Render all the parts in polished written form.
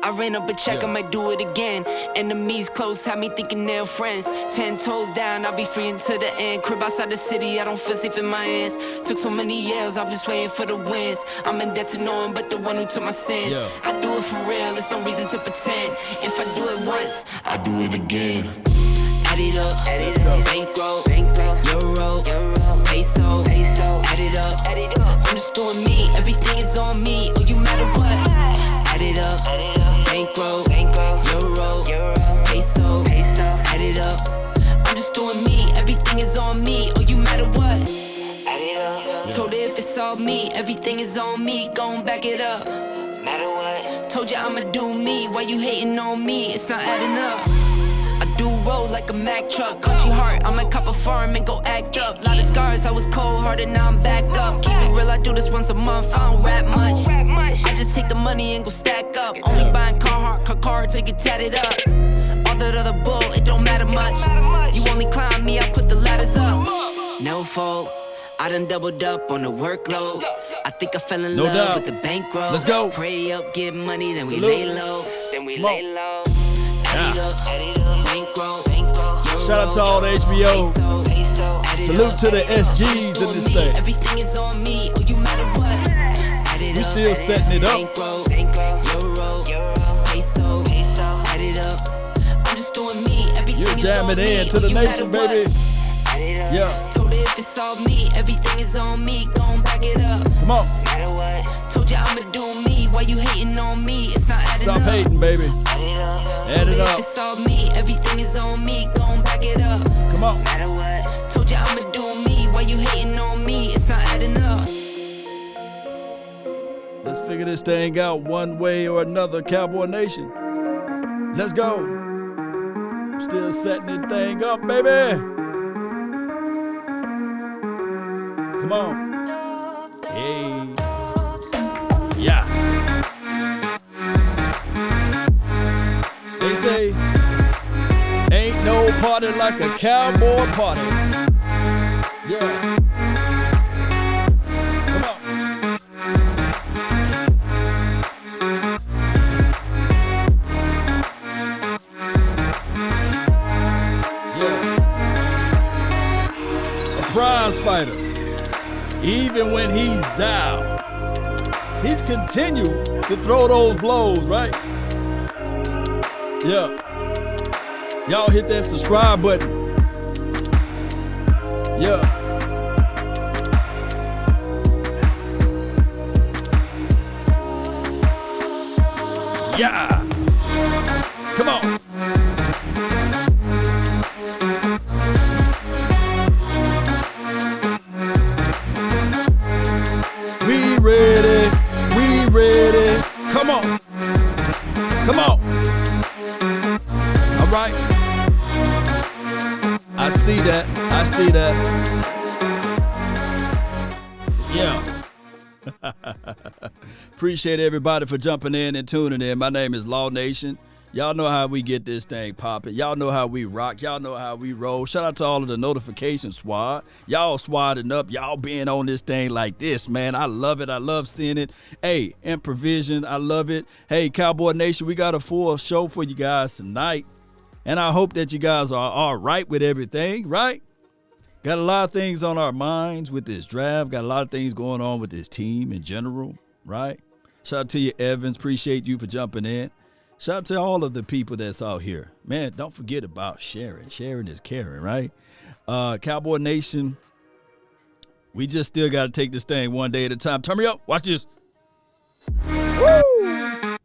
I ran up a check, I might do it again. Enemies close, had me thinking they're friends. 10 toes down, I'll be free until the end. Crib outside the city, I don't feel safe in my hands. Took so many years, I'm just waiting for the wins. I'm in debt to no one but the one who took my sins. I do it for real, there's no reason to pretend. If I do it once, I do it again. Add it up, bankroll, euro, peso, add it up. I'm just doing me, everything is on me. Oh, you matter what? Add it up, bankroll, euro, peso, add it up. I'm just doing me, everything is on me. Oh, you matter what? Add it up. Told her if it's all me, everything is on me. Gon' back it up. Matter what? Told you I'ma do me. Why you hating on me? It's not adding up. I do roll like a Mack truck. Country heart, I might cop a farm and go act up. Lot of scars, I was cold-hearted, now I'm back up. Keep it real, I do this once a month, I don't rap much. I just take the money and go stack up. Only buying car cards to get tatted up. All that other bull, it don't matter much. You only climb me, I put the ladders up. No fault, I done doubled up on the workload. I think I fell in love with the bankroll. Let's go. Pray up, get money, then we lay low. Add it up. Shout out to all the HBO. Salute to the SGs in this thing. Everything is on me. Oh, you matter what? We still setting it up. I'm just doing me. You're jamming in to the nation, baby. Yeah. Told her if it's all me, everything is on me. Gon' back it up. Come on. Matter what? Told you I'ma do me. Why you hating on me? It's not adding up. Stop hating, baby. Add it up. If it's all me, everything is on me. Gon' back it up. Come on. Matter what? Told you I'ma do me. Why you hating on me? It's not adding up. Let's figure this thing out one way or another, Cowboy Nation. Let's go. Still setting this thing up, baby. Come on. Hey. Yeah. They say, ain't no party like a cowboy party. Yeah. Come on. Yeah. A prize fighter. Even when he's down, he's continued to throw those blows, right? Yeah. Y'all hit that subscribe button. Yeah. Yeah. Come on. We ready. Come on. Come on. All right. I see that. Yeah. Appreciate everybody for jumping in and tuning in. My name is Law Nation. Y'all know how we get this thing popping. Y'all know how we rock. Y'all know how we roll. Shout out to all of the notification squad. Y'all swadding up. Y'all being on this thing like this, man. I love it. I love seeing it. Hey, Improvision, I love it. Hey, Cowboy Nation, we got a full show for you guys tonight. And I hope that you guys are all right with everything, right? Got a lot of things on our minds with this draft. Got a lot of things going on with this team in general, right? Shout out to you, Evans. Appreciate you for jumping in. Shout out to all of the people that's out here. Man, don't forget about sharing. Sharing is caring, right? Cowboy Nation, we just still got to take this thing one day at a time. Turn me up. Watch this. Woo!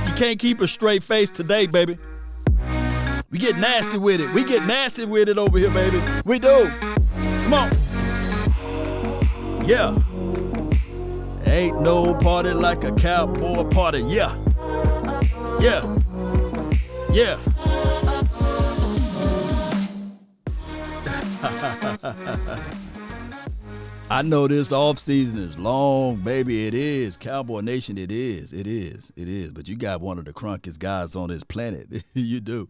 You can't keep a straight face today, baby. We get nasty with it. We get nasty with it over here, baby. We do. Come on. Yeah. Ain't no party like a cowboy party. Yeah. Yeah. Yeah. I know this offseason is long, baby. It is. Cowboy Nation, it is. It is. It is. But you got one of the crunkiest guys on this planet. You do.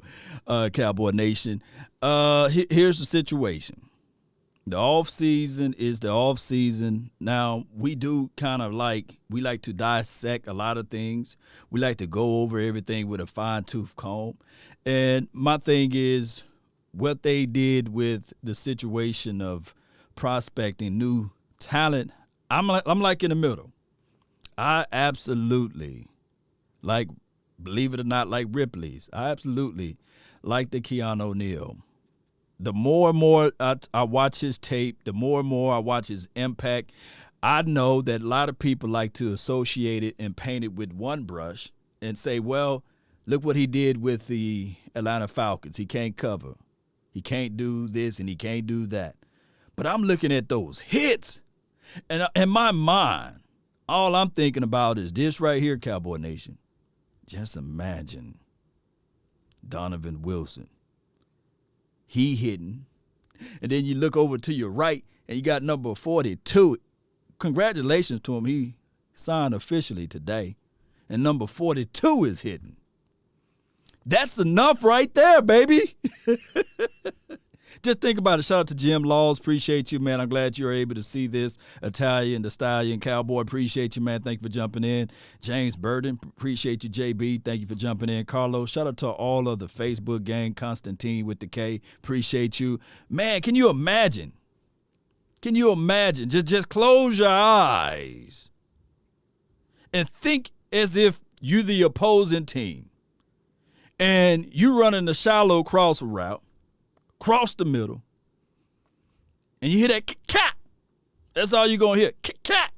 Cowboy Nation. Here's the situation. The off season is the off season. Now, we do kind of we like to dissect a lot of things. We like to go over everything with a fine-tooth comb. And my thing is what they did with the situation of prospecting new talent. I'm like in the middle. I absolutely believe it or not, like Ripley's. I absolutely like the Keanu O'Neal. The more and more I watch his tape, the more and more I watch his impact, I know that a lot of people like to associate it and paint it with one brush and say, well, look what he did with the Atlanta Falcons. He can't cover. He can't do this and he can't do that. But I'm looking at those hits, and in my mind, all I'm thinking about is this right here, Cowboy Nation. Just imagine Donovan Wilson. He hitting. And then you look over to your right, and you got number 42. Congratulations to him. He signed officially today. And number 42 is hitting. That's enough right there, baby. Just think about it. Shout out to Jim Laws. Appreciate you, man. I'm glad you're able to see this. Italian, the Stallion, Cowboy. Appreciate you, man. Thank you for jumping in. James Burden. Appreciate you, JB. Thank you for jumping in. Carlos. Shout out to all of the Facebook gang. Constantine with the K. Appreciate you. Man, can you imagine? Can you imagine? Just close your eyes and think as if you're the opposing team and you running the shallow cross route. Cross the middle, and you hear that cat. That's all you're going to hear, cat.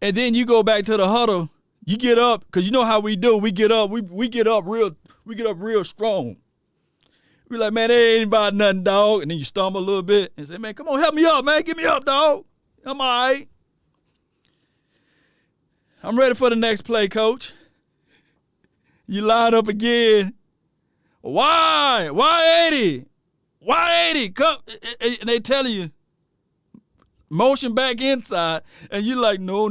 And then you go back to the huddle. You get up, because you know how we do. We get up. We get up real strong. We like, man, there ain't about nothing, dog. And then you stumble a little bit and say, man, come on, help me up, man. Get me up, dog. I'm all right. I'm ready for the next play, coach. You line up again. Why? Why 80? Why 80? Come, and they telling you, motion back inside, and you're like, no.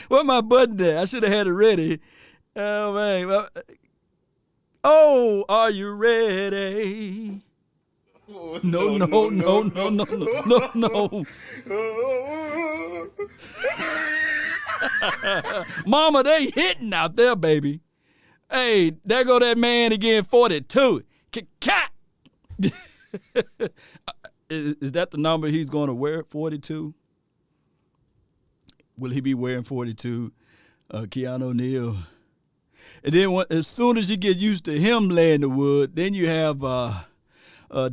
Where my button at? I should have had it ready. Oh, man. Oh, are you ready? Oh, no. Mama, they hitting out there, baby. Hey, there go that man again, 42. Cat. Is that the number he's going to wear, 42? Will he be wearing 42? Keanu O'Neal. And then as soon as you get used to him laying the wood, then you have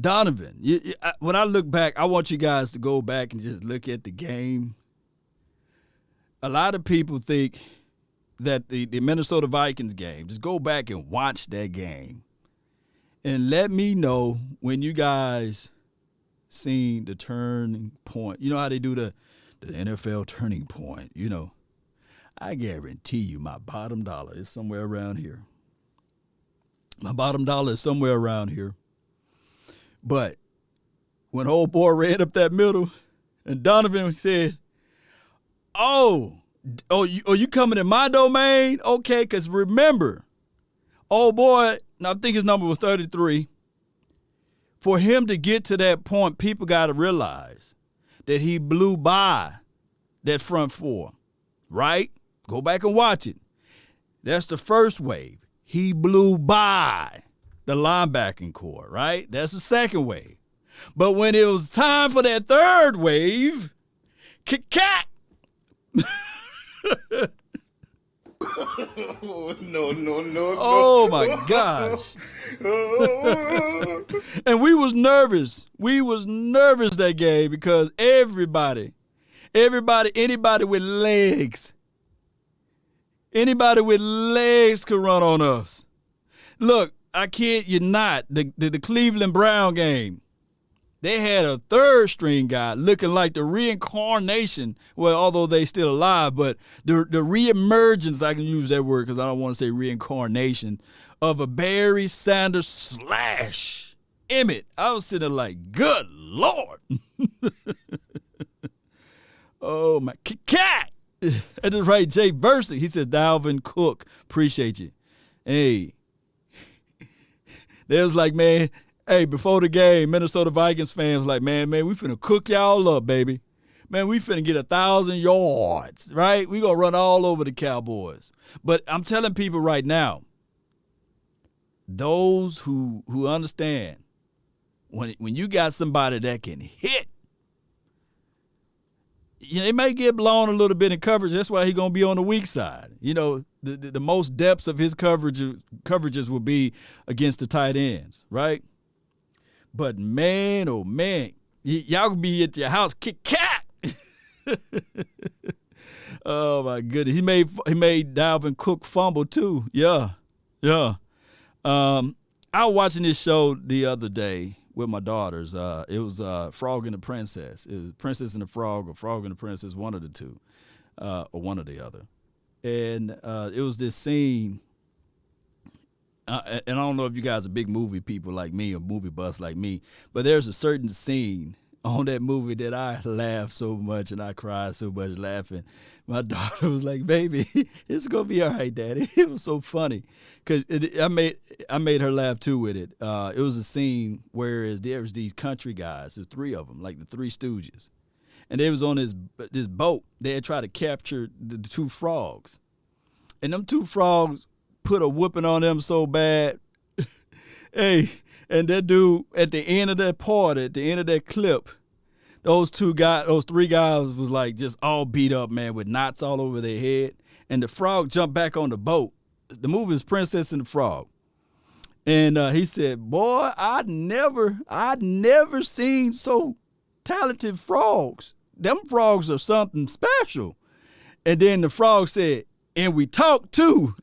Donovan. When I look back, I want you guys to go back and just look at the game. A lot of people think that the Minnesota Vikings game, just go back and watch that game. And let me know when you guys seen the turning point. You know how they do the NFL turning point, you know. I guarantee you my bottom dollar is somewhere around here. My bottom dollar is somewhere around here. But when old boy ran up that middle and Donovan said, Oh, you coming in my domain? Okay, because remember, old boy, I think his number was 33. For him to get to that point, people got to realize that he blew by that front four, right? Go back and watch it. That's the first wave. He blew by the linebacking core, right? That's the second wave. But when it was time for that third wave, cat. No. Oh, my gosh. And we was nervous. We was nervous that game because anybody with legs could run on us. Look, I kid you not, the Cleveland Brown game, they had a third string guy looking like the reincarnation. Well, although they still alive, but the reemergence, I can use that word because I don't want to say reincarnation, of a Barry Sanders / Emmett. I was sitting there like, good Lord. Oh, my cat. At the right, Jay Versick. He said, Dalvin Cook. Appreciate you. Hey. They was like, man, hey, before the game, Minnesota Vikings fans like, man, we finna cook y'all up, baby. Man, we finna get 1,000 yards, right? We gonna run all over the Cowboys. But I'm telling people right now, those who understand, when you got somebody that can hit, you know, it may get blown a little bit in coverage. That's why he's going to be on the weak side. You know, the most depths of his coverages will be against the tight ends, right? But, man, oh, man, y'all could be at your house, kick cat. Oh, my goodness. He made Dalvin Cook fumble, too. Yeah. I was watching this show the other day with my daughters. It was Frog and the Princess. It was Princess and the Frog or Frog and the Princess, one of the two, or one or the other. And it was this scene, and I don't know if you guys are big movie people like me or movie buffs like me, but there's a certain scene on that movie that I laughed so much and I cried so much laughing. My daughter was like, baby, it's going to be all right, Daddy. It was so funny because I made her laugh too with it. It was a scene where there was these country guys, there's three of them, like the Three Stooges. And they was on this boat. They had tried to capture the two frogs. And them two frogs put a whooping on them so bad. Hey, and that dude, at the end of that part, at the end of that clip, those three guys was like just all beat up, man, with knots all over their head. And the frog jumped back on the boat. The movie is Princess and the Frog. And he said, boy, I'd never seen so talented frogs. Them frogs are something special. And then the frog said, and we talk too.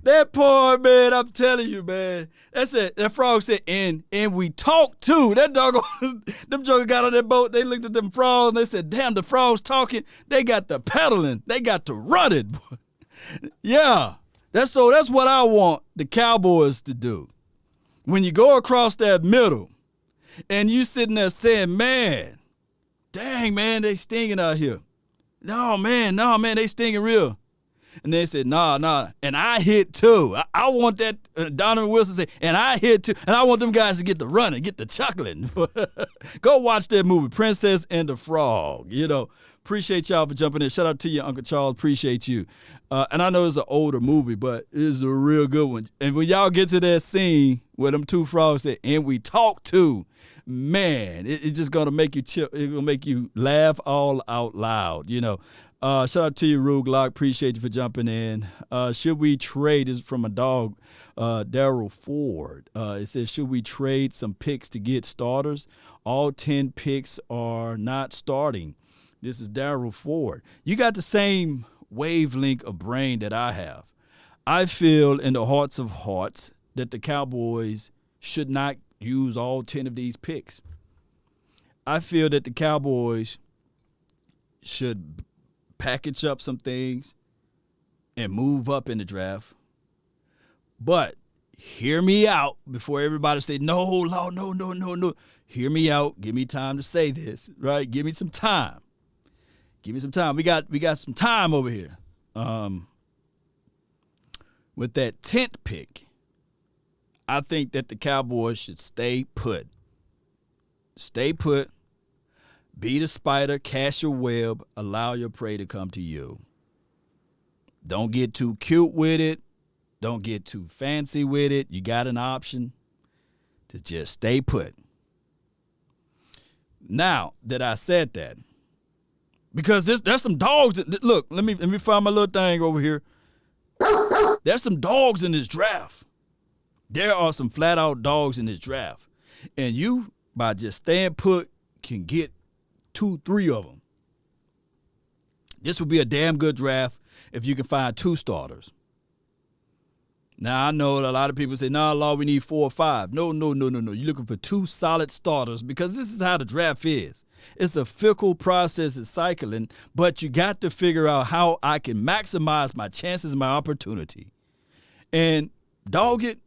That part, man, I'm telling you, man. That's it. That frog said, and we talk too. That doggone, them jokers got on that boat. They looked at them frogs and they said, damn, the frogs talking. They got the pedaling. They got to run it. Yeah. That's what I want the Cowboys to do. When you go across that middle and you sitting there saying, man, dang, man, they stinging out here. No, man, they stinging real. And they said, nah, and I hit too. I want that, Donovan Wilson said, and I hit too. And I want them guys to get the running, get the chuckling. Go watch that movie, Princess and the Frog. You know, appreciate y'all for jumping in. Shout out to you, Uncle Charles. Appreciate you. And I know it's an older movie, but it's a real good one. And when y'all get to that scene where them two frogs said, and we talk too, man, it's just going to make you chill. It's going to make you laugh all out loud, you know. Shout out to you, Rue Glock. Appreciate you for jumping in. Should we trade? This is from a dog, Daryl Ford. It says, should we trade some picks to get starters? All 10 picks are not starting. This is Daryl Ford. You got the same wavelength of brain that I have. I feel in the hearts of hearts that the Cowboys should not use all 10 of these picks. I feel that the Cowboys should package up some things and move up in the draft. But hear me out before everybody say, no, Law, no. Hear me out. Give me time to say this, right? Give me some time. We got some time over here. With that 10th pick, I think that the Cowboys should stay put. Stay put. Be the spider, cast your web, allow your prey to come to you. Don't get too cute with it. Don't get too fancy with it. You got an option to just stay put. Now that I said that, because there's some dogs. Look, let me find my little thing over here. There's some dogs in this draft. There are some flat-out dogs in this draft. And you, by just staying put, can get 2-3 of them. This would be a damn good draft if you can find 2 starters. Now, I know a lot of people say, no, Law, we need 4 or 5. No. You're looking for 2 solid starters because this is how the draft is. It's a fickle process. It's cycling, but you got to figure out how I can maximize my chances and my opportunity. And dog it,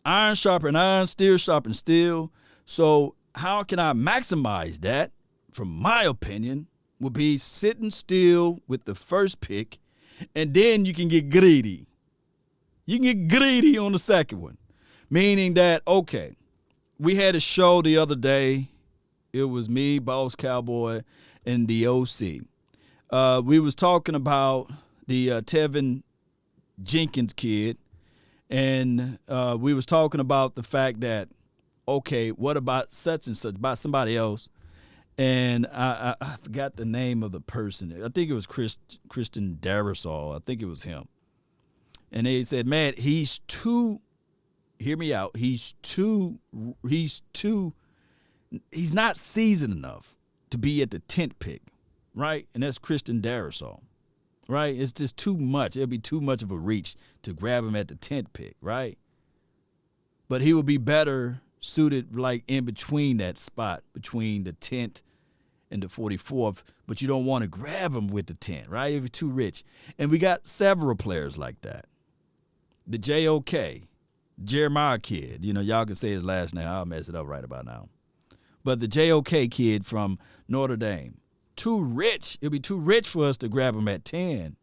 iron sharpen iron, steel sharpen steel. So how can I maximize that? From my opinion, would be sitting still with the first pick, and then you can get greedy. You can get greedy on the second one Meaning that, okay, we had a show the other day. It was me, Boss Cowboy, and the OC. We was talking about the Tevin Jenkins kid, and we was talking about the fact that, okay, what about such and such, about somebody else? And I forgot the name of the person. I think it was Christian Darrisol. I think it was him. And they said, man, he's too, hear me out, he's not seasoned enough to be at the 10th pick, right? And that's Christian Darrisol, right? It's just too much. It'll be too much of a reach to grab him at the 10th pick, right? But he would be better suited like in between that spot, between the 10th and the 44th, but you don't want to grab him with the 10th, right? If you're too rich. And we got several players like that. The JOK, Jeremiah kid, y'all can say his last name. I'll mess it up right about now. But the JOK kid from Notre Dame, too rich. It'll be too rich for us to grab him at 10.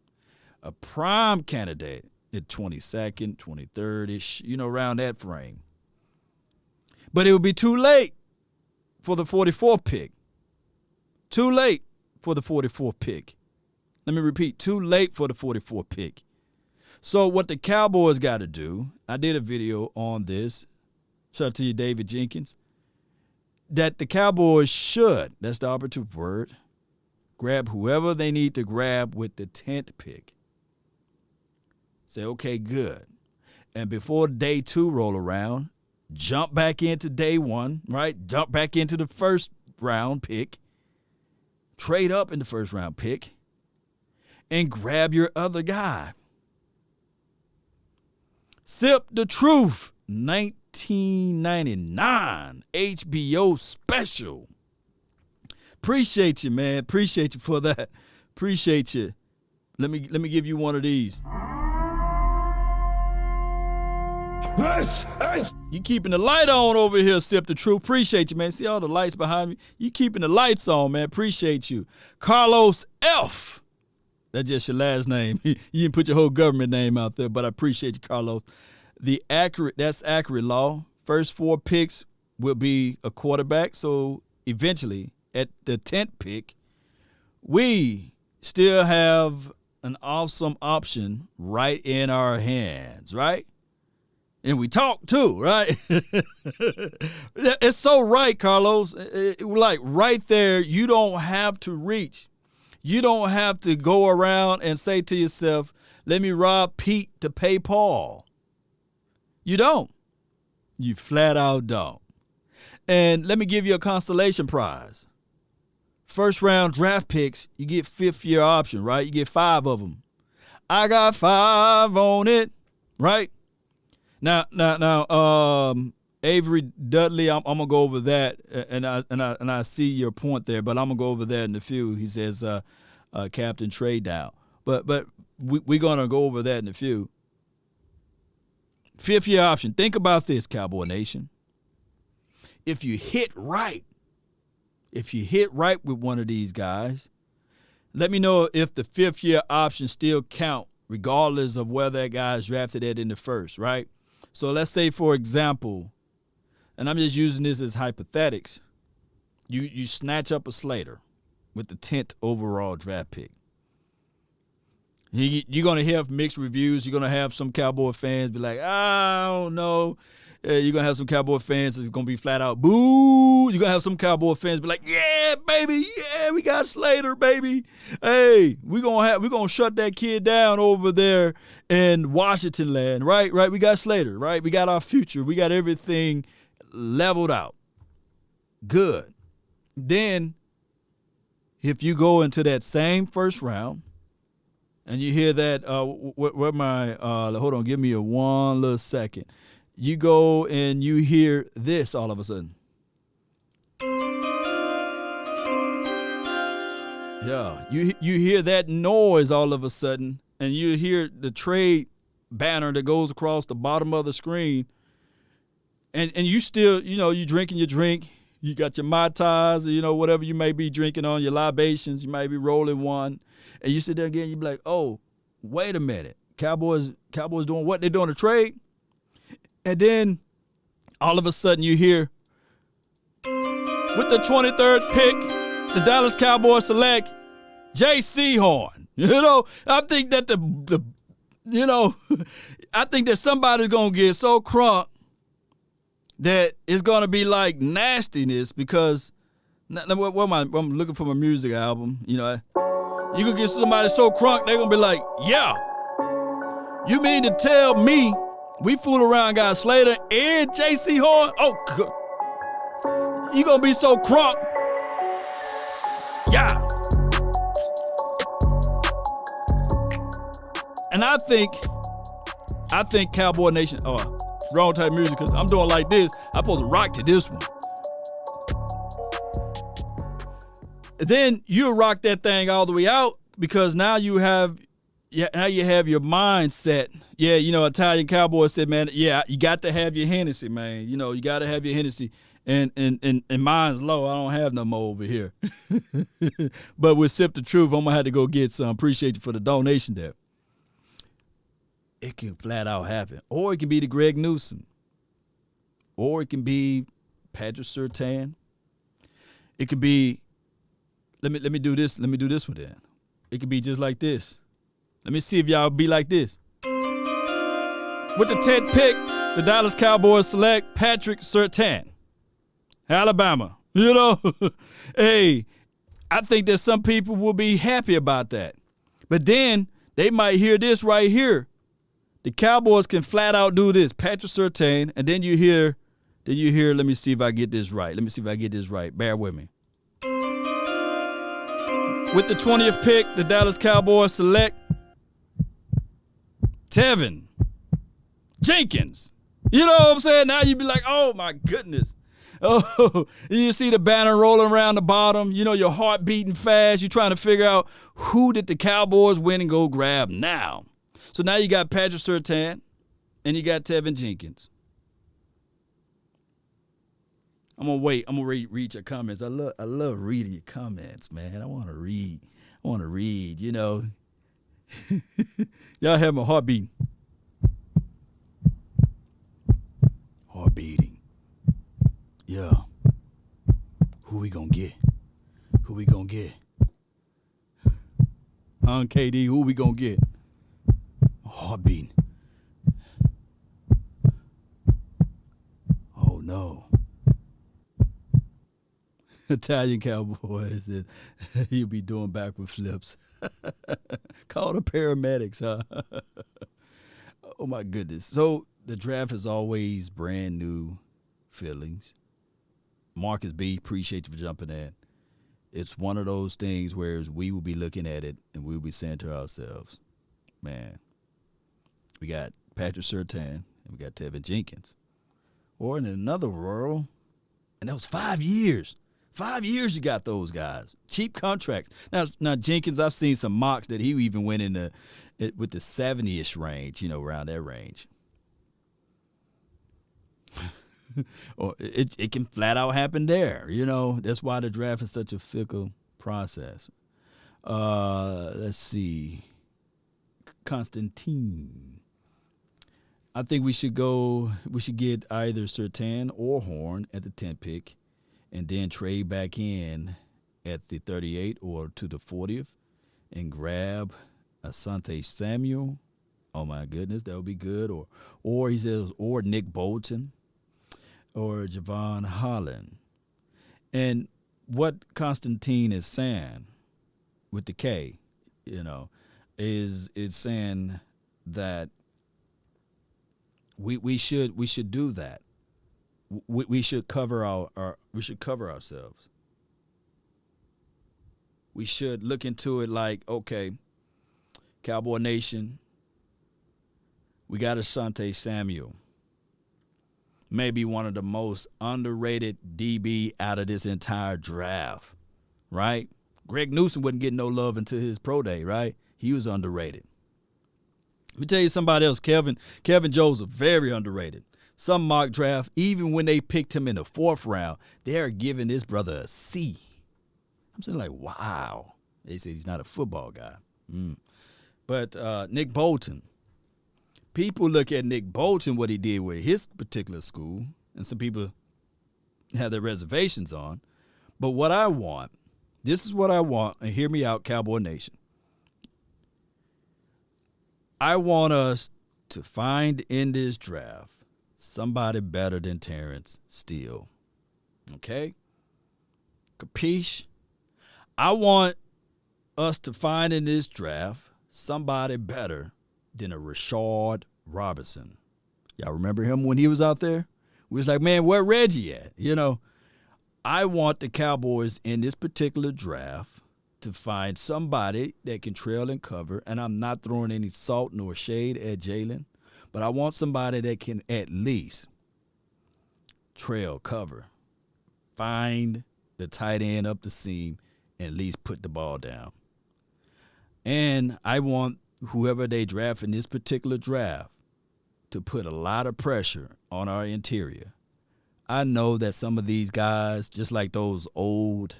A prime candidate at 22nd, 23rd-ish, around that frame. But it would be too late for the 44th pick. Too late for the 44th pick. Let me repeat, too late for the 44th pick. So what the Cowboys got to do, I did a video on this, shout out to you, David Jenkins, that the Cowboys should, that's the operative word, grab whoever they need to grab with the 10th pick. Say, okay, good. And before day 2 roll around, jump back into day 1, right? Jump back into the first round pick, trade up in the first round pick, and grab your other guy. Sip the Truth, 1999 HBO special. Appreciate you, man. Appreciate you for that. Appreciate you. Let me give you one of these. You keeping the light on over here, Sip the Truth. Appreciate you, man. See all the lights behind me? You keeping the lights on, man. Appreciate you. Carlos F. That's just your last name. You didn't put your whole government name out there, but I appreciate you, Carlos. That's accurate, Law. First 4 picks will be a quarterback. So eventually, at the 10th pick, we still have an awesome option right in our hands, right? And we talk too, right? It's so right, Carlos. Like right there, you don't have to reach. You don't have to go around and say to yourself, let me rob Pete to pay Paul. You don't. You flat out don't. And let me give you a consolation prize. First round draft picks, you get 5th year option, right? You get 5 of them. I got 5 on it, right? Now, Avery Dudley, I'm gonna go over that, and I see your point there, but I'm gonna go over that in a few. He says, Captain trade down, but we're gonna go over that in a few. 5th year option. Think about this, Cowboy Nation. If you hit right with one of these guys, let me know if the 5th year option still count, regardless of where that guy is drafted at in the first, right? So let's say, for example, and I'm just using this as hypothetics, you snatch up a Slater with the 10th overall draft pick. You're going to have mixed reviews. You're going to have some Cowboy fans be like, I don't know. You're going to have some Cowboy fans that's going to be flat out, boo. You're going to have some Cowboy fans be like, yeah, baby, yeah, we got Slater, baby. Hey, we're going to shut that kid down over there in Washington land, right? Right, we got Slater, right? We got our future. We got everything leveled out. Good. Then, if you go into that same first round, and you hear that, hold on, give me one little second. You go and you hear this all of a sudden. Yeah, you hear that noise all of a sudden, and you hear the trade banner that goes across the bottom of the screen, and you still, you drinking your drink. You got your Mai Tais, whatever you may be drinking on, your libations. You might be rolling one. And you sit there again, you be like, oh, wait a minute. Cowboys doing what? They're doing a trade? And then all of a sudden you hear, with the 23rd pick, the Dallas Cowboys select J.C. Horn. I think that I think that somebody's going to get so crunk that it's going to be like nastiness because I'm looking for my music album. You can get somebody so crunk, they're going to be like, yeah, you mean to tell me we fool around got Slater and J.C. Horn? Oh, you going to be so crunk. Yeah. And I think Cowboy Nation, wrong type of music because I'm doing like this. I'm supposed to rock to this one. Then you rock that thing all the way out because now you have your mindset. Yeah, Italian Cowboy said, man, yeah, you got to have your Hennessy, man. You got to have your Hennessy. And mine's low. I don't have no more over here. But with Sip the Truth, I'm going to have to go get some. Appreciate you for the donation there. It can flat out happen. Or it can be the Greg Newsom. Or it can be Patrick Surtain. It could be, let me do this. Let me do this one then. It could be just like this. Let me see if y'all be like this. With the 10th pick, the Dallas Cowboys select Patrick Surtain, Alabama. Hey, I think that some people will be happy about that. But then they might hear this right here. The Cowboys can flat out do this, Patrick Surtain, and then you hear, let me see if I get this right. Bear with me. With the 20th pick, the Dallas Cowboys select Tevin Jenkins. You know what I'm saying? Now you'd be like, oh, my goodness. Oh, you see the banner rolling around the bottom. Your heart beating fast. You're trying to figure out who did the Cowboys win and go grab now. So now you got Patrick Surtain and you got Tevin Jenkins. I'm gonna wait. I'm gonna read your comments. I love reading your comments, man. I want to read. Y'all have my heart beating. Heart beating. Yeah. Who we gonna get? KD, who we gonna get? Heart beating. Oh no. Italian Cowboy said he'll be doing backward flips. Call the paramedics, huh? Oh my goodness. So the draft is always brand new feelings. Marcus B, appreciate you for jumping in. It's one of those things where we will be looking at it and we'll be saying to ourselves, man, we got Patrick Surtain and we got Tevin Jenkins. Or in another world, and that was 5 years. 5 years you got those guys. Cheap contracts. Now Jenkins, I've seen some mocks that he even went in with the 70-ish range, around that range. Or it can flat out happen there, That's why the draft is such a fickle process. Let's see. Constantine. I think we should get either Surtain or Horn at the 10th pick and then trade back in at the 38 or to the 40th and grab Asante Samuel. Oh my goodness, that would be good. Or he says, or Nick Bolton or Javon Holland. And what Constantine is saying with the K, is it's saying that we should do that. We should cover ourselves. We should look into it like, okay, Cowboy Nation, we got Asante Samuel. Maybe one of the most underrated DB out of this entire draft, right? Greg Newsom wasn't getting no love until his pro day, right? He was underrated. Let me tell you somebody else, Kevin Joseph, very underrated. Some mock draft, even when they picked him in the 4th round, they're giving this brother a C. I'm saying like, wow. They say he's not a football guy. But Nick Bolton, people look at Nick Bolton, what he did with his particular school, and some people have their reservations on. But what I want, this is what I want, and hear me out, Cowboy Nation. I want us to find in this draft somebody better than Terrence Steele. Okay? Capiche? I want us to find in this draft somebody better than a Rashard Robinson. Y'all remember him when he was out there? We was like, man, where Reggie at? You know, I want the Cowboys in this particular draft to find somebody that can trail and cover, and I'm not throwing any salt nor shade at Jalen, but I want somebody that can at least trail, cover, find the tight end up the seam, and at least put the ball down. And I want whoever they draft in this particular draft to put a lot of pressure on our interior. I know that some of these guys, just like those old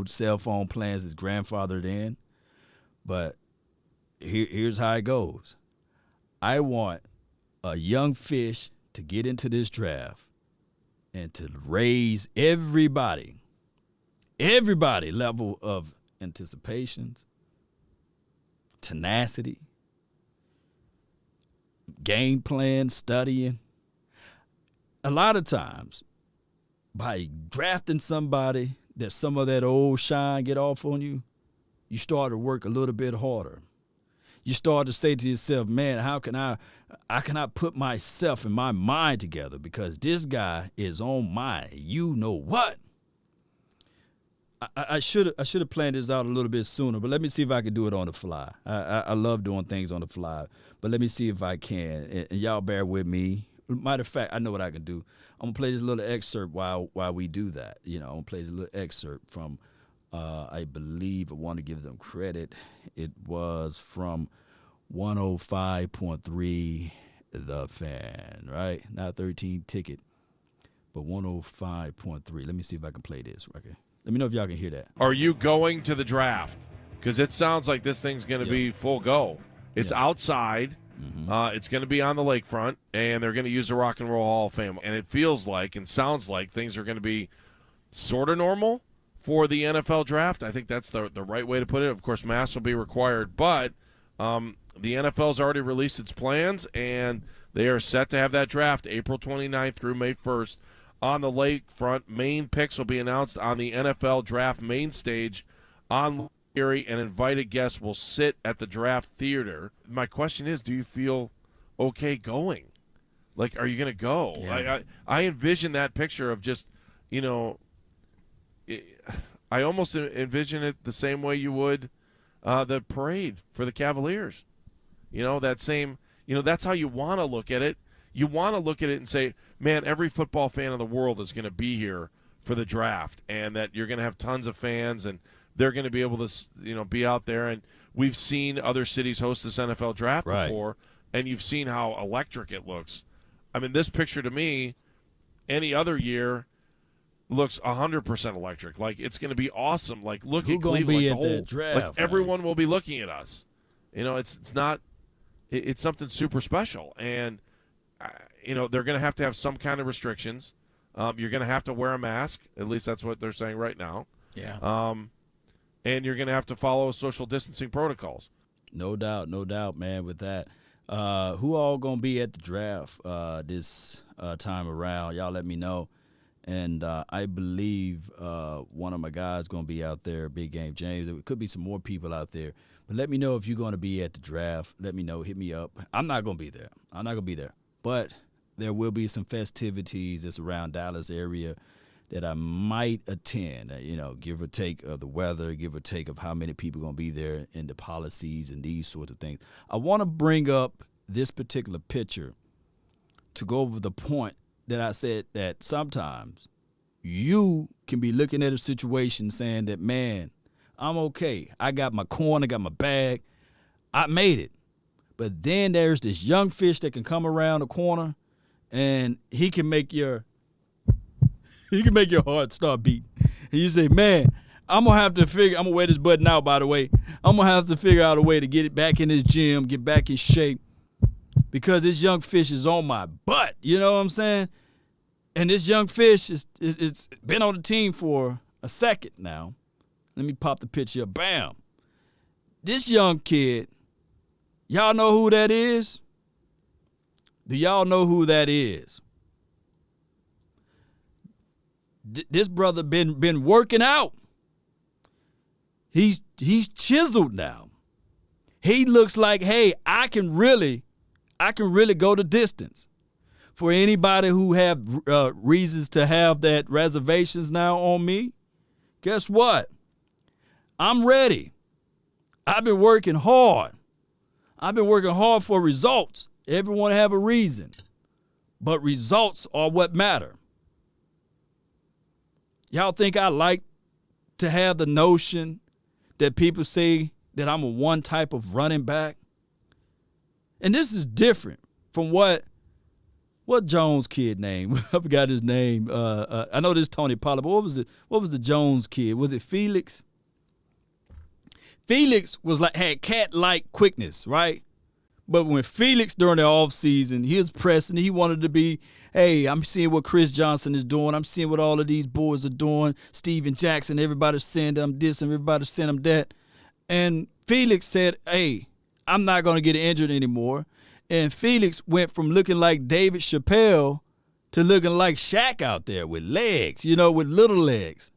cell phone plans is grandfathered in, but here's how it goes. I want a young fish to get into this draft and to raise everybody level of anticipations, tenacity, game plan, studying. A lot of times, by drafting somebody that some of that old shine get off on you, you start to work a little bit harder. You start to say to yourself, man, how can I put myself and my mind together, because this guy is on my you know what. I should have planned this out a little bit sooner, but let me see if I can do it on the fly. I love doing things on the fly, but let me see if I can. And y'all bear with me. Matter of fact, I know what I can do. I'm going to play this little excerpt while we do that. You know, I'm going to play this little excerpt from, I believe, I want to give them credit. It was from 105.3 The Fan, right? Not 13 Ticket, but 105.3. Let me see if I can play this right here. Let me know if y'all can hear that. Are you going to the draft? Because it sounds like this thing's going to be full go. It's outside. Mm-hmm. It's going to be on the lakefront, and they're going to use the Rock and Roll Hall of Fame. And it feels like and sounds like things are going to be sort of normal for the NFL draft. I think that's the right way to put it. Of course, masks will be required, but the NFL's already released its plans, and they are set to have that draft April 29th through May 1st on the lakefront. Main picks will be announced on the NFL draft main stage on Erie, and invited guests will sit at the draft theater. My question is, do you feel okay going? Like, are you going to go? Yeah. I envision that picture of just, you know, I almost envision it the same way you would the parade for the Cavaliers. You know, that same, you know, that's how you want to look at it. You want to look at it and say, man, every football fan in the world is going to be here for the draft, and that you're going to have tons of fans, and they're going to be able to, you know, be out there. And we've seen other cities host this NFL draft before, and you've seen how electric it looks. I mean, this picture to me, any other year, looks 100% electric. Like, it's going to be awesome. Like, look at Cleveland. Be like, at the draft, like everyone will be looking at us. You know, it's not. It's something super special, and you know, they're going to have some kind of restrictions. You're going to have to wear a mask. At least that's what they're saying right now. Yeah. And you're going to have to follow social distancing protocols. No doubt, man, with that. Who all going to be at the draft this time around? Y'all let me know. And I believe one of my guys going to be out there, Big Game James. There could be some more people out there. But let me know if you're going to be at the draft. Let me know. Hit me up. I'm not going to be there. But there will be some festivities that's around Dallas area that I might attend, you know, give or take of the weather, give or take of how many people are going to be there, and the policies and these sorts of things. I want to bring up this particular picture to go over the point that I said that sometimes you can be looking at a situation saying that, man, I'm okay. I got my corn, I got my bag, I made it. But then there's this young fish that can come around the corner, and he can make your heart start beating. And you say, man, I'm going to wear this button out, by the way. I'm going to have to figure out a way to get it back in this gym, get back in shape, because this young fish is on my butt. You know what I'm saying? And this young fish it's been on the team for a second now. Let me pop the picture up. Bam. This young kid, y'all know who that is? Do y'all know who that is? This brother been working out. He's chiseled now. He looks like, hey, I can really go the distance. For anybody who have reasons to have that reservations now on me, guess what? I'm ready. I've been working hard. I've been working hard for results. Everyone have a reason, but results are what matter. Y'all think I like to have the notion that people say that I'm a one type of running back? And this is different from what Jones kid name? I forgot his name. I know this is Tony Pollard, but what was the Jones kid? Was it Felix? Felix had cat-like quickness, right? But when Felix during the offseason, he was pressing, he wanted to be, hey, I'm seeing what Chris Johnson is doing. I'm seeing what all of these boys are doing. Steven Jackson, everybody's saying that I'm this and everybody's saying I'm that. And Felix said, hey, I'm not going to get injured anymore. And Felix went from looking like David Chappelle to looking like Shaq out there with legs, with little legs.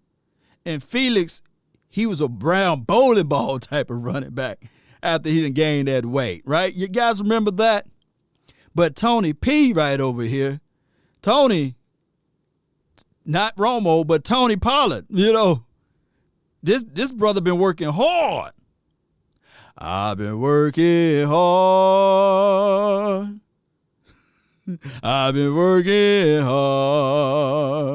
And Felix, he was a brown bowling ball type of running back after he done gained that weight, right? You guys remember that? But Tony P right over here, Tony, not Romo, but Tony Pollard, this brother been working hard. I've been working hard. I've been working hard.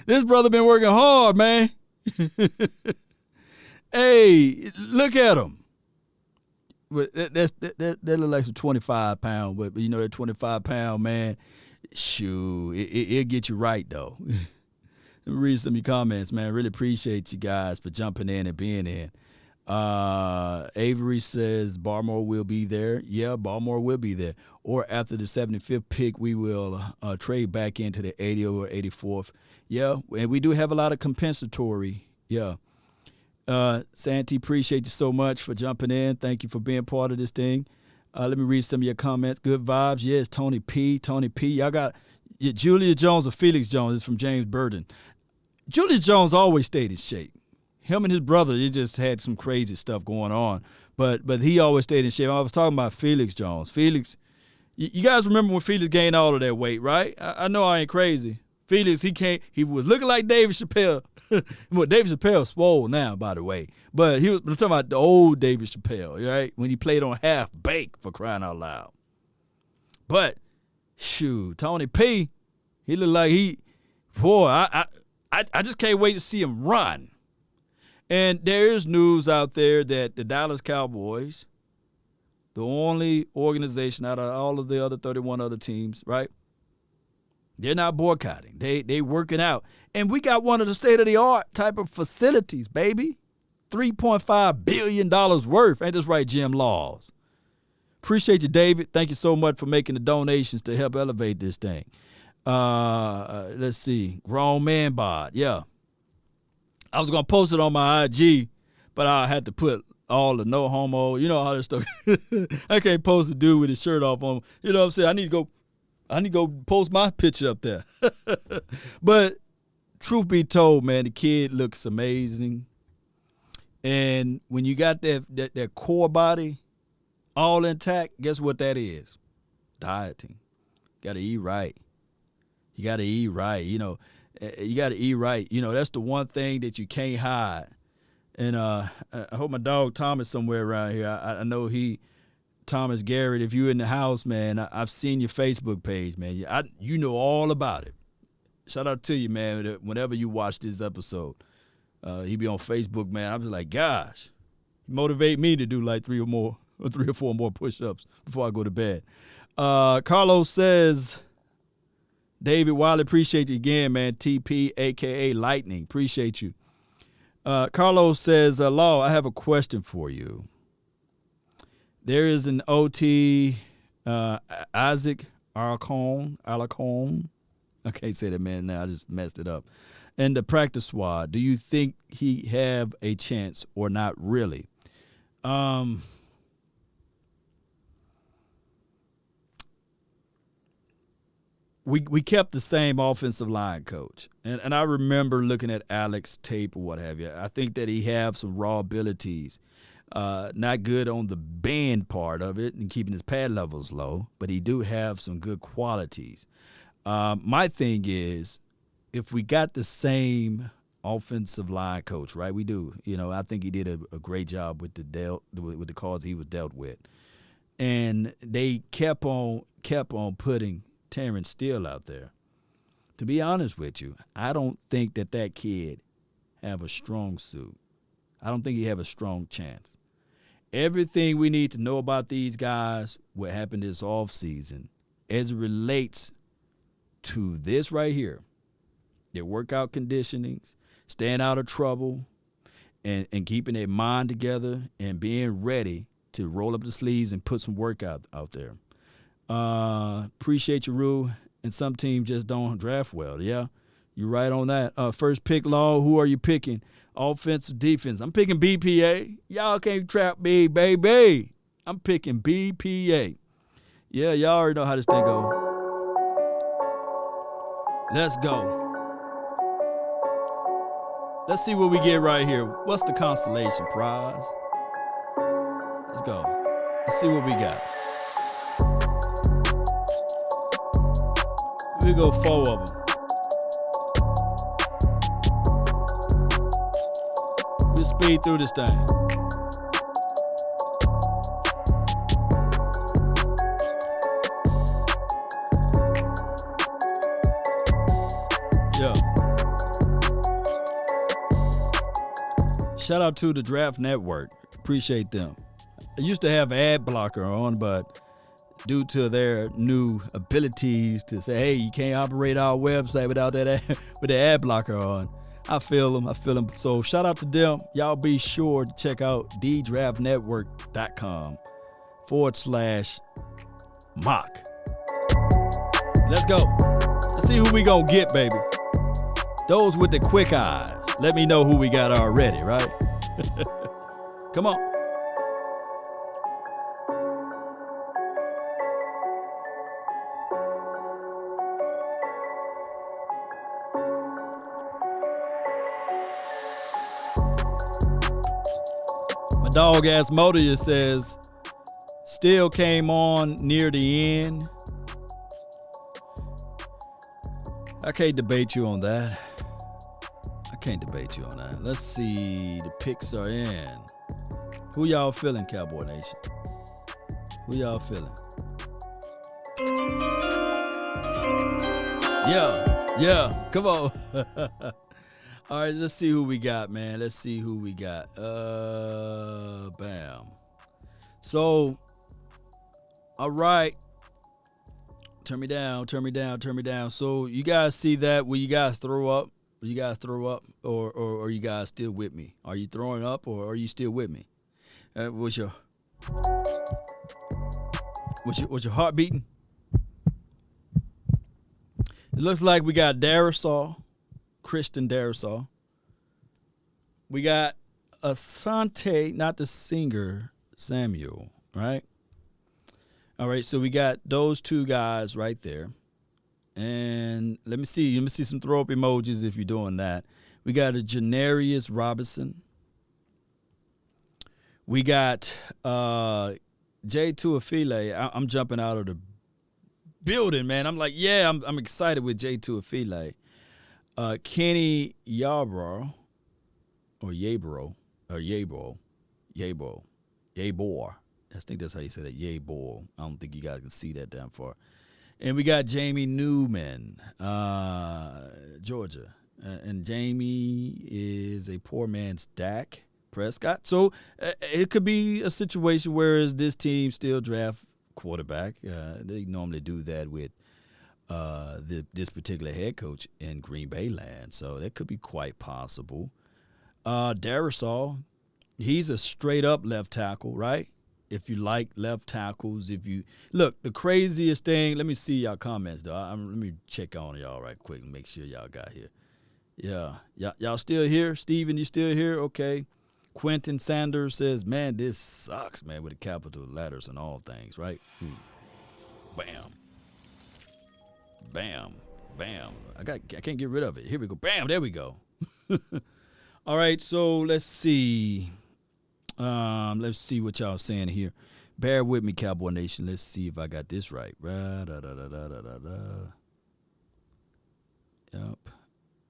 This brother been working hard, man. Hey, look at him. That look like some 25-pound, but that 25-pound, man, shoot, it'll get you right, though. Let me read some of your comments, man. Really appreciate you guys for jumping in and being in. Avery says Barmore will be there. Yeah, Barmore will be there. Or after the 75th pick, we will trade back into the 80th or 84th. Yeah, and we do have a lot of compensatory. Yeah. Santi, appreciate you so much for jumping in. Thank you for being part of this thing. Let me read some of your comments. Good vibes. Yes, Tony P. Y'all got Julia Jones or Felix Jones. It's from James Burden. Julius Jones always stayed in shape. Him and his brother, they just had some crazy stuff going on. But he always stayed in shape. I was talking about Felix Jones. Felix, you guys remember when Felix gained all of that weight, right? I know I ain't crazy. Felix, he was looking like David Chappelle. Well, David Chappelle swole now, by the way. But I'm talking about the old David Chappelle, right? When he played on half bake, for crying out loud. But, shoot, Tony P, he looked like I just can't wait to see him run. And there is news out there that the Dallas Cowboys, the only organization out of all of the other 31 other teams, right? They're not boycotting. They working out. And we got one of the state-of-the-art type of facilities, baby. $3.5 billion worth. Ain't this right, Jim Laws? Appreciate you, David. Thank you so much for making the donations to help elevate this thing. Let's see. Grown man bod. Yeah. I was going to post it on my IG, but I had to put all the no homo. You know how this stuff. I can't post a dude with his shirt off on. You know what I'm saying? I need to go post my picture up there. But truth be told, man, the kid looks amazing. And when you got that core body all intact, guess what that is? Dieting. Got to eat right. You got to eat right. You got to eat right. That's the one thing that you can't hide. And I hope my dog Thomas somewhere around here. I know Thomas Garrett, if you're in the house, man, I've seen your Facebook page, man. You know all about it. Shout out to you, man, whenever you watch this episode. He be on Facebook, man. I'm just like, gosh, motivate me to do like 3 or 4 more push-ups before I go to bed. Carlos says, David Wiley, appreciate you again, man. TP, a.k.a. Lightning, appreciate you. Carlos says, Law, I have a question for you. There is an OT, Isaac Alacon. I can't say that man now. I just messed it up. And the practice squad, do you think he have a chance or not really? We kept the same offensive line coach. And I remember looking at Alex's tape or what have you. I think that he have some raw abilities. Not good on the bend part of it and keeping his pad levels low, but he do have some good qualities. My thing is, if we got the same offensive line coach, right? We do. I think he did a great job with the calls he was dealt with. And they kept on putting Terrence Steele out there. To be honest with you, I don't think that kid have a strong suit. I don't think he have a strong chance. Everything we need to know about these guys, what happened this offseason, as it relates to this right here, their workout conditionings, staying out of trouble, and keeping their mind together and being ready to roll up the sleeves and put some work out there. Appreciate you, Rue. And some teams just don't draft well. Yeah, you're right on that. First pick, Law, who are you picking? Offense or defense? I'm picking BPA. Y'all can't trap me, baby. I'm picking BPA. Yeah, y'all already know how this thing goes. Let's go. Let's see what we get right here. What's the consolation prize? Let's go. Let's see what we got. We go 4 of them. We'll speed through this thing. Yeah. Shout out to the Draft Network. Appreciate them. I used to have ad blocker on, but due to their new abilities to say, hey, you can't operate our website without that with the ad blocker on. I feel them. So shout out to them. Y'all be sure to check out ddraftnetwork.com/mock. Let's go. Let's see who we gonna get, baby. Those with the quick eyes. Let me know who we got already, right? Come on. Dog ass motor says still came on near the end. I can't debate you on that. Let's see. The picks are in. Who y'all feeling, Cowboy Nation? Who y'all feeling? Yeah. Come on. All right, let's see who we got, man. Bam. So, all right. Turn me down. So, you guys see that? Will you guys throw up? Or are you guys still with me? Are you throwing up or are you still with me? What's your heart beating? It looks like we got Christian Darrisaw. We got Asante, not the singer, Samuel, right? All right, so we got those two guys right there. And let me see some throw up emojis if you're doing that. We got a Janarius Robinson. We got J Tuafile. I'm jumping out of the building, man. I'm like, yeah, I'm excited with J Tuafile. Kenny Yarbrough or Yabro. I think that's how you say that. Yabor. I don't think you guys can see that down far. And we got Jamie Newman, Georgia. And Jamie is a poor man's Dak Prescott. So it could be a situation where this team still draft quarterback. They normally do that with this particular head coach in Green Bay land. So that could be quite possible. Darrisaw, he's a straight-up left tackle, right? if you like left tackles, if you look, the craziest thing. Let me see y'all comments though. Let me check on y'all right quick and make sure y'all got here. Yeah, y'all still here? Steven, you still here? Okay. Quentin Sanders says, "Man, this sucks, man, with the capital letters and all things, right?" Bam, bam, bam. I can't get rid of it. Here we go. Bam, there we go. All right, so let's see. Let's see what y'all saying here. Bear with me, Cowboy Nation. Let's see if I got this right. Yep.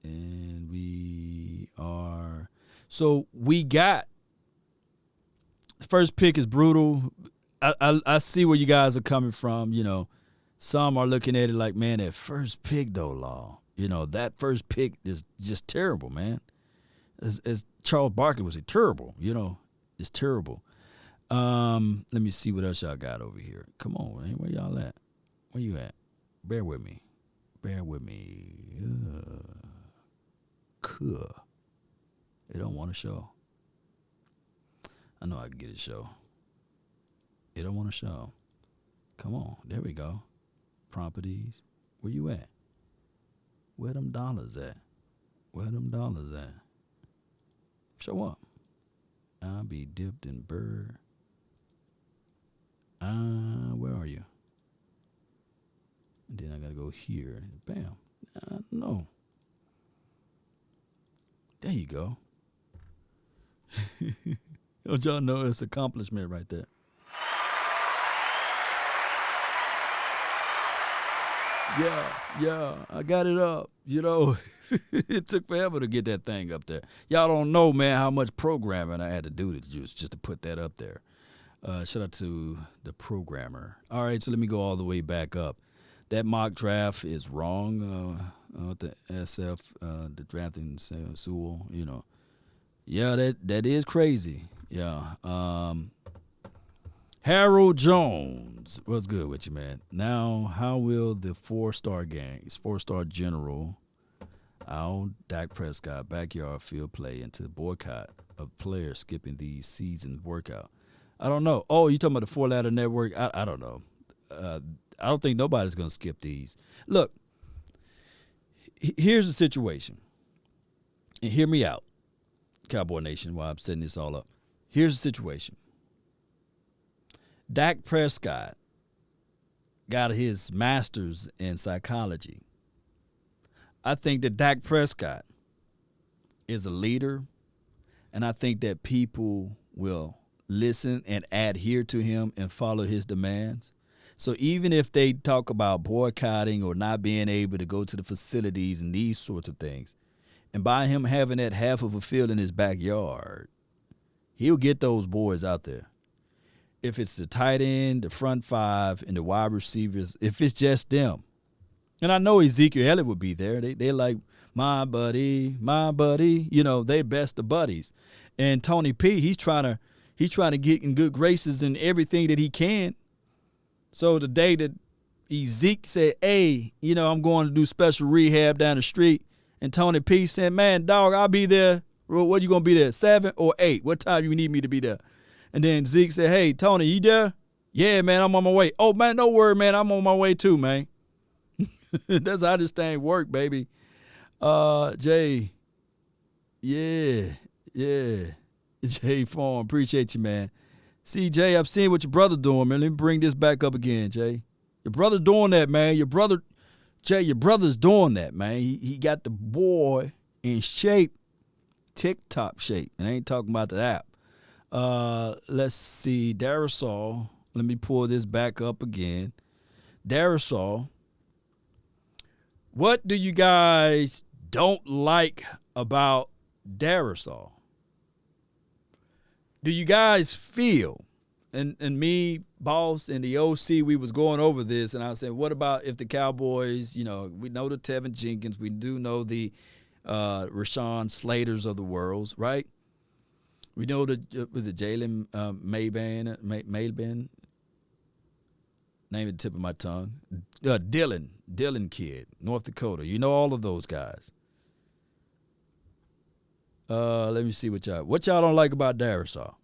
And we are. So we got. First pick is brutal. I see where you guys are coming from. You know, some are looking at it like, man, that first pick, though, Law. You know, that first pick is just terrible, man. As Charles Barkley was terrible, you know. It's terrible. Let me see what else y'all got over here. Come on, man. Where y'all at? Where you at? Bear with me. Cool. It don't want to show. I know I can get it show. It don't want to show. Come on. There we go. Properties. Where you at? Where them dollars at? Show up. I'll be dipped in bird. Where are you? And then I gotta go here. Bam. No. There you go. Don't y'all know it's accomplishment right there? Yeah, I got it up. You know, it took forever to get that thing up there. Y'all don't know, man, how much programming I had to do just to put that up there. Shout out to the programmer. All right, so let me go all the way back up. That mock draft is wrong. The SF, the drafting Sewell, you know. Yeah, that is crazy. Yeah. Harold Jones, what's good with you, man? Now, how will the four-star general, our Dak Prescott backyard field play into the boycott of players skipping the season workout? I don't know. Oh, you talking about the four-ladder network? I don't know. I don't think nobody's going to skip these. Look, here's the situation. And hear me out, Cowboy Nation, while I'm setting this all up. Here's the situation. Dak Prescott got his master's in psychology. I think that Dak Prescott is a leader, and I think that people will listen and adhere to him and follow his demands. So even if they talk about boycotting or not being able to go to the facilities and these sorts of things, and by him having that half of a field in his backyard, he'll get those boys out there. If it's the tight end, the front five, and the wide receivers, if it's just them. And I know Ezekiel Elliott would be there. They're like, my buddy. You know, they best of buddies. And Tony P, he's trying to get in good graces in everything that he can. So the day that Ezekiel said, hey, you know, I'm going to do special rehab down the street, and Tony P said, man, dog, I'll be there. What you going to be there, 7 or 8? What time you need me to be there? And then Zeke said, hey, Tony, you there? Yeah, man, I'm on my way. Oh, man, no worry, man. I'm on my way too, man. That's how this thing work, baby. Jay. Yeah. Jay Farm, appreciate you, man. See, Jay, I've seen what your brother doing, man. Let me bring this back up again, Jay. Your brother doing that, man. Your brother's doing that, man. He got the boy in shape, TikTok shape. And I ain't talking about the app. Let's see, Darasol. Let me pull this back up again. Darasol, what do you guys don't like about Darasol? Do you guys feel, and me, boss, and the OC, we was going over this, and I said, what about if the Cowboys, you know, we know the Tevin Jenkins, we do know the Rashawn Slaters of the world, right? We know was it Jalen Maben? Name at the tip of my tongue. Dylan kid, North Dakota. You know all of those guys. Let me see what y'all don't like about Darasol.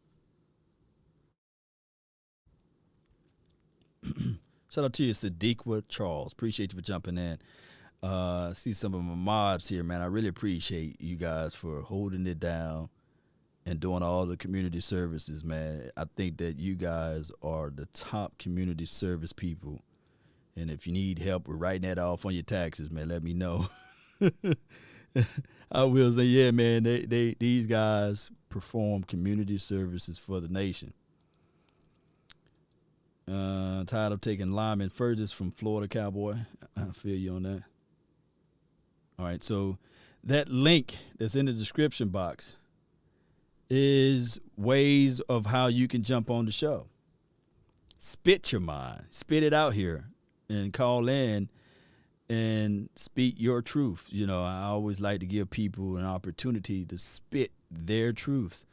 Shout out to you, Sadiqua Charles. Appreciate you for jumping in. I see some of my mods here, man. I really appreciate you guys for holding it down and doing all the community services, man. I think that you guys are the top community service people. And if you need help with writing that off on your taxes, man, let me know. I will say, yeah, man, these guys perform community services for the nation. Tired of taking lineman furthest from Florida Cowboy. I feel you on that. All right, so that link that's in the description box is ways of how you can jump on the show. Spit your mind. Spit it out here and call in and speak your truth. You know, I always like to give people an opportunity to spit their truths.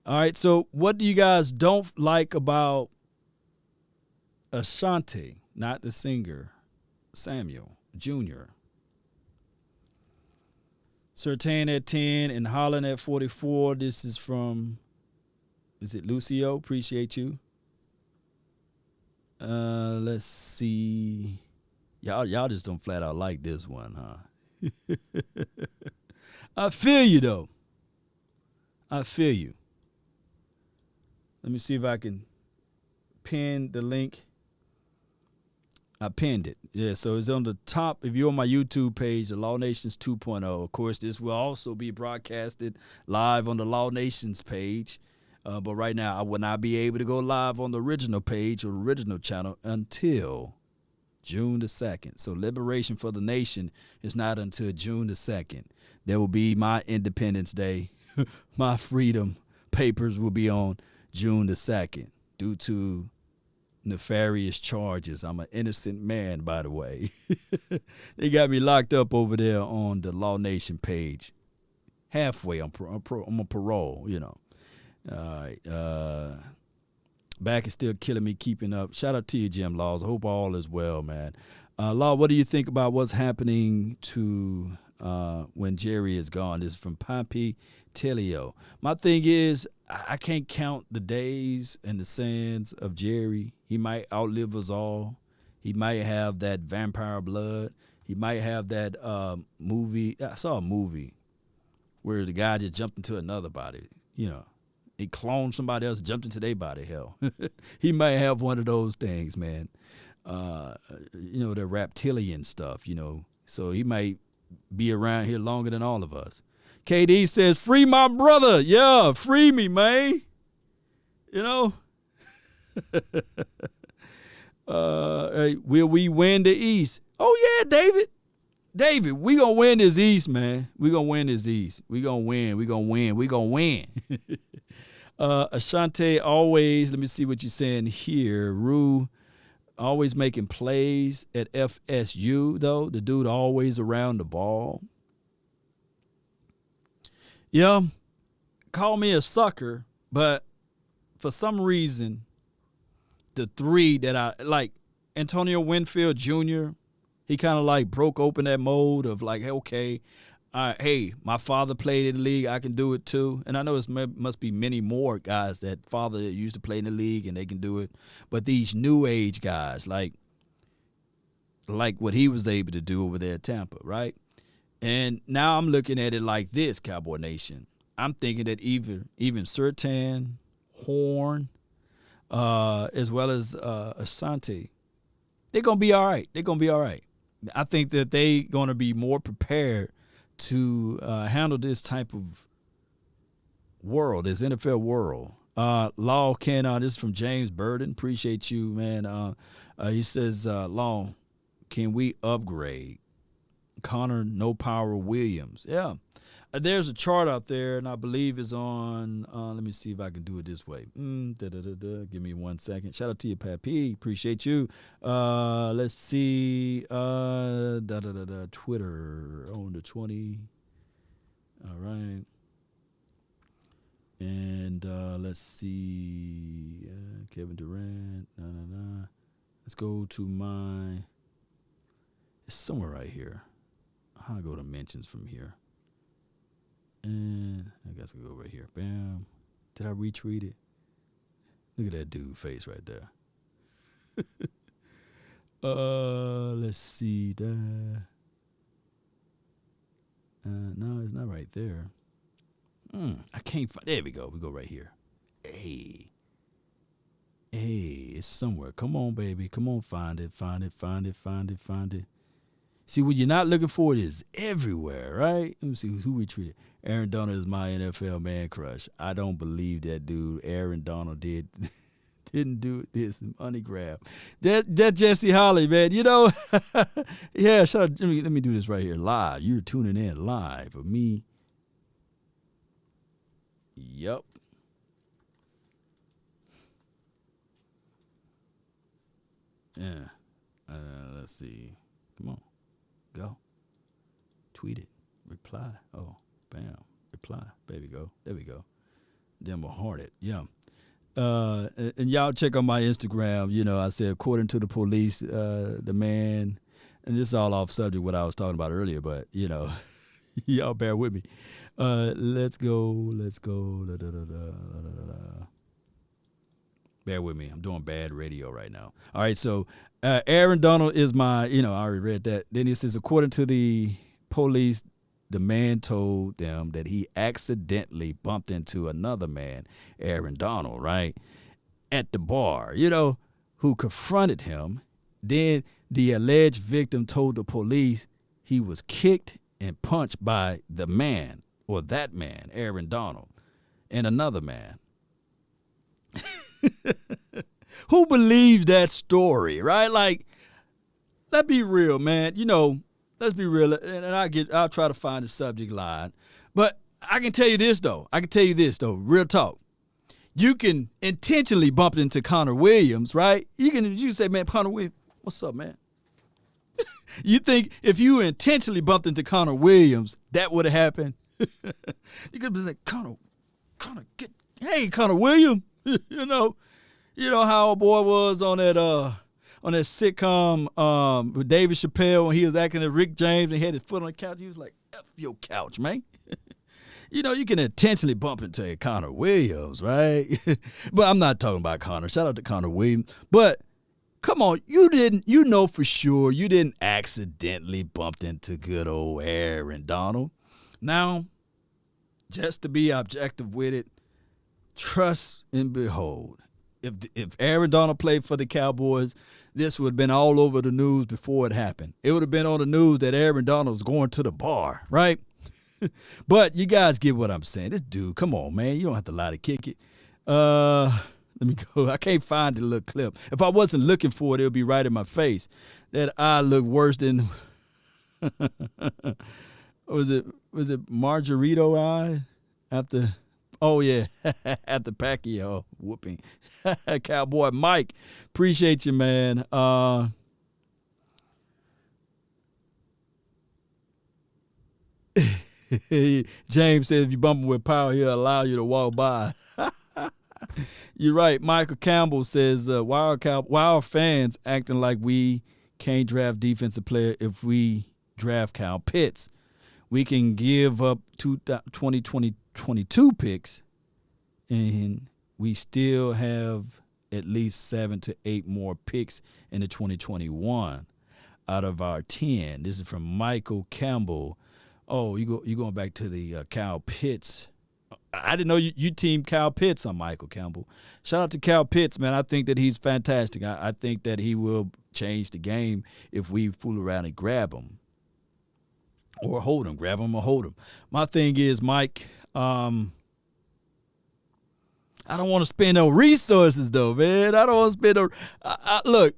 All right, so what do you guys don't like about Ashanti, not the singer, Samuel Jr.? Sertan at 10 and Holland at 44. This is from, is it Lucio? Appreciate you. Let's see. Y'all just don't flat out like this one, huh? I feel you, though. I feel you. Let me see if I can pin the link. I pinned it. Yeah, so it's on the top. If you're on my YouTube page, the Law Nations 2.0. Of course, this will also be broadcasted live on the Law Nations page. But right now, I will not be able to go live on the original page or original channel until June the 2nd. So Liberation for the Nation is not until June the 2nd. There will be my Independence Day. My freedom papers will be on June the 2nd due to nefarious charges. I'm an innocent man, by the way. They got me locked up over there on the Law Nation page. Halfway, I'm on parole, you know. All right. Back is still killing me, keeping up. Shout out to you, Jim Laws. I hope all is well, man. Law, what do you think about what's happening to when Jerry is gone? This is from Pompey Telio. My thing is, I can't count the days and the sands of Jerry. He might outlive us all. He might have that vampire blood. He might have that movie. I saw a movie where the guy just jumped into another body. You know, he cloned somebody else, jumped into their body. Hell, he might have one of those things, man. You know, the reptilian stuff, you know. So he might be around here longer than all of us. KD says, free my brother. Yeah, free me, man. You know? Hey, will we win the East? Oh, yeah, David. David, we going to win this East, man. We going to win this East. We going to win. We going to win. We going to win. Ashanti always, let me see what you're saying here. Rue always making plays at FSU, though. The dude always around the ball. Yeah, call me a sucker, but for some reason, the three that I like, Antonio Winfield Jr., he kind of like broke open that mold of like, okay, hey, my father played in the league, I can do it too. And I know it must be many more guys that father that used to play in the league and they can do it. But these new age guys, like what he was able to do over there at Tampa, right? And now I'm looking at it like this, Cowboy Nation. I'm thinking that even Sertan, Horn, as well as Asante, they're going to be all right. They're going to be all right. I think that they're going to be more prepared to handle this type of world, this NFL world. Law can, this is from James Burden. Appreciate you, man. He says, Law, can we upgrade Connor No Power Williams? Yeah. There's a chart out there, and I believe it's on, let me see if I can do it this way. Give me 1 second. Shout out to you, Pat P. Appreciate you. Let's see. Twitter on the 20. All right. And let's see. Kevin Durant. Let's go to my, it's somewhere right here. How do I go to mentions from here? And I guess I'll go right here. Bam. Did I retweet it? Look at that dude face right there. Let's see. No, it's not right there. I can't find. There we go. We go right here. Hey, it's somewhere. Come on, baby. Come on, find it. See, what you're not looking for it is everywhere, right? Let me see who we treated. Aaron Donald is my NFL man crush. I don't believe that dude. Aaron Donald didn't do this money grab. That Jesse Holly, man. You know, yeah. Shut up. Let me do this right here live. You're tuning in live with me. Yep. Yeah. Let's see. Come on. Go. Tweet it. Reply. Oh, bam. Reply. There we go. Then we'll heart it. Yeah. And y'all check on my Instagram. You know, I said, according to the police, the man, and this is all off subject what I was talking about earlier, but, you know, y'all bear with me. Let's go. Bear with me. I'm doing bad radio right now. All right, so Aaron Donald is my, I already read that. Then it says, according to the police, the man told them that he accidentally bumped into another man, Aaron Donald, right, at the bar, who confronted him. Then the alleged victim told the police he was kicked and punched by the man, or that man, Aaron Donald, and another man. Who believes that story, right? Like, let's be real, man. Let's be real, and I'll try to find the subject line. But I can tell you this, though. Real talk. You can intentionally bump into Connor Williams, right? You can say, man, Connor Williams, what's up, man? You think if you intentionally bumped into Connor Williams, that would have happened? You could be like, Connor, hey, Connor Williams. You know how our boy was on that sitcom with David Chappelle when he was acting as Rick James and he had his foot on the couch. He was like, F your couch, man. You can intentionally bump into Connor Williams, right? But I'm not talking about Connor. Shout out to Connor Williams. But come on, you know for sure you didn't accidentally bump into good old Aaron Donald. Now, just to be objective with it, trust and behold. If Aaron Donald played for the Cowboys, this would have been all over the news before it happened. It would have been on the news that Aaron Donald was going to the bar, right? But you guys get what I'm saying. This dude, come on, man. You don't have to lie to kick it. Let me go. I can't find the little clip. If I wasn't looking for it, it would be right in my face. That eye looked worse than was it Margarito eye after. Oh, yeah, at the Pacquiao whooping. Cowboy Mike, appreciate you, man. James says if you bump him with power, he'll allow you to walk by. You're right. Michael Campbell says, why are fans acting like we can't draft defensive player if we draft Kyle Pitts? We can give up 2022 picks, and we still have at least 7 to 8 more picks in the 2021 out of our 10. This is from Michael Campbell. Oh, you going back to the Kyle Pitts. I didn't know you team Kyle Pitts on Michael Campbell. Shout out to Kyle Pitts, man. I think that he's fantastic. I think that he will change the game if we fool around and grab him. Or hold him, grab him or hold him. My thing is, Mike, I don't want to spend no resources, though, man. I don't want to spend no look,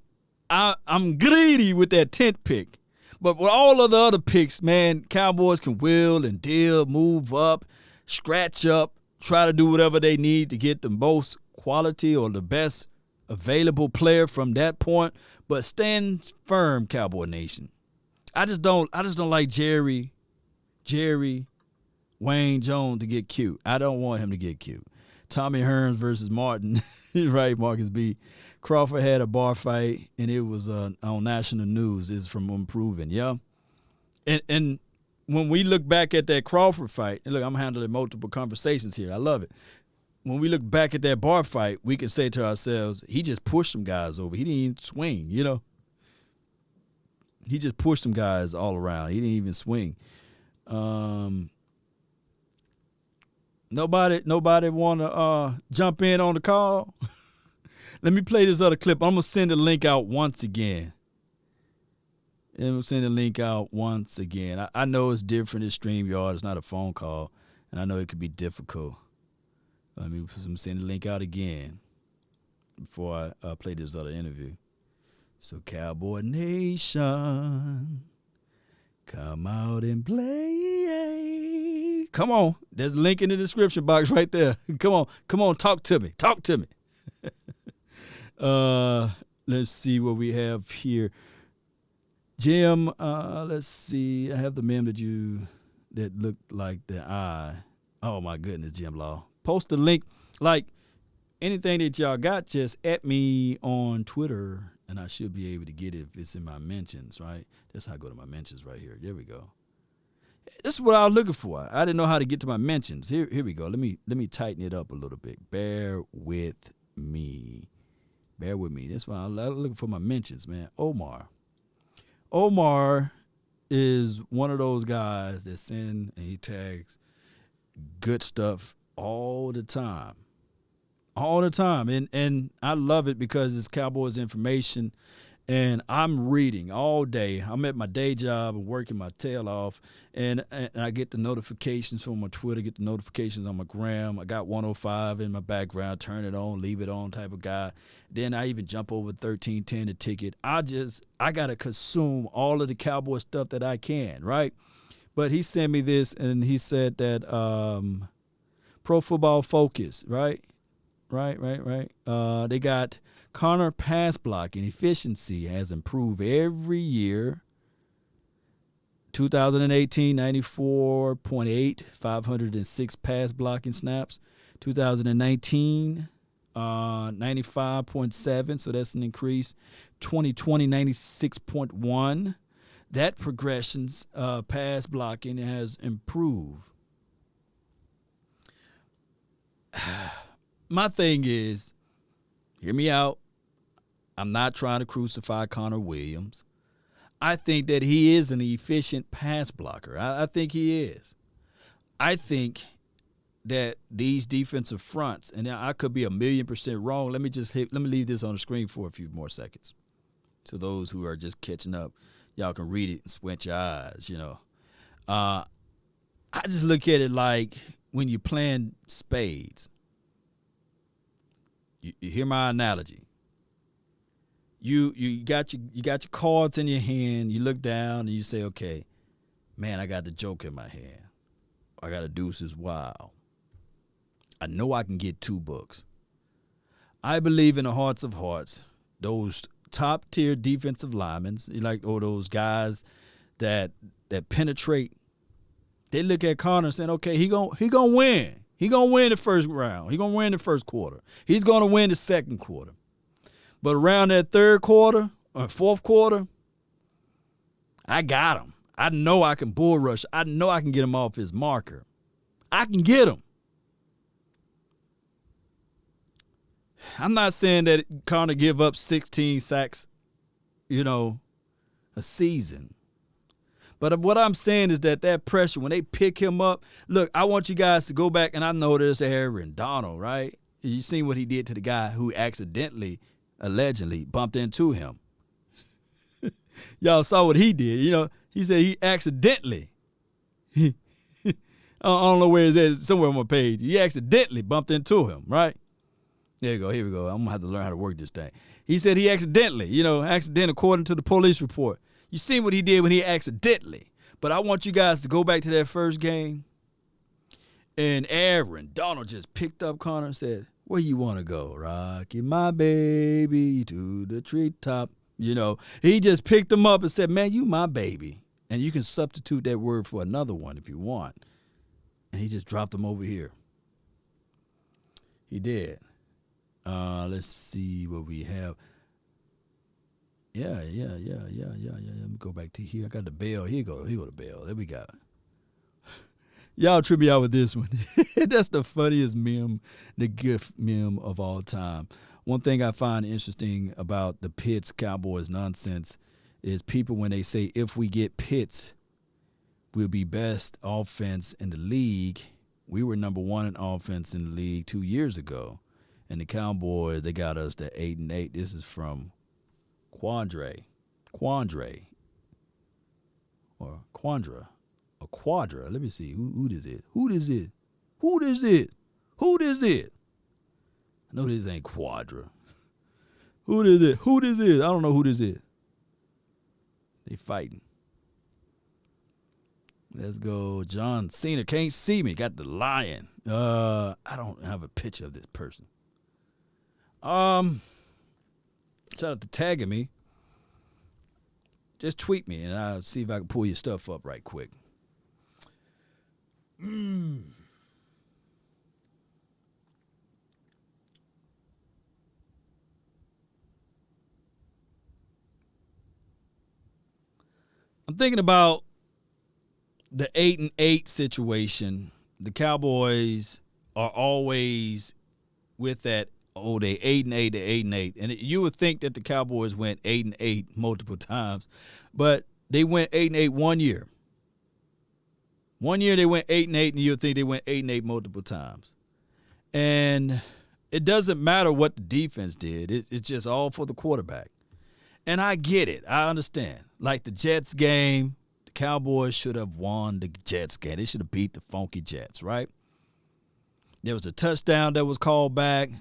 I'm greedy with that 10th pick. But with all of the other picks, man, Cowboys can wheel and deal, move up, scratch up, try to do whatever they need to get the most quality or the best available player from that point. But stand firm, Cowboy Nation. I just don't like Jerry, Wayne Jones to get cute. I don't want him to get cute. Tommy Hearns versus Martin. Right, Marcus B. Crawford had a bar fight, and it was on national news. It's from Unproven, yeah? And when we look back at that Crawford fight, and look, I'm handling multiple conversations here. I love it. When we look back at that bar fight, we can say to ourselves, he just pushed some guys over. He didn't even swing, He just pushed them guys all around. He didn't even swing. Nobody want to jump in on the call? Let me play this other clip. I'm going to send the link out once again. I know it's different. It's StreamYard. It's not a phone call. And I know it could be difficult. Let me send the link out again before I play this other interview. So, Cowboy Nation, come out and play. Come on. There's a link in the description box right there. Come on. Talk to me. Let's see what we have here. Jim, let's see. I have the meme that looked like the eye. Oh, my goodness, Jim Law. Post the link. Like, anything that y'all got, just at me on Twitter, and I should be able to get it if it's in my mentions, right? That's how I go to my mentions right here. There we go. This is what I was looking for. I didn't know how to get to my mentions. Here we go. Let me tighten it up a little bit. Bear with me. That's why I'm looking for my mentions, man. Omar is one of those guys that send and he tags good stuff all the time. And I love it because it's Cowboys information, and I'm reading all day. I'm at my day job and working my tail off, and I get the notifications from my Twitter, get the notifications on my gram. I got 105 in my background, turn it on, leave it on type of guy. Then I even jump over 1310 the ticket. I got to consume all of the Cowboy stuff that I can, right? But he sent me this, and he said that Pro Football Focus, right? Right. They got corner pass blocking efficiency has improved every year. 2018, 94.8, 506 pass blocking snaps. 2019, 95.7, so that's an increase. 2020, 96.1. That progression's pass blocking has improved. My thing is, hear me out. I'm not trying to crucify Connor Williams. I think that he is an efficient pass blocker. I think he is. I think that these defensive fronts, and I could be 1,000,000% wrong. Let me leave this on the screen for a few more seconds. To those who are just catching up, y'all can read it and squint your eyes, I just look at it like when you're playing spades. You hear my analogy. You got your cards in your hand. You look down and you say, okay, man, I got the joker in my hand. I got a deuces wild. I know I can get 2 books. I believe in the hearts of hearts, those top tier defensive linemen, or those guys that penetrate. They look at Connor saying, okay, he gonna win. He going to win the first round. He going to win the first quarter. He's going to win the second quarter. But around that third quarter or fourth quarter, I got him. I know I can bull rush. I know I can get him off his marker. I can get him. I'm not saying that Connor give up 16 sacks, a season. But what I'm saying is that pressure, when they pick him up, look, I want you guys to go back, and I know there's Aaron Donald, right? You seen what he did to the guy who allegedly bumped into him. Y'all saw what he did. He said he accidentally, I don't know where it's at, somewhere on my page. He accidentally bumped into him, right? There you go. Here we go. I'm going to have to learn how to work this thing. He said he accidentally, according to the police report. You seen what he did when he accidentally. But I want you guys to go back to that first game. And Aaron Donald just picked up Connor and said, where you want to go? Rocky my baby to the treetop. He just picked him up and said, man, you my baby. And you can substitute that word for another one if you want. And he just dropped him over here. He did. Let's see what we have. Yeah. Let me go back to here. I got the bell. Here go the bell. There we go. Y'all trip me out with this one. That's the funniest meme, the GIF meme of all time. One thing I find interesting about the Pitts Cowboys nonsense is people when they say if we get Pitts, we'll be best offense in the league. We were number 1 in offense in the league 2 years ago. And the Cowboys, they got us to 8-8. This is from Quandra. Let me see. Who this is? I know this ain't Quadra. Who this is? I don't know who this is. They fighting. Let's go. John Cena can't see me. Got the lion. I don't have a picture of this person. Shout out to tagging me. Just tweet me and I'll see if I can pull your stuff up right quick. I'm thinking about the 8-8 situation. The Cowboys are always with that. Oh, they 8-8 to 8-8, and you would think that the Cowboys went 8-8 multiple times, but they went 8-8 one year. One year they went 8-8, and you would think they went 8-8 multiple times. And it doesn't matter what the defense did; it's just all for the quarterback. And I get it, I understand. Like the Jets game, the Cowboys should have won the Jets game. They should have beat the funky Jets, right? There was a touchdown that was called back.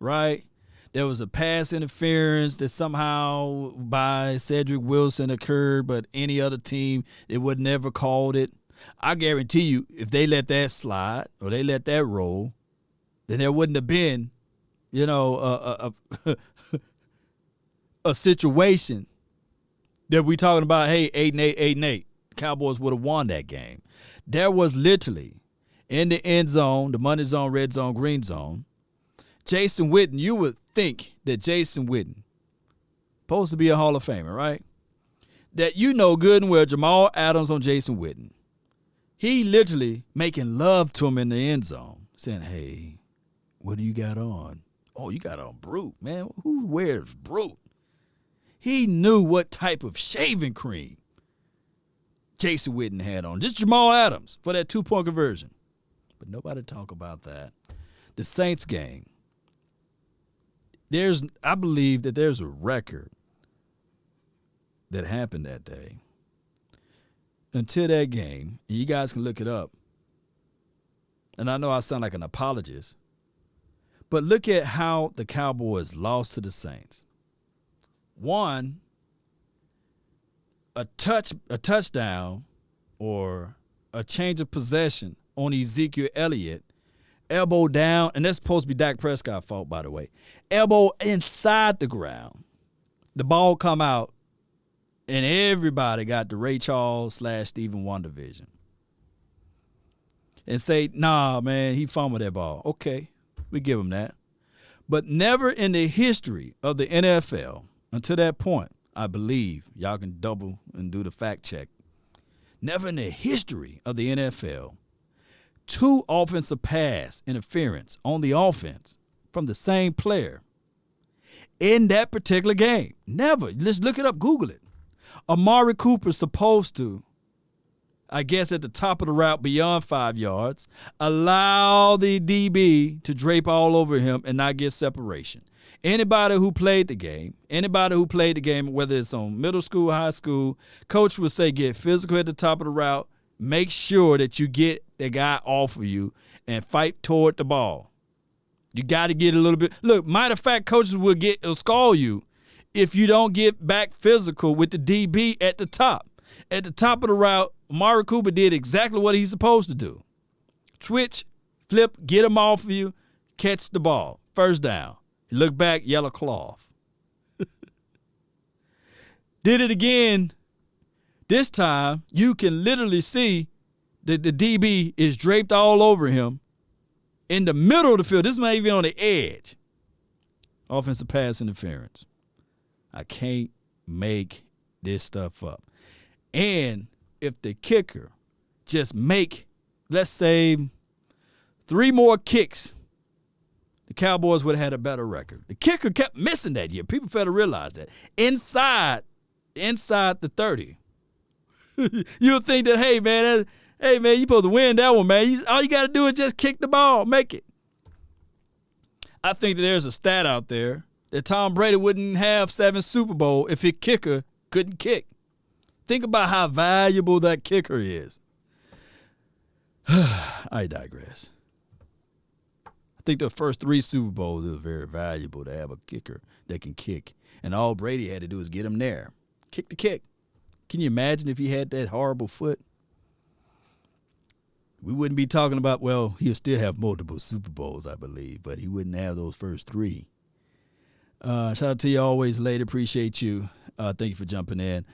Right? There was a pass interference that somehow by Cedric Wilson occurred, but any other team, it would never called it. I guarantee you, if they let that slide or they let that roll, then there wouldn't have been, a situation that we talking about, hey, 8-8, 8-8. Cowboys would have won that game. There was literally in the end zone, the money zone, red zone, green zone, Jason Witten, you would think that Jason Witten, supposed to be a Hall of Famer, right? That you know good and well Jamal Adams on Jason Witten. He literally making love to him in the end zone, saying, hey, what do you got on? Oh, you got on Brute, man. Who wears Brute? He knew what type of shaving cream Jason Witten had on. Just Jamal Adams for that 2-point conversion. But nobody talk about that. The Saints game. I believe that there's a record that happened that day. Until that game, and you guys can look it up, and I know I sound like an apologist, but look at how the Cowboys lost to the Saints. One, a touchdown or a change of possession on Ezekiel Elliott, elbow down, and that's supposed to be Dak Prescott's fault, by the way. Elbow inside the ground. The ball come out, and everybody got the Ray Charles / Stephen Wonder vision. And say, nah, man, he fumbled that ball. Okay, we give him that. But never in the history of the NFL, until that point, I believe, y'all can double and do the fact check, never in the history of the NFL, 2 offensive pass interference on the offense from the same player in that particular game. Never. Let's look it up. Google it. Amari Cooper's supposed to, I guess at the top of the route beyond 5 yards, allow the DB to drape all over him and not get separation. Anybody who played the game, whether it's on middle school, high school, coach would say get physical at the top of the route, make sure that you get the guy off of you and fight toward the ball. You got to get a little bit. Look, matter of fact, coaches will scold you if you don't get back physical with the DB at the top. At the top of the route, Amari Cooper did exactly what he's supposed to do. Twitch, flip, get him off of you, catch the ball. First down. You look back, yellow cloth. Did it again. This time, you can literally see that the DB is draped all over him in the middle of the field. This is not even on the edge. Offensive pass interference. I can't make this stuff up. And if the kicker just make, let's say, 3 more kicks, the Cowboys would have had a better record. The kicker kept missing that year. People fail to realize that. Inside inside the 30. You'll think that, hey, man, you supposed to win that one, man. All you got to do is just kick the ball, make it. I think that there's a stat out there that Tom Brady wouldn't have 7 Super Bowl if his kicker couldn't kick. Think about how valuable that kicker is. I digress. I think the first 3 Super Bowls are very valuable to have a kicker that can kick. And all Brady had to do is get him there. Kick the kick. Can you imagine if he had that horrible foot? We wouldn't be talking about, well, he'll still have multiple Super Bowls, I believe, but he wouldn't have those first 3. Shout out to you always, lady. Appreciate you. Thank you for jumping in.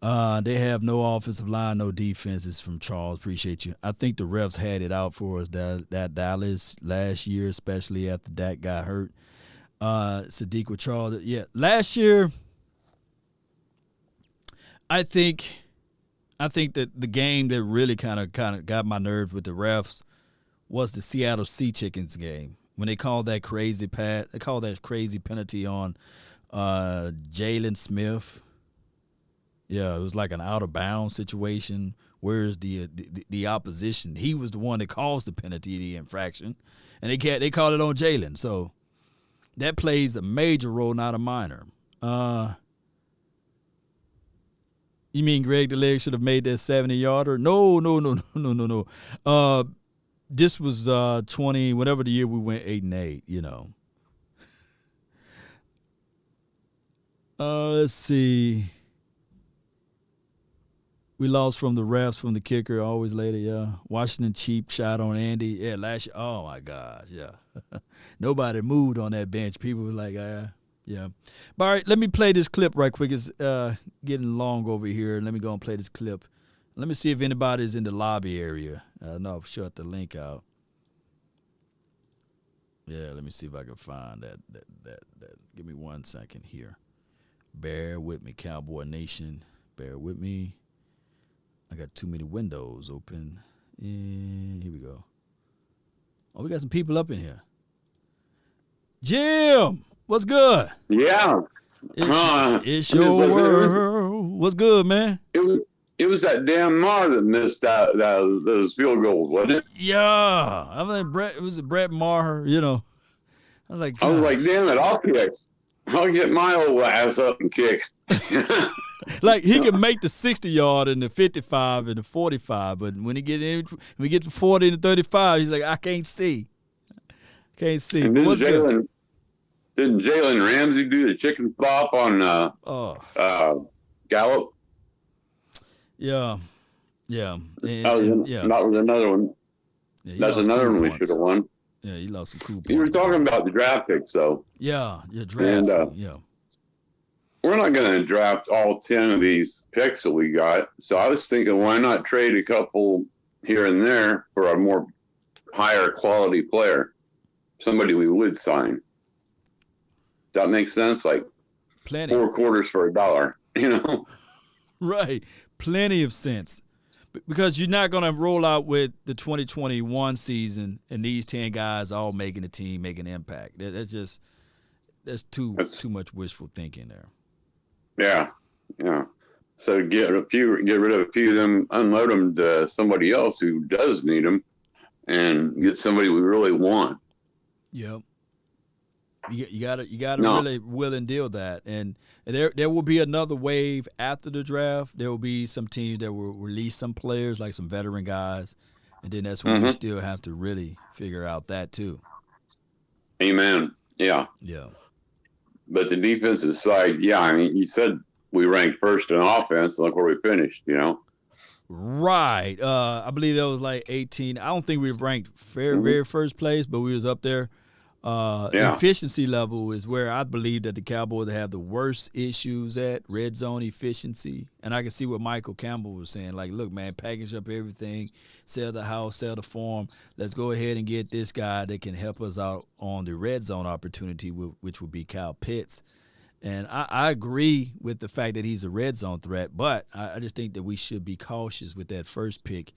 They have no offensive line, no defense. It's from Charles. Appreciate you. I think the refs had it out for us that Dallas last year, especially after Dak got hurt. Sadiq with Charles. Yeah, last year, I think that the game that really kind of got my nerves with the refs was the Seattle Sea Chickens game when they called that crazy penalty on Jalen Smith. Yeah, it was like an out of bounds situation. Where's the opposition? He was the one that caused the penalty, the infraction, and they called it on Jalen. So that plays a major role, not a minor. You mean Greg DeLeg should have made that 70-yarder? No. This was 20, whatever the year we went 8-8, you know. Let's see. We lost from the refs, from the kicker, always later, yeah. Washington cheap shot on Andy. Yeah, last year. Oh, my gosh, yeah. Nobody moved on that bench. People were like, yeah. But all right, let me play this clip right quick. It's getting long over here. Let me go and play this clip. Let me see if anybody's in the lobby area. No, I'll shut the link out. Yeah, let me see if I can find that. Give me 1 second here. Bear with me, Cowboy Nation. Bear with me. I got too many windows open. And here we go. Oh, we got some people up in here. Jim, what's good? Yeah. It's your world. What's good, man? It was that damn Marr that missed out those field goals, wasn't it? Yeah. I mean, it was Brett Maher, you know. I was like, damn it, I'll kick. I'll get my old ass up and kick. Like he can make the 60-yard and the 55 and the 45, but when we get to 40 and the 35, he's like, I can't see. Can't see. And what's good? Didn't Jalen Ramsey do the chicken flop on Gallup? Yeah. That was another one. Yeah, that's another one we should have won. Yeah, he lost some cool points. You were talking about the draft picks, though. Yeah, draft. And, we're not going to draft all 10 of these picks that we got. So I was thinking, why not trade a couple here and there for a more higher quality player? Somebody we would sign. Does that make sense? Like plenty. 4 quarters for $1, you know? Right. Plenty of sense. Because you're not going to roll out with the 2021 season and these 10 guys all making a team, making an impact. That's too much wishful thinking there. Yeah. So get rid of a few of them, unload them to somebody else who does need them, and get somebody we really want. Yep. You gotta really will and deal that, and there will be another wave after the draft. There will be some teams that will release some players, like some veteran guys, and then that's when we still have to really figure out that too. Amen. Yeah. But the defensive side, I mean, you said we ranked first in offense. Look where we finished, you know? Right. I believe that was like 18. I don't think we ranked very first place, but we was up there. Efficiency level is where I believe that the Cowboys have the worst issues at, red zone efficiency. And I can see what Michael Campbell was saying. Like, look, man, package up everything, sell the house, sell the farm. Let's go ahead and get this guy that can help us out on the red zone opportunity, which would be Kyle Pitts. And I agree with the fact that he's a red zone threat, but I just think that we should be cautious with that first pick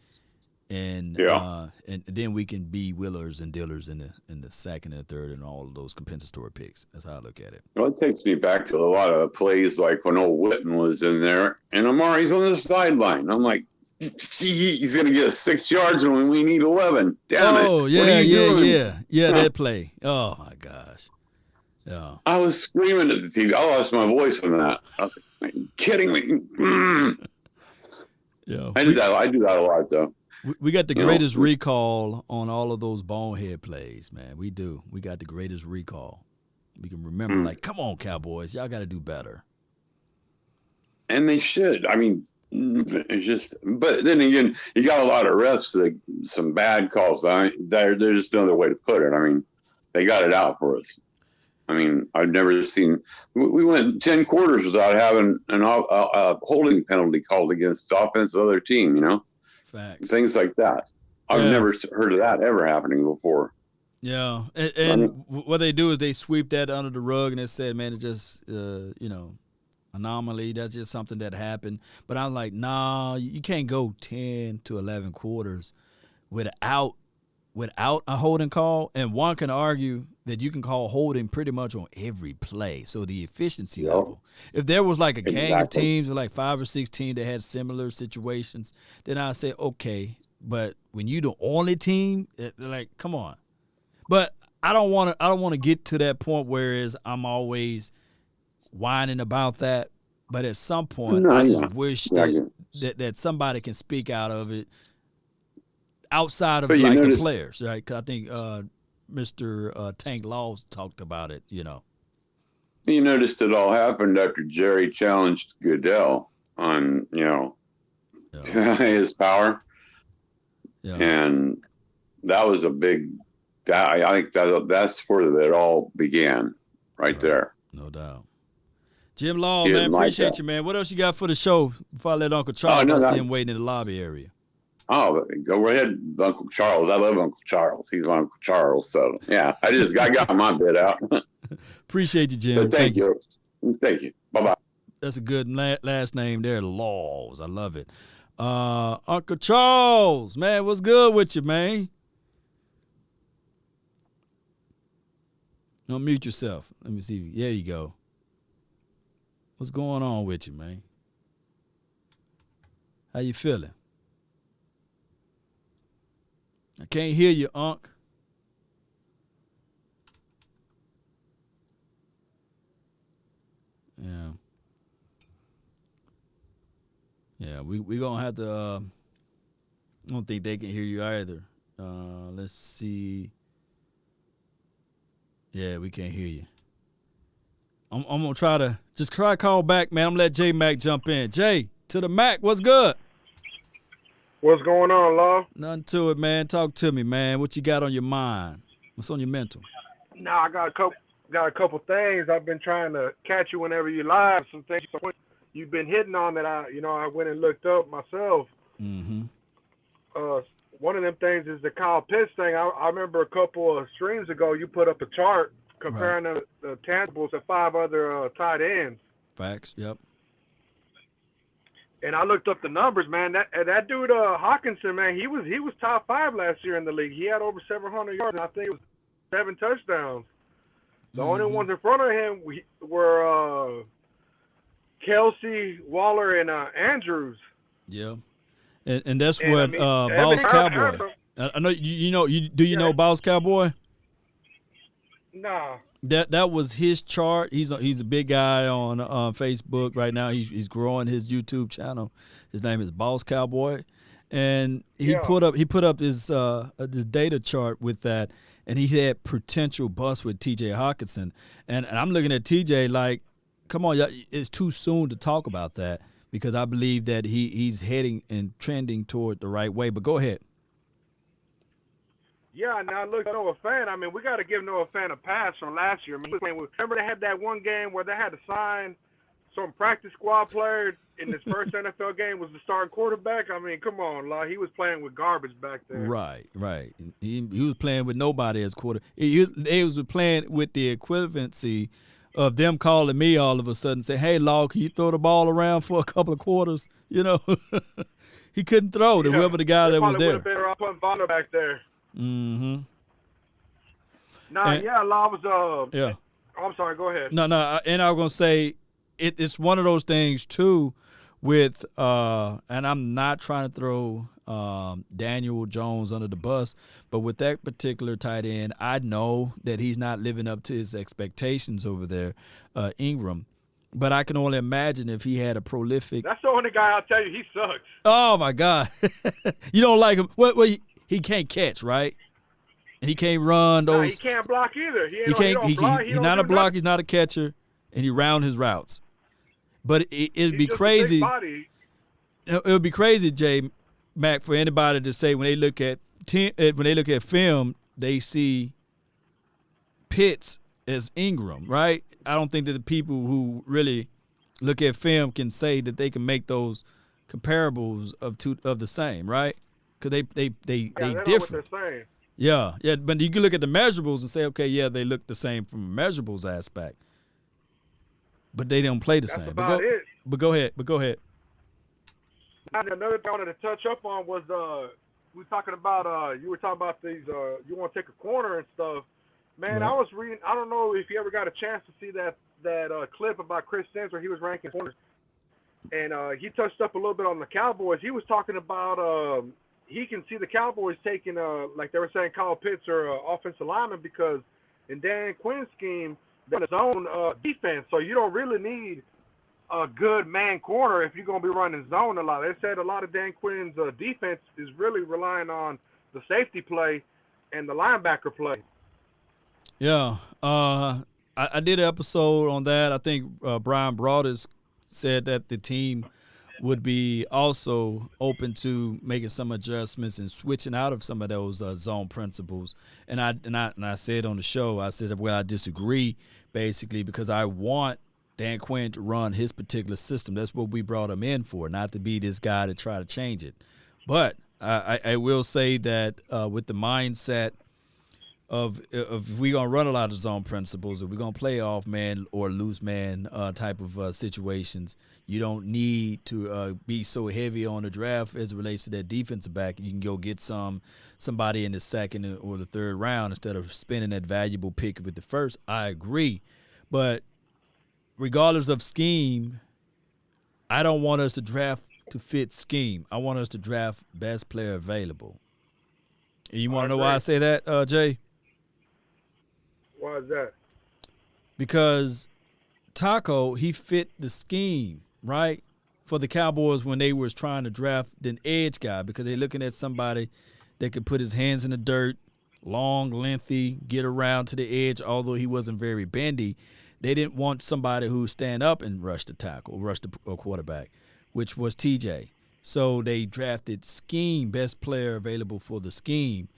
and Yeah. and then we can be willers and dealers in the second and third and all of those compensatory picks. That's how I look at it. Well, it takes me back to a lot of plays like when old Witten was in there and Amari's on the sideline. I'm like, he's going to get 6 yards when we need 11. Damn it. Oh, yeah, what are you doing? yeah, that play. Oh, my gosh. Yeah. I was screaming at the TV. I lost my voice on that. I was like, are you kidding me? Yeah. I do that a lot, though. We got the greatest recall on all of those bonehead plays, man. We do. We got the greatest recall. We can remember, like, come on, Cowboys. Y'all got to do better. And they should. I mean, it's just, but then again, you got a lot of refs that some bad calls. There's just no other way to put it. I mean, they got it out for us. I mean, I've never seen. We went 10 quarters without having a holding penalty called against the offensive other team. You know, Facts. Things like that. I've never heard of that ever happening before. Yeah, and what they do is they sweep that under the rug and they said, man, it's just anomaly. That's just something that happened. But I'm like, nah, you can't go 10 to 11 quarters without a holding call. And one can argue that you can call holding pretty much on every play. So the efficiency level. If there was like a gang of teams, or like 5 or 6 teams that had similar situations, then I'd say, okay. But when you the only team, like, come on. But I don't want to get to that point where I'm always whining about that. But at some point, I just wish that somebody can speak out of it outside of like the players, right? Because I think Mr. Tank Laws talked about it, you know. You noticed it all happened after Jerry challenged Goodell on, his power. Yeah. And that was a big – I think that's where it all began right there. No doubt. Jim Law, man, appreciate you, man. What else you got for the show before I let Uncle Charles? I see him waiting in the lobby area. Oh, go ahead, Uncle Charles. I love Uncle Charles. He's my Uncle Charles. So, yeah, I got my bit out. Appreciate you, Jim. Thank you. Thank you. Bye-bye. That's a good last name there, Laws. I love it. Uncle Charles, man, what's good with you, man? Unmute yourself. Let me see. There you go. What's going on with you, man? How you feeling? I can't hear you, Unc. Yeah. Yeah, we going to have to I don't think they can hear you either. Let's see. Yeah, we can't hear you. I'm going to try to call back, man. I'm going to let J Mac jump in. Jay, to the Mac, what's good? What's going on, Law? Nothing to it, man. Talk to me, man. What you got on your mind? What's on your mental? Nah, I got a couple things. I've been trying to catch you whenever you live. Some things you've been hitting on that I went and looked up myself. Mm-hmm. One of them things is the Kyle Pitts thing. I remember a couple of streams ago you put up a chart comparing the tangibles to 5 other tight ends. Facts, yep. And I looked up the numbers, man. That dude Hawkinson, man, he was top 5 last year in the league. He had over 700 yards, and I think it was 7 touchdowns. The only ones in front of him were Kelsey, Waller, and Andrews. Yeah, and that's what Boss Cowboy. I know you know. Do you know Boss Cowboy? Nah. That was his chart. He's a big guy on Facebook right now. He's growing his YouTube channel. His name is Boss Cowboy, and he put up his data chart with that, and he had potential busts with T.J. Hawkinson, and I'm looking at T.J. like, come on, it's too soon to talk about that because I believe that he's heading and trending toward the right way. But go ahead. Yeah, now look, Noah Fant. I mean, we got to give Noah Fant a pass from last year. I mean, remember they had that one game where they had to sign some practice squad player in his first NFL game was the starting quarterback. I mean, come on, Law. He was playing with garbage back there. Right. He was playing with nobody as quarter. He was playing with the equivalency of them calling me all of a sudden, say, "Hey, Law, can you throw the ball around for a couple of quarters?" You know. He couldn't throw to whoever the guy that was Probably would there. have been around putting Bonner back there. Mm-hmm. Nah, yeah, Law was Yeah. I'm sorry, go ahead. No, and I was gonna say it's one of those things too, with and I'm not trying to throw Daniel Jones under the bus, but with that particular tight end, I know that he's not living up to his expectations over there, Ingram. But I can only imagine if he had a prolific. That's the only guy I'll tell you he sucks. Oh my God, you don't like him? What? He can't catch, right? And he can't run those. Nah, he can't block either. He can't. He's not a block. Nothing. He's not a catcher, and he round his routes. But it'd be He's just a big crazy. body. It would be crazy, Jay Mac, for anybody to say when they look at film, they see Pitts as Ingram, right? I don't think that the people who really look at film can say that they can make those comparables of the same, right? Because they different. What they're saying. Yeah, but you can look at the measurables and say, okay, yeah, they look the same from a measurables aspect, but they don't play the That's same. about it. But go ahead. And another thing I wanted to touch up on was we were talking about you were talking about these you want to take a corner and stuff. Man, Right. I was reading. I don't know if you ever got a chance to see that clip about Chris Sims where he was ranking corners, and he touched up a little bit on the Cowboys. He was talking about he can see the Cowboys taking like they were saying Kyle Pitts or offensive lineman because in Dan Quinn's scheme they're in his own defense, so you don't really need a good man corner if you're going to be running zone a lot. They said a lot of Dan Quinn's defense is really relying on the safety play and the linebacker play. Yeah, I did an episode on that. I think Brian Broadus said that the team would be also open to making some adjustments and switching out of some of those zone principles. And I said on the show, I said, well, I disagree basically because I want Dan Quinn to run his particular system. That's what we brought him in for, not to be this guy to try to change it. But I will say that with the mindset of if we're going to run a lot of zone principles, if we're going to play off man or loose man type of situations, you don't need to be so heavy on the draft as it relates to that defensive back. You can go get somebody in the second or the third round instead of spending that valuable pick with the first. I agree. But regardless of scheme, I don't want us to draft to fit scheme. I want us to draft best player available. And you want to know why I say that, Jay? Why is that? Because Taco, he fit the scheme, right, for the Cowboys when they was trying to draft an edge guy because they're looking at somebody that could put his hands in the dirt, long, lengthy, get around to the edge, although he wasn't very bendy. They didn't want somebody who would stand up and rush the tackle, rush the quarterback, which was TJ. So they drafted scheme, best player available for the scheme.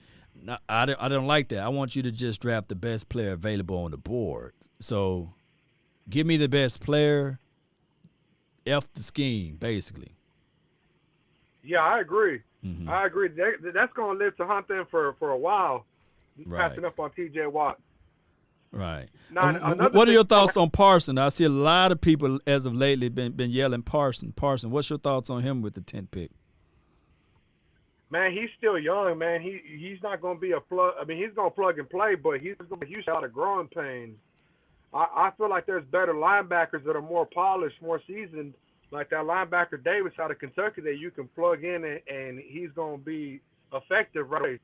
No, I don't like that. I want you to just draft the best player available on the board. So give me the best player, F the scheme, basically. Yeah, I agree. Mm-hmm. I agree. That's going to live to hunt them for a while, Right. passing up on T.J. Watt. Right. Now, another what are your thing- thoughts on Parsons? I see a lot of people as of lately been yelling Parsons. What's your thoughts on him with the 10th pick? Man, he's still young, man. He's not going to be a plug. I mean, he's going to plug and play, but he's going to be used to a lot of growing pains. I feel like there's better linebackers that are more polished, more seasoned, like that linebacker Davis out of Kentucky that you can plug in and he's going to be effective right away.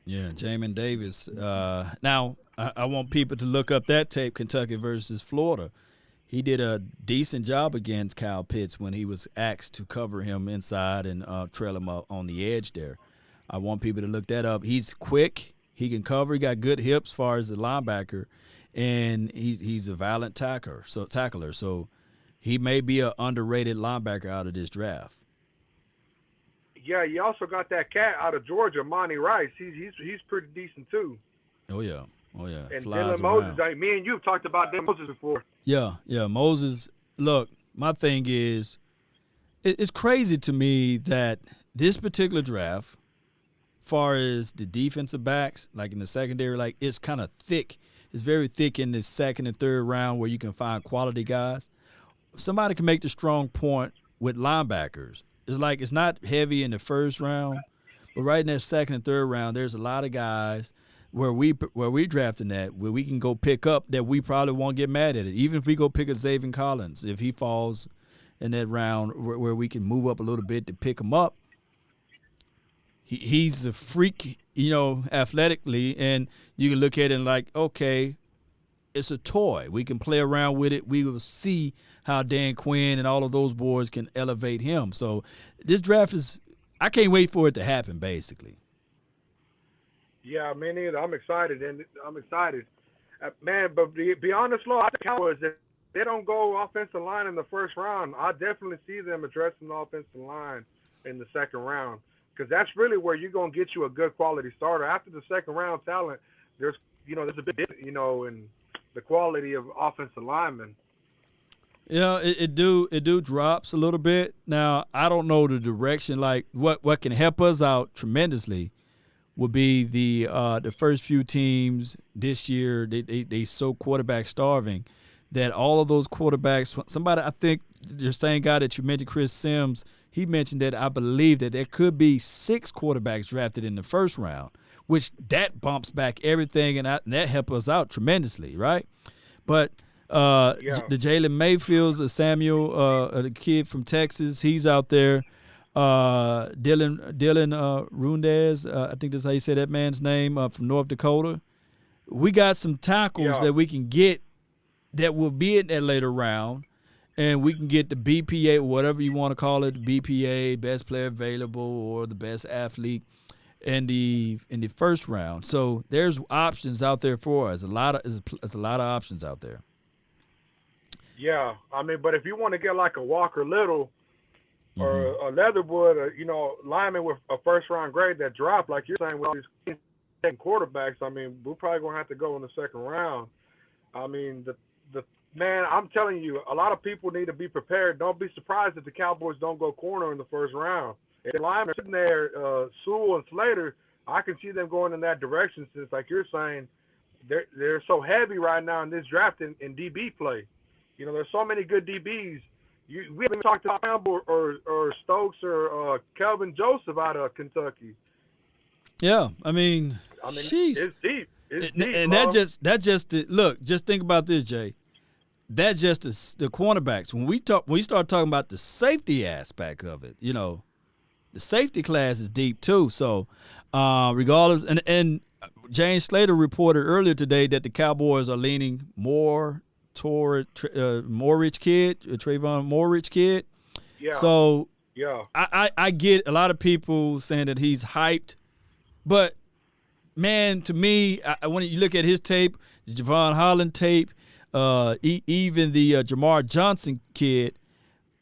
Yeah, Jamin Davis. Now, I want people to look up that tape, Kentucky versus Florida. He did a decent job against Kyle Pitts when he was asked to cover him inside and trail him up on the edge there. I want people to look that up. He's quick. He can cover. He got good hips as far as the linebacker, and he's a violent tackler. So he may be an underrated linebacker out of this draft. Yeah, you also got that cat out of Georgia, Monty Rice. He's pretty decent too. Oh yeah. And Flies Dylan Moses. around. I mean, me and you have talked about Dylan Moses before. Yeah, Moses. Look, my thing is, it's crazy to me that this particular draft, far as the defensive backs, like in the secondary, like it's kind of thick. It's very thick in the second and third round where you can find quality guys. Somebody can make the strong point with linebackers. It's like it's not heavy in the first round, but right in that second and third round, there's a lot of guys where we drafting that, where we can go pick up that we probably won't get mad at it. Even if we go pick a Xavier Collins, if he falls in that round where we can move up a little bit to pick him up, he's a freak, athletically, and you can look at it and like, okay, it's a toy. We can play around with it. We will see how Dan Quinn and all of those boys can elevate him. So this draft I can't wait for it to happen, basically. Yeah, me neither. I'm excited, man. But be honest, Lord, I think Cowboys, if they don't go offensive line in the first round, I definitely see them addressing the offensive line in the second round, because that's really where you're gonna get you a good quality starter. After the second round talent, there's a big difference, in the quality of offensive linemen. Yeah, it do drops a little bit. Now, I don't know the direction. Like what can help us out tremendously would be the first few teams this year. They so quarterback starving that all of those quarterbacks. Somebody, I think the same guy that you mentioned, Chris Sims, he mentioned that I believe that there could be 6 quarterbacks drafted in the first round, which that bumps back everything, and that helps us out tremendously, right? But the Jalen Mayfields, Samuel, the kid from Texas, he's out there. Dylan Rundez, I think that's how you say that man's name, from North Dakota. We got some tackles that we can get that will be in that later round, and we can get the BPA, whatever you want to call it, the BPA, best player available, or the best athlete in the first round. So there's options out there for us. There's a lot of options out there. Yeah, but if you want to get like a Walker Little or a Leatherwood, lineman with a first-round grade that dropped, like you're saying, with all these quarterbacks, we're probably going to have to go in the second round. Man, I'm telling you, a lot of people need to be prepared. Don't be surprised if the Cowboys don't go corner in the first round. If the linemen are sitting there, Sewell and Slater, I can see them going in that direction, since, like you're saying, they're so heavy right now in this draft in DB play. There's so many good DBs. We haven't even talked to Campbell or Stokes or Kelvin Joseph out of Kentucky. Yeah, jeez. It's deep. And that just look. Just think about this, Jay. That's just the cornerbacks. When we start talking about the safety aspect of it, the safety class is deep too. So, regardless, and James Slater reported earlier today that the Cowboys are leaning more toward Trayvon Moorich kid. Yeah. So yeah, I get a lot of people saying that he's hyped, but man, to me, when you look at his tape, the Javon Holland tape, even the Jamar Johnson kid,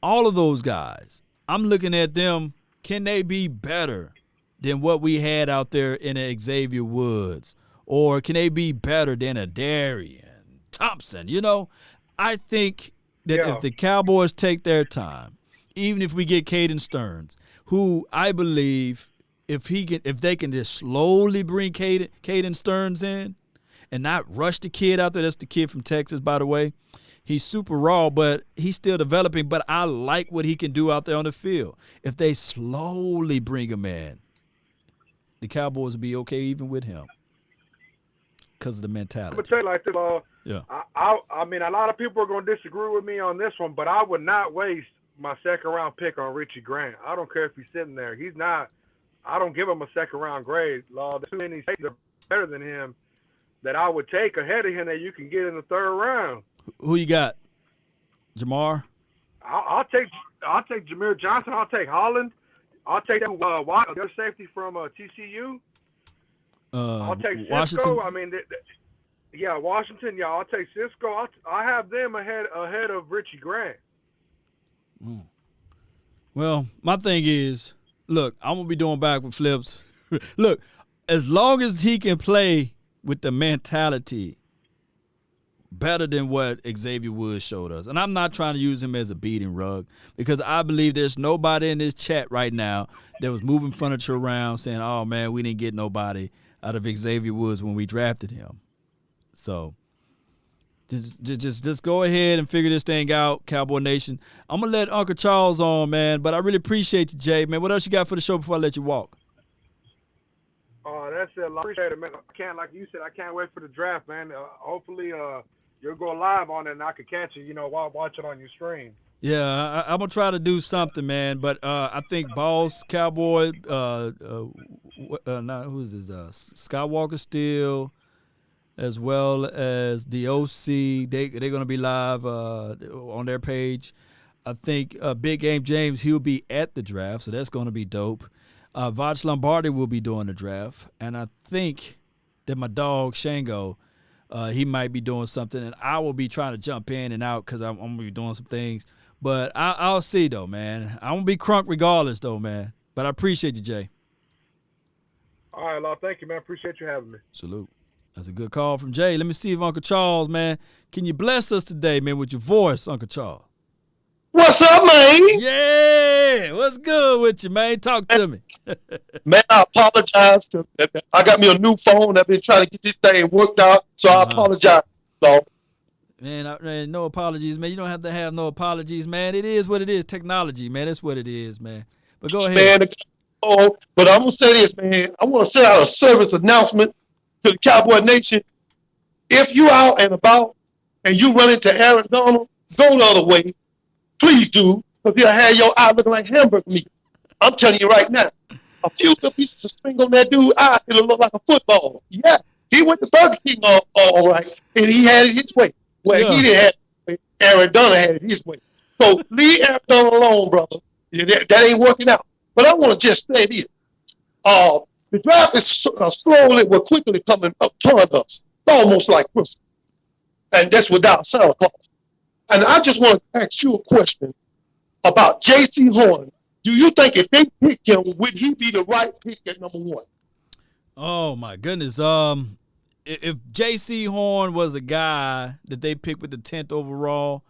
all of those guys, I'm looking at them. Can they be better than what we had out there in a Xavier Woods? Or can they be better than a Darian Thompson? I think that if the Cowboys take their time, even if we get Caden Stearns, who I believe if they can just slowly bring Caden Stearns in and not rush the kid out there. That's the kid from Texas, by the way. He's super raw, but he's still developing. But I like what he can do out there on the field. If they slowly bring him in, the Cowboys will be okay even with him because of the mentality. I'm going to tell you like this, yeah. A lot of people are going to disagree with me on this one, but I would not waste my second-round pick on Richie Grant. I don't care if he's sitting there. He's not – I don't give him a second-round grade. There's too many safeties that are better than him that I would take ahead of him that you can get in the third round. Who you got? Jamar? I'll take Jameer Johnson. I'll take Holland. I'll take the other safety from TCU. I'll take Washington. Cisco. Washington. Yeah, I'll take Cisco. I have them ahead of Richie Grant. Well, my thing is, look, I'm gonna be doing backward flips. Look, as long as he can play with the mentality better than what Xavier Woods showed us. And I'm not trying to use him as a beating rug because I believe there's nobody in this chat right now that was moving furniture around saying, oh, man, we didn't get nobody out of Xavier Woods when we drafted him. So Just go ahead and figure this thing out, Cowboy Nation. I'm gonna let Uncle Charles on, man, but I really appreciate you, Jay, man. What else you got for the show before I let you walk? That's it. I appreciate it, man. Like you said, I can't wait for the draft, man. Hopefully, you'll go live on it and I can catch it, while watching on your stream. Yeah, I'm gonna try to do something, man. But I think Boss, Cowboy, who is this? Skywalker Steel, as well as the OC. They're gonna be live on their page. I think Big Game James, he'll be at the draft, so that's gonna be dope. Vach Lombardi will be doing the draft, and I think that my dog Shango, he might be doing something, and I will be trying to jump in and out because I'm gonna be doing some things. But I'll see though, man. I'm gonna be crunk regardless, though, man. But I appreciate you, Jay. All right, Law. Thank you, man. Appreciate you having me. Salute. That's a good call from Jay. Let me see if Uncle Charles, man, can you bless us today, man, with your voice, Uncle Charles? What's up, man? Yeah, what's good with you, man? Talk to me. Man, I apologize. I got me a new phone. I've been trying to get this thing worked out, so I apologize. So, man, no apologies, man. You don't have to have no apologies, man. It is what it is. Technology, man. That's what it is, man. But go ahead. Man, but I'm going to say this, man. I want to send out a service announcement to the Cowboy Nation. If you out and about and you run into Aaron Donald, go the other way. Please do, because he'll have your eye looking like hamburger meat. I'm telling you right now. A few little pieces of string on that dude's eye, it'll look like a football. Yeah, he went to Burger King all right, and he had it his way. Well, he didn't have it. Aaron Donald had it his way. So leave Aaron Donald alone, brother. That ain't working out. But I want to just say this. The draft is slowly but quickly coming upon us, almost like Christmas. And that's without Santa Claus. And I just want to ask you a question about J.C. Horn. Do you think if they pick him, would he be the right pick at number one? Oh, my goodness. If J.C. Horn was a guy that they picked with the 10th overall,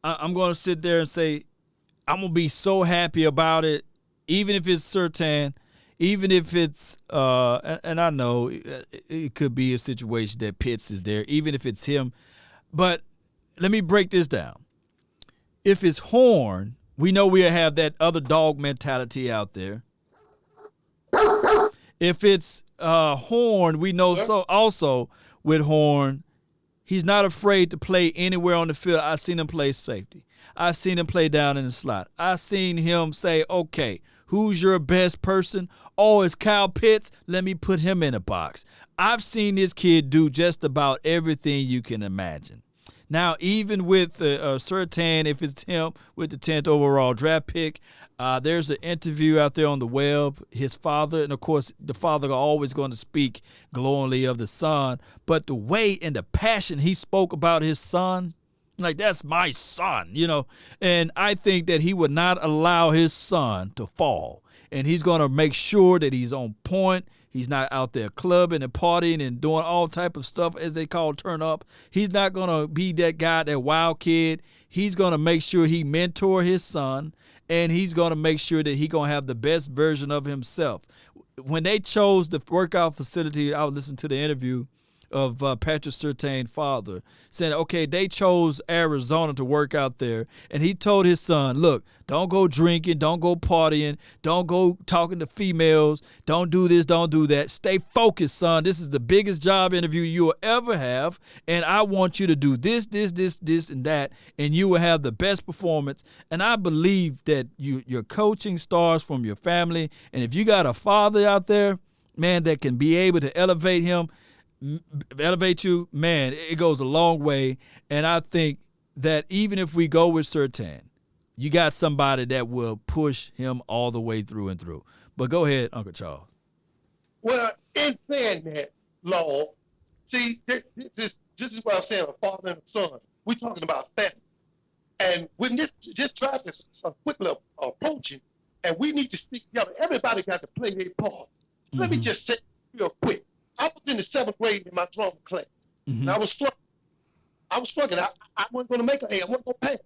I'm going to sit there and say I'm going to be so happy about it, even if it's Surtain, even if it's and I know it could be a situation that Pitts is there, even if it's him. But let me break this down. If it's Horn, we know we'll have that other dog mentality out there. If it's Horn, we know so also with Horn, he's not afraid to play anywhere on the field. I've seen him play safety. I've seen him play down in the slot. I've seen him say, okay, who's your best person? Oh, it's Kyle Pitts. Let me put him in a box. I've seen this kid do just about everything you can imagine. Now, even with Surtain, if it's him with the 10th overall draft pick, there's an interview out there on the web. His father, and of course, the father are always going to speak glowingly of the son, but the way and the passion he spoke about his son, like, that's my son, and I think that he would not allow his son to fall, and he's going to make sure that he's on point. He's not out there clubbing and partying and doing all type of stuff, as they call turn up. He's not going to be that guy, that wild kid. He's going to make sure he mentor his son, and he's going to make sure that he's going to have the best version of himself. When they chose the workout facility, I was listening to the interview of Patrick Surtain's father, saying, okay, they chose Arizona to work out there. And he told his son, look, don't go drinking, don't go partying, don't go talking to females, don't do this, don't do that. Stay focused, son. This is the biggest job interview you will ever have, and I want you to do this, and that, and you will have the best performance. And I believe that your coaching starts from your family, and if you got a father out there, man, that can be able to elevate you, man, it goes a long way. And I think that even if we go with Surtain, you got somebody that will push him all the way through and through. But go ahead, Uncle Charles. Well, in saying that, Law, see, this is what I'm saying, a father and a son. We're talking about family. And when this draft is quickly approaching, and we need to stick together, everybody got to play their part. Mm-hmm. Let me just say real quick. I was in the 7th grade in my drama class, and I was struggling. I wasn't going to make an A. I wasn't going to pass.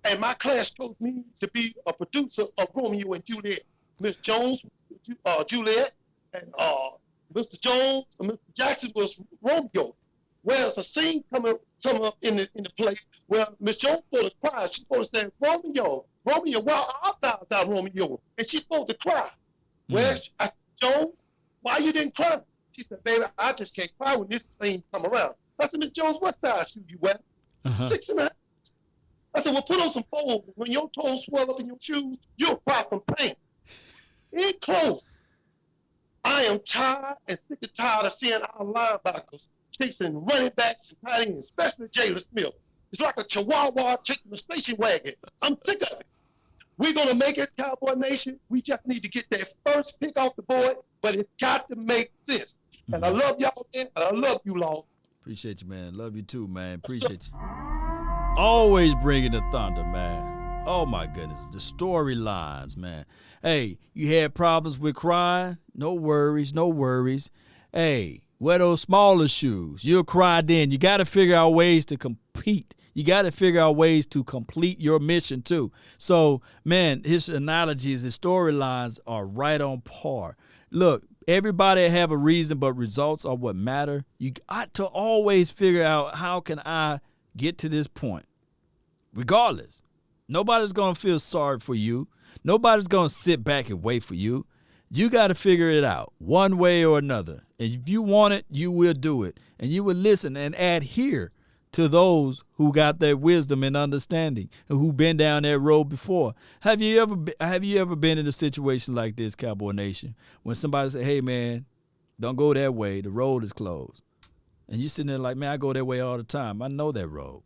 And my class chose me to be a producer of Romeo and Juliet. Miss Jones, Juliet, and Mr. Jones and Mr. Jackson was Romeo. Whereas a scene come up in the play where Miss Jones supposed to cry. She's supposed to say, Romeo, well, I'll die, Romeo. And she's supposed to cry. Well, I said, Jones, why you didn't cry? She said, baby, I just can't cry when this scene come around. I said, Miss Jones, what size shoe you wear? 6.5. I said, well, put on some folds. When your toes swell up in your shoes, you'll cry from pain. In close, I am tired and sick and tired of seeing our linebackers chasing running backs and tight ends, especially Jalen Smith. It's like a chihuahua chasing a station wagon. I'm sick of it. We're going to make it, Cowboy Nation. We just need to get that first pick off the board, but it's got to make sense. And I love y'all, man, and I love you, Law. Appreciate you, man. Love you too, man. Appreciate you. Always bringing the thunder, man. Oh, my goodness. The storylines, man. Hey, you had problems with crying? No worries, no worries. Hey, wear those smaller shoes. You'll cry then. You got to figure out ways to compete. You got to figure out ways to complete your mission, too. So, man, his analogies, his storylines are right on par. Look, everybody have a reason, but results are what matter. You got to always figure out, how can I get to this point? Regardless. Nobody's going to feel sorry for you. Nobody's going to sit back and wait for you. You got to figure it out one way or another. And if you want it, you will do it. And you will listen and adhere to those who got that wisdom and understanding and who've been down that road before. Have you ever been in a situation like this, Cowboy Nation, when somebody say, hey, man, don't go that way. The road is closed. And you're sitting there like, man, I go that way all the time. I know that road.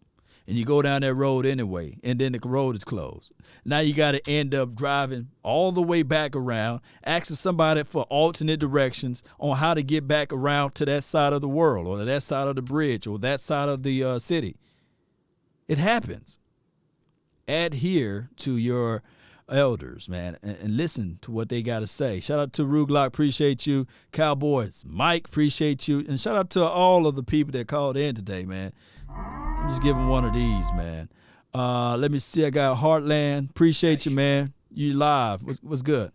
And you go down that road anyway, and then the road is closed. Now you got to end up driving all the way back around, asking somebody for alternate directions on how to get back around to that side of the world or that side of the bridge or that side of the city. It happens. Adhere to your elders, man, and listen to what they got to say. Shout out to Ruglock, appreciate you. Cowboys, Mike, appreciate you. And shout out to all of the people that called in today, man. I'm just giving one of these, man. Let me see. I got Heartland. Appreciate you, man. You live. What's good?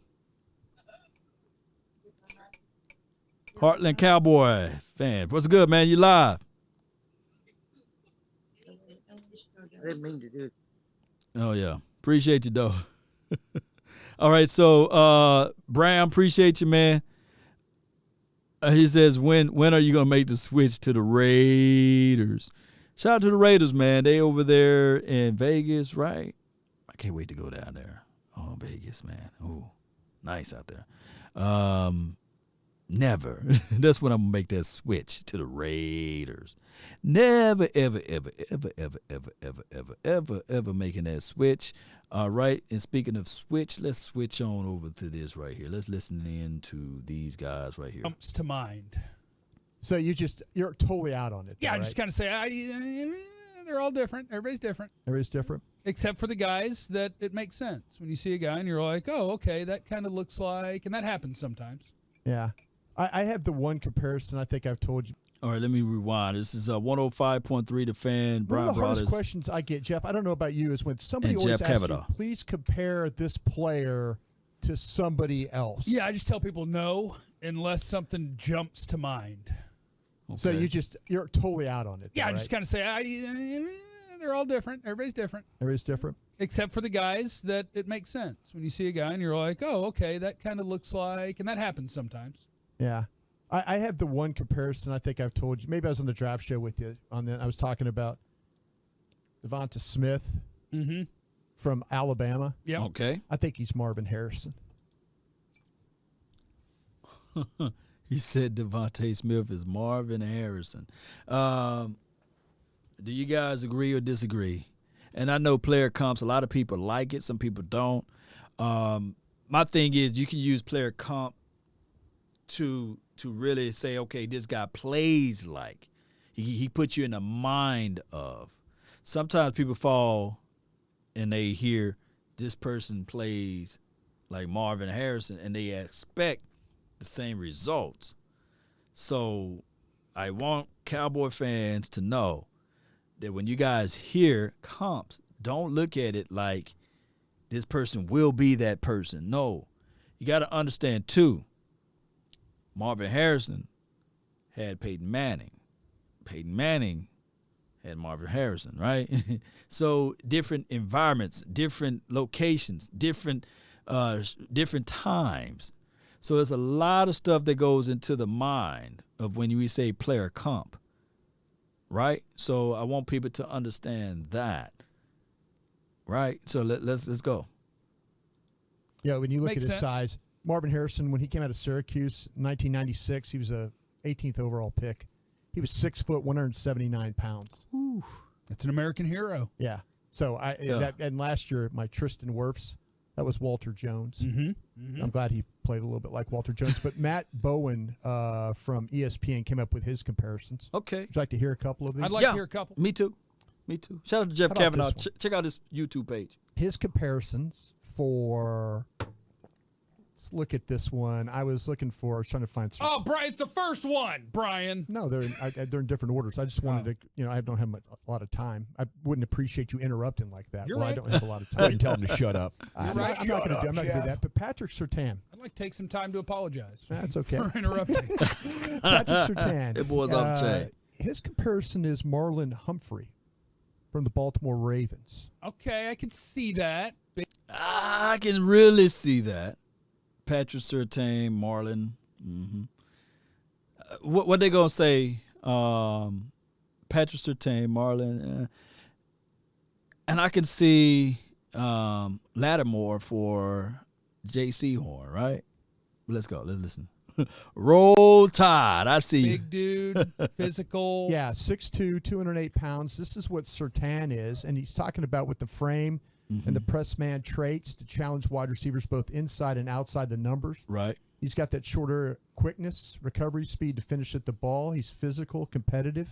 Heartland Cowboy fan. What's good, man? You live. I didn't mean to do it. Oh, yeah. Appreciate you, though. All right, so Brown, appreciate you, man. He says, when are you going to make the switch to the Raiders? Shout out to the Raiders, man. They over there in Vegas, right? I can't wait to go down there. Oh, Vegas, man. Oh, nice out there. Never. That's when I'm going to make that switch to the Raiders. Never, ever, ever, ever, ever, ever, ever, ever, ever, ever making that switch. All right. And speaking of switch, let's switch on over to this right here. Let's listen in to these guys right here. Comes to mind. So you're totally out on it. Yeah, though, I just kind of say they're all different. Everybody's different. Everybody's different. Except for the guys that it makes sense. When you see a guy and you're like, oh, okay, that kind of looks like, and that happens sometimes. Yeah. I have the one comparison I think I've told you. All right, let me rewind. This is 105.3 The Fan. One of the hardest Brothers. questions I get, Jeff, I don't know about you, is when somebody And always Jeff asks Kavanaugh. you, please compare this player to somebody else. Yeah, I just tell people no unless something jumps to mind. Okay. So you're totally out on it. Yeah, though, I just right? kind of say they're all different. Everybody's different. Everybody's different. Except for the guys that it makes sense. When you see a guy and you're like, oh, okay, that kind of looks like, and that happens sometimes. Yeah. I have the one comparison I think I've told you. Maybe I was on the draft show with you I was talking about Devonta Smith from Alabama. Yeah. Okay. I think he's Marvin Harrison. He said Devontae Smith is Marvin Harrison. Do you guys agree or disagree? And I know player comps, a lot of people like it. Some people don't. My thing is you can use player comp to really say, okay, this guy plays like. He puts you in the mind of. Sometimes people fall and they hear this person plays like Marvin Harrison and they expect the same results. So I want Cowboy fans to know that when you guys hear comps, don't look at it like this person will be that person. No, you got to understand too, Marvin Harrison had Peyton Manning. Peyton Manning had Marvin Harrison, right? So different environments, different locations, different times. So there's a lot of stuff that goes into the mind of when we say player comp, right? So I want people to understand that, right? So let's go. Yeah, when you look Makes at his sense. size, Marvin Harrison, when he came out of Syracuse in 1996, he was a 18th overall pick. He was 6 foot, 179 pounds. Ooh, that's an American hero. Yeah. So and last year my Tristan Wirfs, that was Walter Jones. I'm glad he played a little bit like Walter Jones. But Matt Bowen from ESPN came up with his comparisons. Okay. Would you like to hear a couple of these? I'd like to hear a couple. Me too. Shout out to Jeff How about Kavanaugh. this one? Check out his YouTube page. His comparisons for. Let's look at this one. I was trying to find some. Oh, Brian, it's the first one, Brian. No, they're in different orders. I just wanted to, I don't have a lot of time. I wouldn't appreciate you interrupting like that. You're I right. don't have a lot of Go ahead time. and tell him to shut up. I'm You're not right. going to do that. But Patrick Surtain, I'd like to take some time to apologize that's okay. for interrupting. Patrick Surtain. That boy's off the chain. His comparison is Marlon Humphrey from the Baltimore Ravens. Okay, I can see that. I can really see that. Patrick Surtain, Marlon. What they gonna say? Patrick Surtain, Marlon, and I can see Lattimore for J.C. Horn, right? Let's go. Let's listen. Roll Tide. I see you. Big dude, physical. Yeah, 6'2", 208 pounds. This is what Surtain is, and he's talking about with the frame and the press man traits to challenge wide receivers both inside and outside the numbers. Right. He's got that shorter quickness, recovery speed to finish at the ball. He's physical, competitive.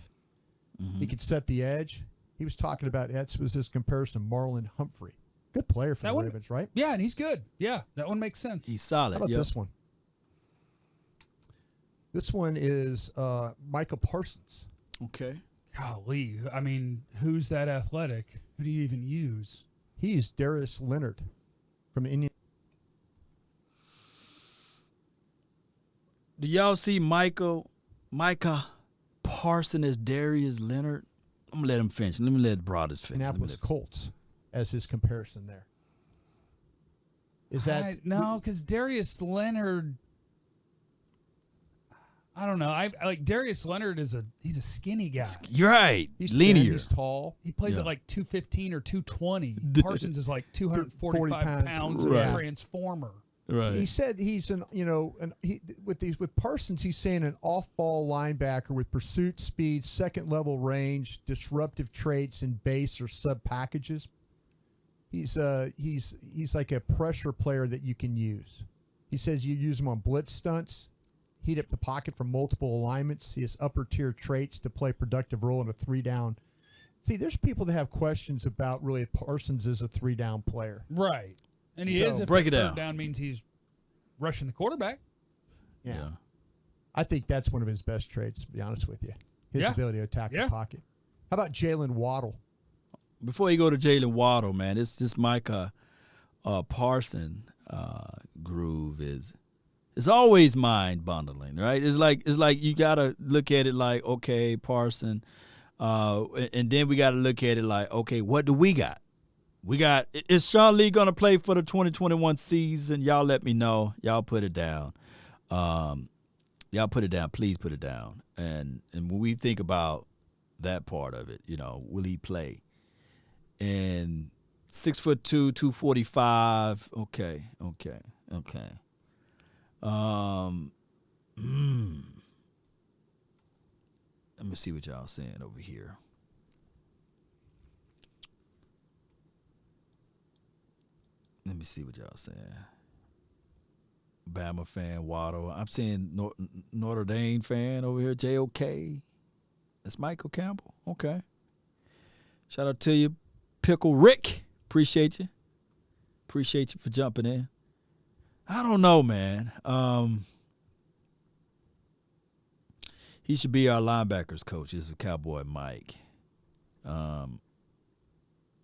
He can set the edge. He was talking about, that was his comparison, Marlon Humphrey. Good player for That the one- Ravens, right? Yeah, and he's good. Yeah, that one makes sense. He's solid. How about Yep. this one? This one is Micah Parsons. Okay. Golly, I mean, who's that athletic? Who do you even use? He's Darius Leonard from Indian. Do y'all see Micah Parsons as Darius Leonard? I'm gonna let him finish. Let me let Broadus finish. Indianapolis Colts as his comparison there. Is that no? Because Darius Leonard, I don't know. I like Darius Leonard he's a skinny guy. You're right. he's thin, Linear. he's tall. He plays Yeah. at like 215 or 220. Parsons is like 245 40 pounds, Right. a transformer. Right. He said he's with Parsons, he's saying an off-ball linebacker with pursuit speed, second level range, disruptive traits in base or sub packages. He's like a pressure player that you can use. He says you use him on blitz stunts, heat up the pocket from multiple alignments. He has upper tier traits to play a productive role in a 3-down. See, there's people that have questions about really if Parsons is a 3-down player. Right. And he So, is if break that it third down. down means he's rushing the quarterback. Yeah. I think that's one of his best traits, to be honest with you. His Yeah. ability to attack Yeah. the pocket. How about Jalen Waddle? Before you go to Jalen Waddle, man, this Micah Parson groove it's always mind bundling, right? It's like you gotta look at it like, okay, Parson, and then we gotta look at it like, okay, what do we got? Is Sean Lee gonna play for the 2021 season? Y'all let me know. Y'all put it down. Y'all put it down. Please put it down. And when we think about that part of it, will he play? And 6'2", 245. Okay. Let me see what y'all saying over here. Let me see what y'all saying. Bama fan, Waddle. I'm seeing Notre Dame fan over here, JOK. That's Michael Campbell. Okay. Shout out to you, Pickle Rick. Appreciate you. Appreciate you for jumping in. I don't know, man. He should be our linebackers coach. This is Cowboy Mike.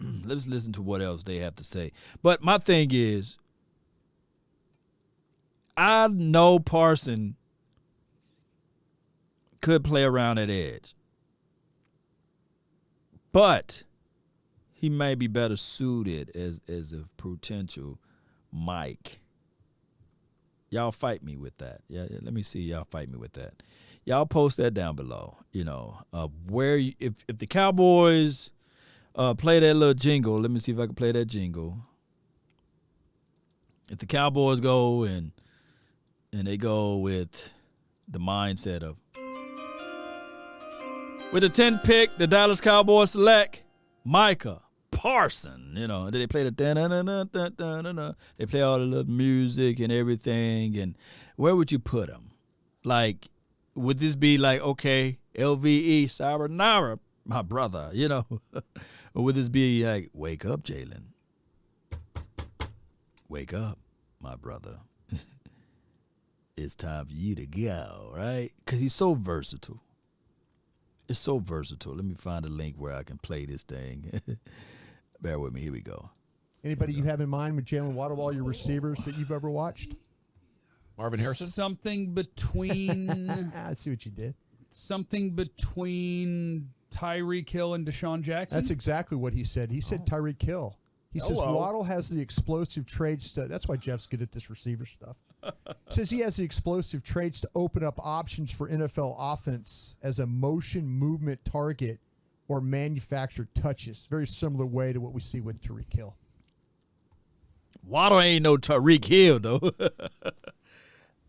Let's listen to what else they have to say. But my thing is, I know Parson could play around that edge. But he may be better suited as a potential Mike. Y'all fight me with that. Yeah, let me see y'all fight me with that. Y'all post that down below. If the Cowboys play that little jingle, let me see if I can play that jingle. If the Cowboys go and they go with the mindset of, with the 10th pick, the Dallas Cowboys select Micah Parsons. They play the da-na-na-na-na-na-na. They play all the little music and everything. And where would you put them? Like, would this be like, okay, LVE, Sayonara, my brother, Or would this be like, wake up, Jalen? Wake up, my brother. It's time for you to go, right? Because he's so versatile. It's so versatile. Let me find a link where I can play this thing. Bear with me. Here we go. Anybody you have in mind with Jalen Waddle, all your receivers that you've ever watched? Marvin Harrison? Something between I see what you did. something between Tyreek Hill and Deshaun Jackson. That's exactly what he said. He said Tyreek Hill. He says Waddle has the explosive traits to. That's why Jeff's good at this receiver stuff. Says he has the explosive traits to open up options for NFL offense as a motion movement target or manufactured touches. Very similar way to what we see with Tyreek Hill. Waddle ain't no Tyreek Hill, though.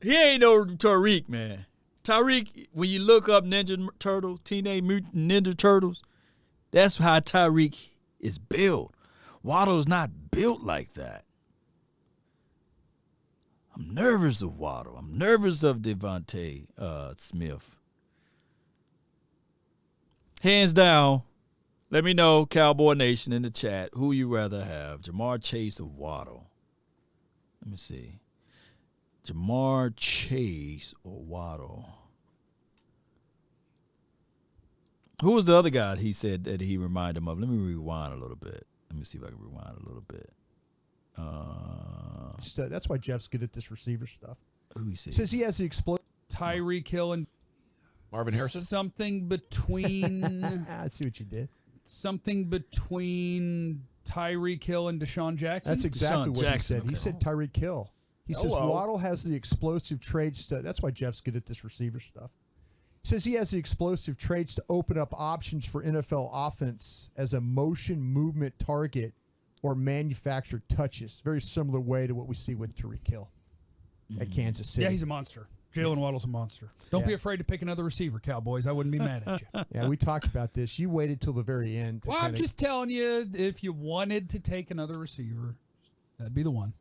He ain't no Tyreek, man. Tyreek, when you look up Ninja Turtles, Teenage Mutant Ninja Turtles, that's how Tyreek is built. Waddle's not built like that. I'm nervous of Waddle. I'm nervous of Devontae Smith. Hands down, let me know, Cowboy Nation, in the chat, who you rather have, Jamar Chase or Waddle. Let me see. Jamar Chase or Waddle. Who was the other guy he said that he reminded him of? Let me rewind a little bit. Let me see if I can rewind a little bit. That's why Jeff's good at this receiver stuff. Who he said? Says he has the explosive. Tyreek Hill and Marvin Harrison? Something between I see what you did. something between Tyreek Hill and Deshaun Jackson. That's exactly Deshaun what Jackson, he said. okay. He said Tyreek Hill. He says Waddle has the explosive traits to. That's why Jeff's good at this receiver stuff. He says he has the explosive traits to open up options for NFL offense as a motion movement target or manufactured touches. Very similar way to what we see with Tyreek Hill at Kansas City. Yeah, he's a monster. Jalen Waddle's a monster. Don't be afraid to pick another receiver, Cowboys. I wouldn't be mad at you. Yeah, we talked about this. You waited till the very end. Well, I'm just telling you, if you wanted to take another receiver, that'd be the one.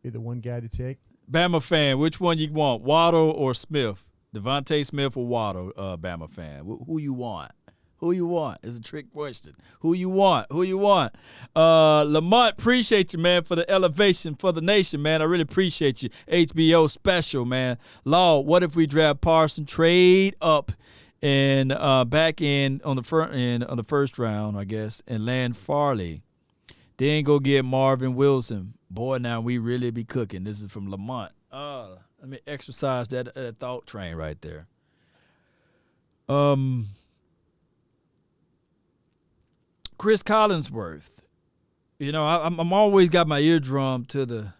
Be the one guy to take. Bama fan, which one you want, Waddle or Smith? Devontae Smith or Waddle, Bama fan? Who you want? Who you want? It's a trick question. Who you want? Who you want? Lamont, appreciate you, man, for the elevation for the nation, man. I really appreciate you. HBO special, man. Law, what if we draft Parsons, trade up and back in on the first round, I guess, and land Farley. Then go get Marvin Wilson. Boy, now we really be cooking. This is from Lamont. Let me exercise that thought train right there. Chris Collinsworth. I'm always got my eardrum to the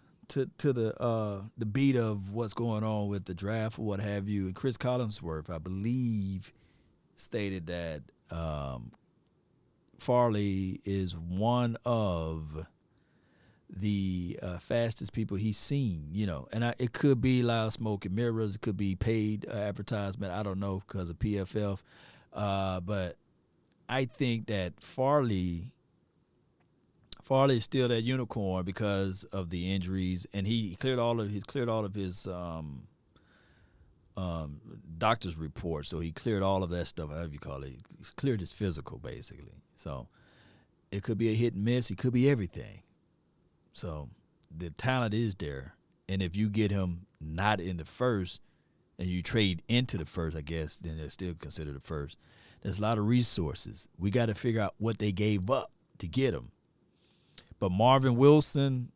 beat of what's going on with the draft or what have you. And Chris Collinsworth, I believe, stated that Farley is one of the fastest people he's seen, and it could be loud smoke and mirrors. It could be paid advertisement. I don't know because of PFF. But I think that Farley is still that unicorn because of the injuries, and he cleared all of his doctor's report. So he cleared all of that stuff, however you call it. He cleared his physical, basically. So it could be a hit and miss. It could be everything. So the talent is there. And if you get him not in the first and you trade into the first, I guess, then they're still considered the first. There's a lot of resources. We got to figure out what they gave up to get him. But Marvin Wilson,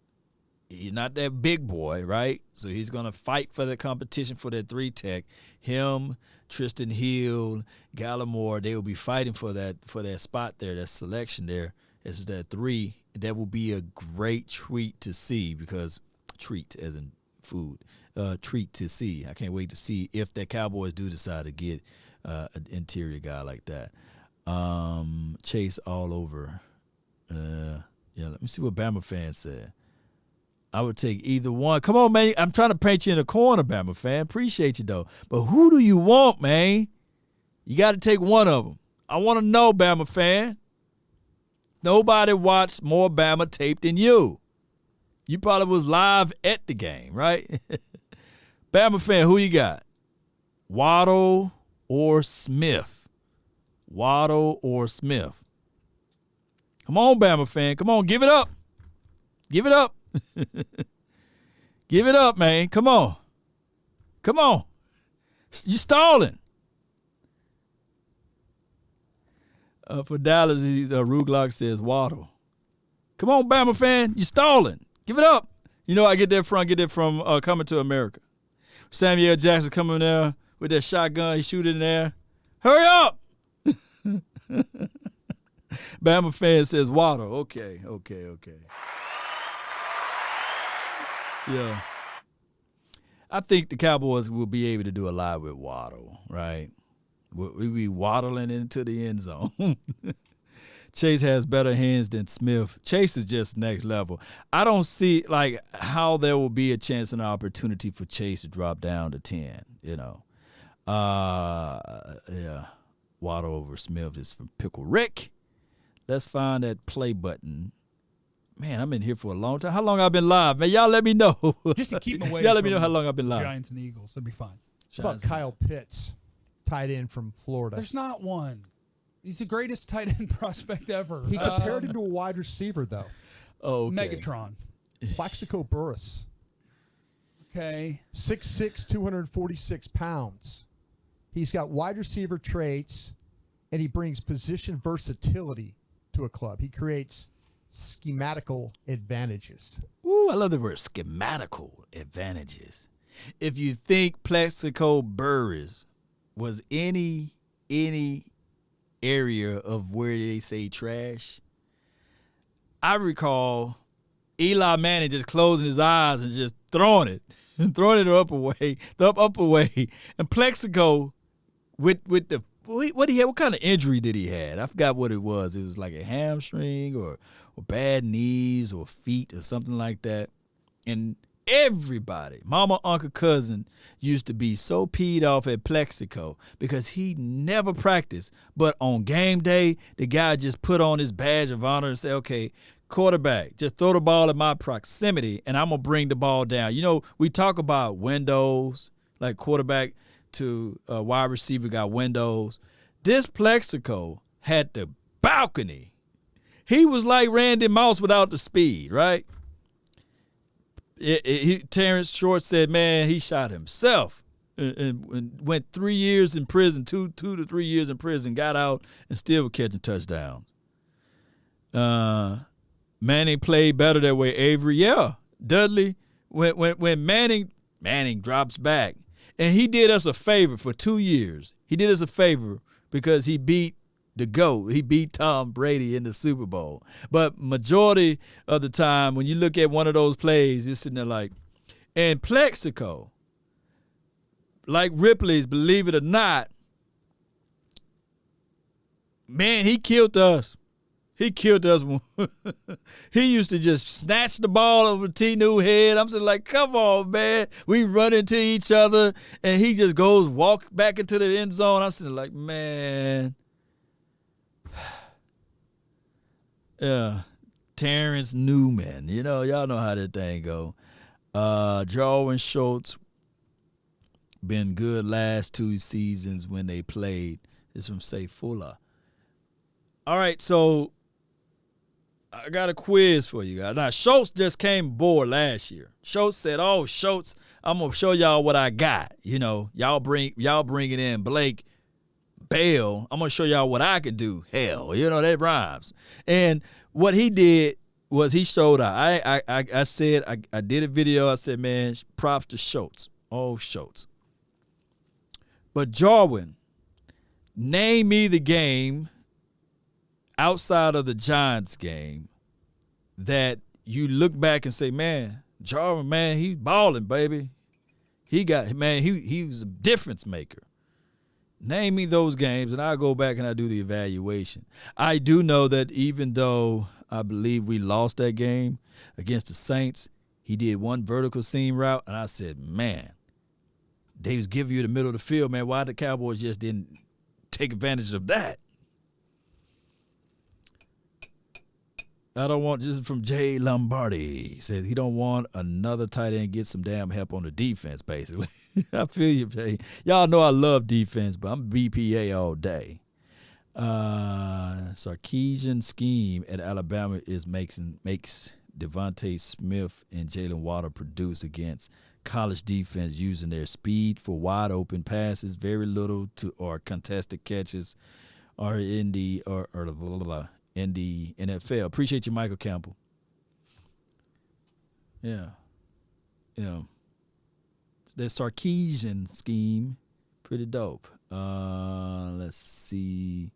He's not that big boy, right? So he's going to fight for the competition for that 3 tech. Him, Tristan Hill, Gallimore, they will be fighting for that spot there, that selection there. It's that 3. That will be a great treat to see because treat as in food, treat to see. I can't wait to see if the Cowboys do decide to get an interior guy like that. Chase all over. Let me see what Bama fans said. I would take either one. Come on, man. I'm trying to paint you in a corner, Bama fan. Appreciate you, though. But who do you want, man? You got to take one of them. I want to know, Bama fan. Nobody watched more Bama tape than you. You probably was live at the game, right? Bama fan, who you got? Waddle or Smith? Waddle or Smith? Come on, Bama fan. Come on, give it up. Give it up. Give it up, man. Come on. Come on. You stalling. For Dallas, Ruglock says Waddle. Come on, Bama fan. You stalling. Give it up. You know I get that from Coming to America. Samuel Jackson coming there with that shotgun. He shoot in there. Hurry up. Bama fan says Waddle. Okay. Yeah. I think the Cowboys will be able to do a lot with Waddle, right? We'll be waddling into the end zone. Chase has better hands than Smith. Chase is just next level. I don't see how there will be a chance and an opportunity for Chase to drop down to 10, Yeah. Waddle over Smith is from Pickle Rick. Let's find that play button. Man, I've been here for a long time. How long I've been live? Man, y'all let me know. Just to keep him away y'all let me know how long I've been live. Giants and Eagles. That'd be fine. How about Kyle Pitts, tight end from Florida? There's not one. He's the greatest tight end prospect ever. He compared him to a wide receiver, though. Oh, okay. Megatron. Plaxico Burress. Okay. 6'6", 246 pounds. He's got wide receiver traits, and he brings position versatility to a club. He creates schematical advantages. Ooh, I love the word schematical advantages. If you think Plaxico Burress was any area of where they say trash, I recall Eli Manning just closing his eyes and just throwing it up away. And Plaxico with the what he had, what kind of injury did he have? I forgot what it was. It was like a hamstring or bad knees or feet or something like that. And everybody, mama, uncle, cousin, used to be so peed off at Plaxico because he never practiced. But on game day, the guy just put on his badge of honor and say, okay, quarterback, just throw the ball in my proximity and I'm going to bring the ball down. We talk about windows, like quarterback to wide receiver got windows. This Plaxico had the balcony. He was like Randy Moss without the speed, right? Terrence Short said, man, he shot himself and went 3 years in prison, two to 3 years in prison, got out and still was catching touchdowns. Manning played better that way. Avery, yeah. Dudley, when Manning drops back, and he did us a favor for 2 years. He did us a favor because he beat the GOAT. He beat Tom Brady in the Super Bowl. But majority of the time, when you look at one of those plays, you're sitting there like, and Plaxico, like Ripley's, believe it or not, man, he killed us. He killed us. He used to just snatch the ball over T-New head. I'm saying, like, come on, man. We run into each other, and he just walk back into the end zone. I'm sitting like, man. Yeah. Terrence Newman. Y'all know how that thing go. Jarwin Schultz been good last 2 seasons when they played. This from Say Fuller. All right, so I got a quiz for you guys. Now, Schultz just came aboard last year. Schultz said, Schultz, I'm going to show y'all what I got. Y'all bringing in Blake Bell. I'm going to show y'all what I can do. Hell, that rhymes. And what he did, was he showed out. I said I did a video. I said, man, props to Schultz. Oh, Schultz. But Jarwin, name me the game outside of the Giants game that you look back and say, man, Jarwin, man, he's balling, baby. He was a difference maker. Name me those games, and I'll go back and I'll do the evaluation. I do know that even though I believe we lost that game against the Saints, he did one vertical seam route, and I said, man, they was giving you the middle of the field, man. Why the Cowboys just didn't take advantage of that? I don't want, this is from Jay Lombardi. He says he don't want another tight end get some damn help on the defense, basically. I feel you, Jay. Y'all know I love defense, but I'm BPA all day. Sarkisian scheme at Alabama makes Devontae Smith and Jalen Waddle produce against college defense using their speed for wide open passes, very little to or contested catches, or in the in the NFL. Appreciate you, Michael Campbell. Yeah. The Sarkisian scheme, pretty dope. Let's see.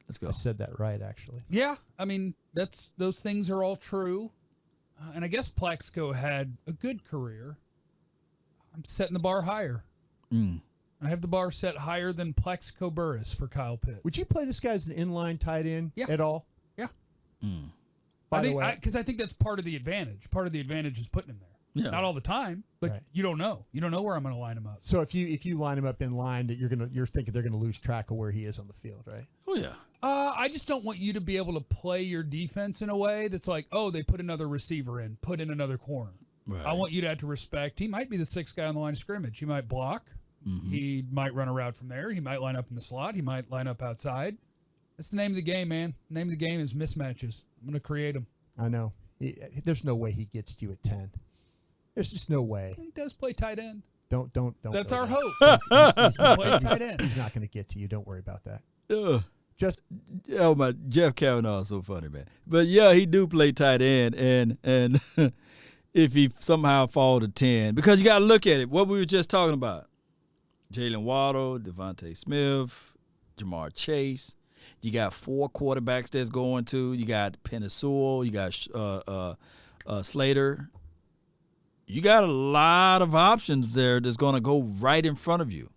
Let's go. I said that right, actually. Yeah, I mean, those things are all true. And I guess Plaxico had a good career. I'm setting the bar higher. I have the bar set higher than Plaxico Burress for Kyle Pitts. Would you play this guy as an inline tight end at all? Yeah. By the way, because I think that's part of the advantage. Part of the advantage is putting him there. Yeah. Not all the time, but Right. you don't know. You don't know where I'm going to line him up. So if you line him up in line, that you're thinking they're going to lose track of where he is on the field, right? Oh yeah. I just don't want you to be able to play your defense in a way that's like, oh, they put another receiver in, put in another corner. Right. I want you to have to respect. He might be the sixth guy on the line of scrimmage. He might block. Mm-hmm. He might run a route from there. He might line up in the slot. He might line up outside. That's the name of the game, man. The name of the game is mismatches. I'm going to create them. I know. There's no way he gets to you at 10. There's just no way. He does play tight end. Don't. That's go our there. hope. He plays tight end. He's not going to get to you. Don't worry about that. Just my Jeff Kavanaugh is so funny, man. But yeah, he do play tight end, and if he somehow fall to 10, because you got to look at it. What we were just talking about: Jalen Waddle, Devontae Smith, Jamar Chase. You got 4 quarterbacks that's going to. You got Penei Sewell. You got Slater. You got a lot of options there that's going to go right in front of you.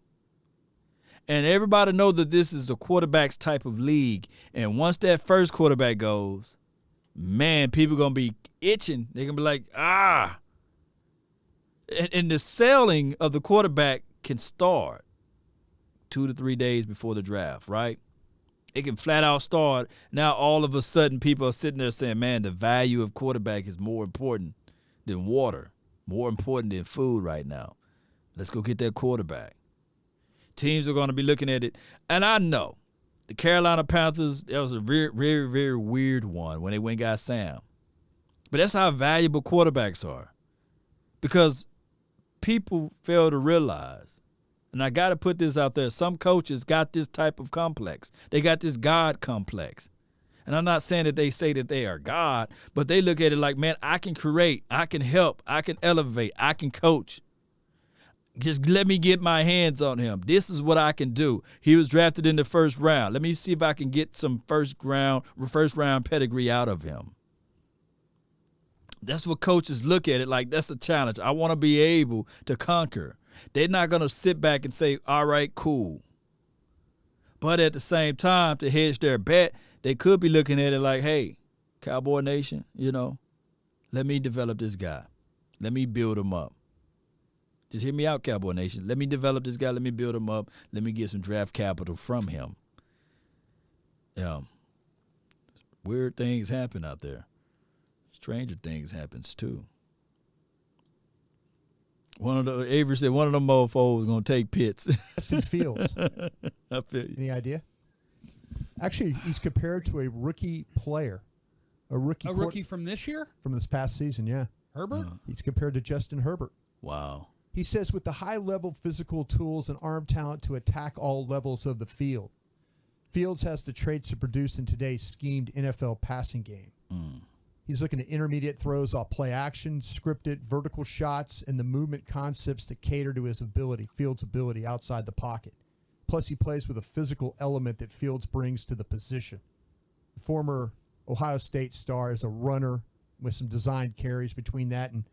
And everybody know that this is a quarterback's type of league. And once that first quarterback goes, man, people going to be itching. They're going to be like, ah. And the selling of the quarterback can start 2 to 3 days before the draft, right? It can flat out start. Now all of a sudden people are sitting there saying, man, the value of quarterback is more important than water, more important than food right now. Let's go get that quarterback. Teams are going to be looking at it. And I know the Carolina Panthers, that was a very, very, very weird one when they went and got Sam. But that's how valuable quarterbacks are. Because people fail to realize, and I got to put this out there, some coaches got this type of complex. They got this God complex. And I'm not saying that they say that they are God, but they look at it like, man, I can create, I can help, I can elevate, I can coach. Just let me get my hands on him. This is what I can do. He was drafted in the first round. Let me see if I can get some first round pedigree out of him. That's what coaches look at it like. That's a challenge. I want to be able to conquer. They're not going to sit back and say, all right, cool. But at the same time, to hedge their bet, they could be looking at it like, hey, Cowboy Nation, let me develop this guy. Let me build him up. Just hear me out, Cowboy Nation. Let me develop this guy. Let me build him up. Let me get some draft capital from him. Weird things happen out there. Stranger things happens too. Avery said one of them mofos was going to take Pitts. Justin Fields. I feel you. Any idea? Actually, he's compared to a rookie player. A rookie from this year? From this past season, yeah. Herbert? He's compared to Justin Herbert. Wow. He says with the high-level physical tools and arm talent to attack all levels of the field, Fields has the traits to produce in today's schemed NFL passing game. He's looking at intermediate throws off play action, scripted vertical shots, and the movement concepts that cater to his ability, Fields' ability outside the pocket. Plus, he plays with a physical element that Fields brings to the position. The former Ohio State star is a runner with some designed carries. Between that and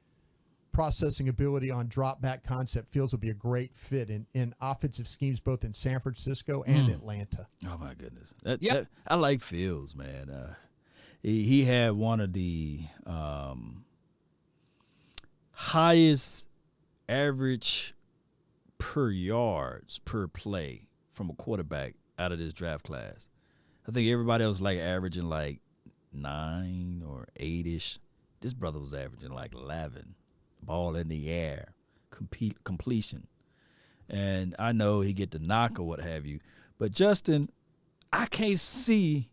processing ability on drop back concept, Fields will be a great fit in offensive schemes both in San Francisco and Atlanta. Oh, my goodness. I like Fields, man. He had one of the highest average per yards per play from a quarterback out of this draft class. I think everybody else was like averaging like 9 or 8-ish. This brother was averaging like 11. Ball in the air, completion. And I know he get the knock or what have you. But Justin, I can't see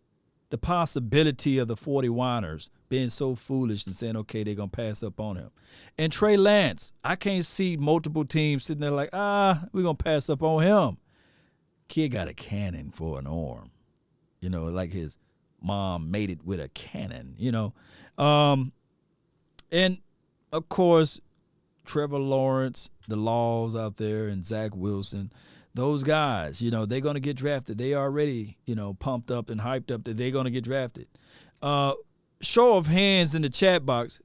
the possibility of the 49ers being so foolish and saying, okay, they're going to pass up on him. And Trey Lance, I can't see multiple teams sitting there like, we're going to pass up on him. Kid got a cannon for an arm. You know, like his mom made it with a cannon, you know. And, of course, Trevor Lawrence, the Laws out there, and Zach Wilson, those guys, you know, they're going to get drafted. They already, you know, pumped up and hyped up that they're going to get drafted. Show of hands in the chat box,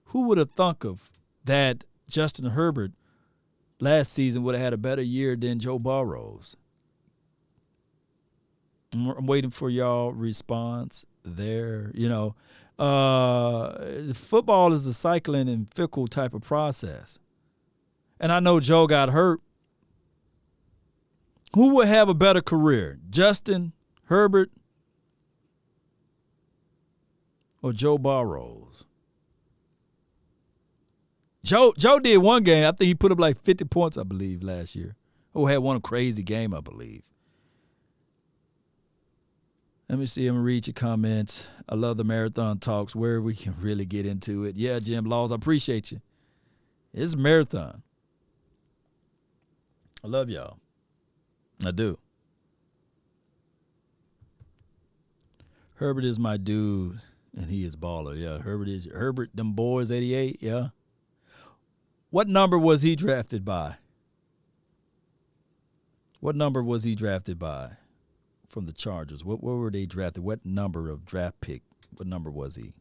who would have thunk of that Justin Herbert last season would have had a better year than Joe Burrows? I'm waiting for y'all response there. You know, football is a cycling and fickle type of process. And I know Joe got hurt. Who would have a better career, Justin Herbert or Joe Burrows? Joe did one game. I think he put up like 50 points, I believe, last year. Oh, had one crazy game, I believe. Let me see. I'm going to read your comments. I love the marathon talks where we can really get into it. Yeah, Jim Laws, I appreciate you. It's a marathon. I love y'all. I do. Herbert is my dude, and he is baller. Yeah, Herbert, them boys, 88, yeah. What number was he drafted by? What number was he drafted by from the Chargers? What were they drafted? What number of draft pick? What number was he?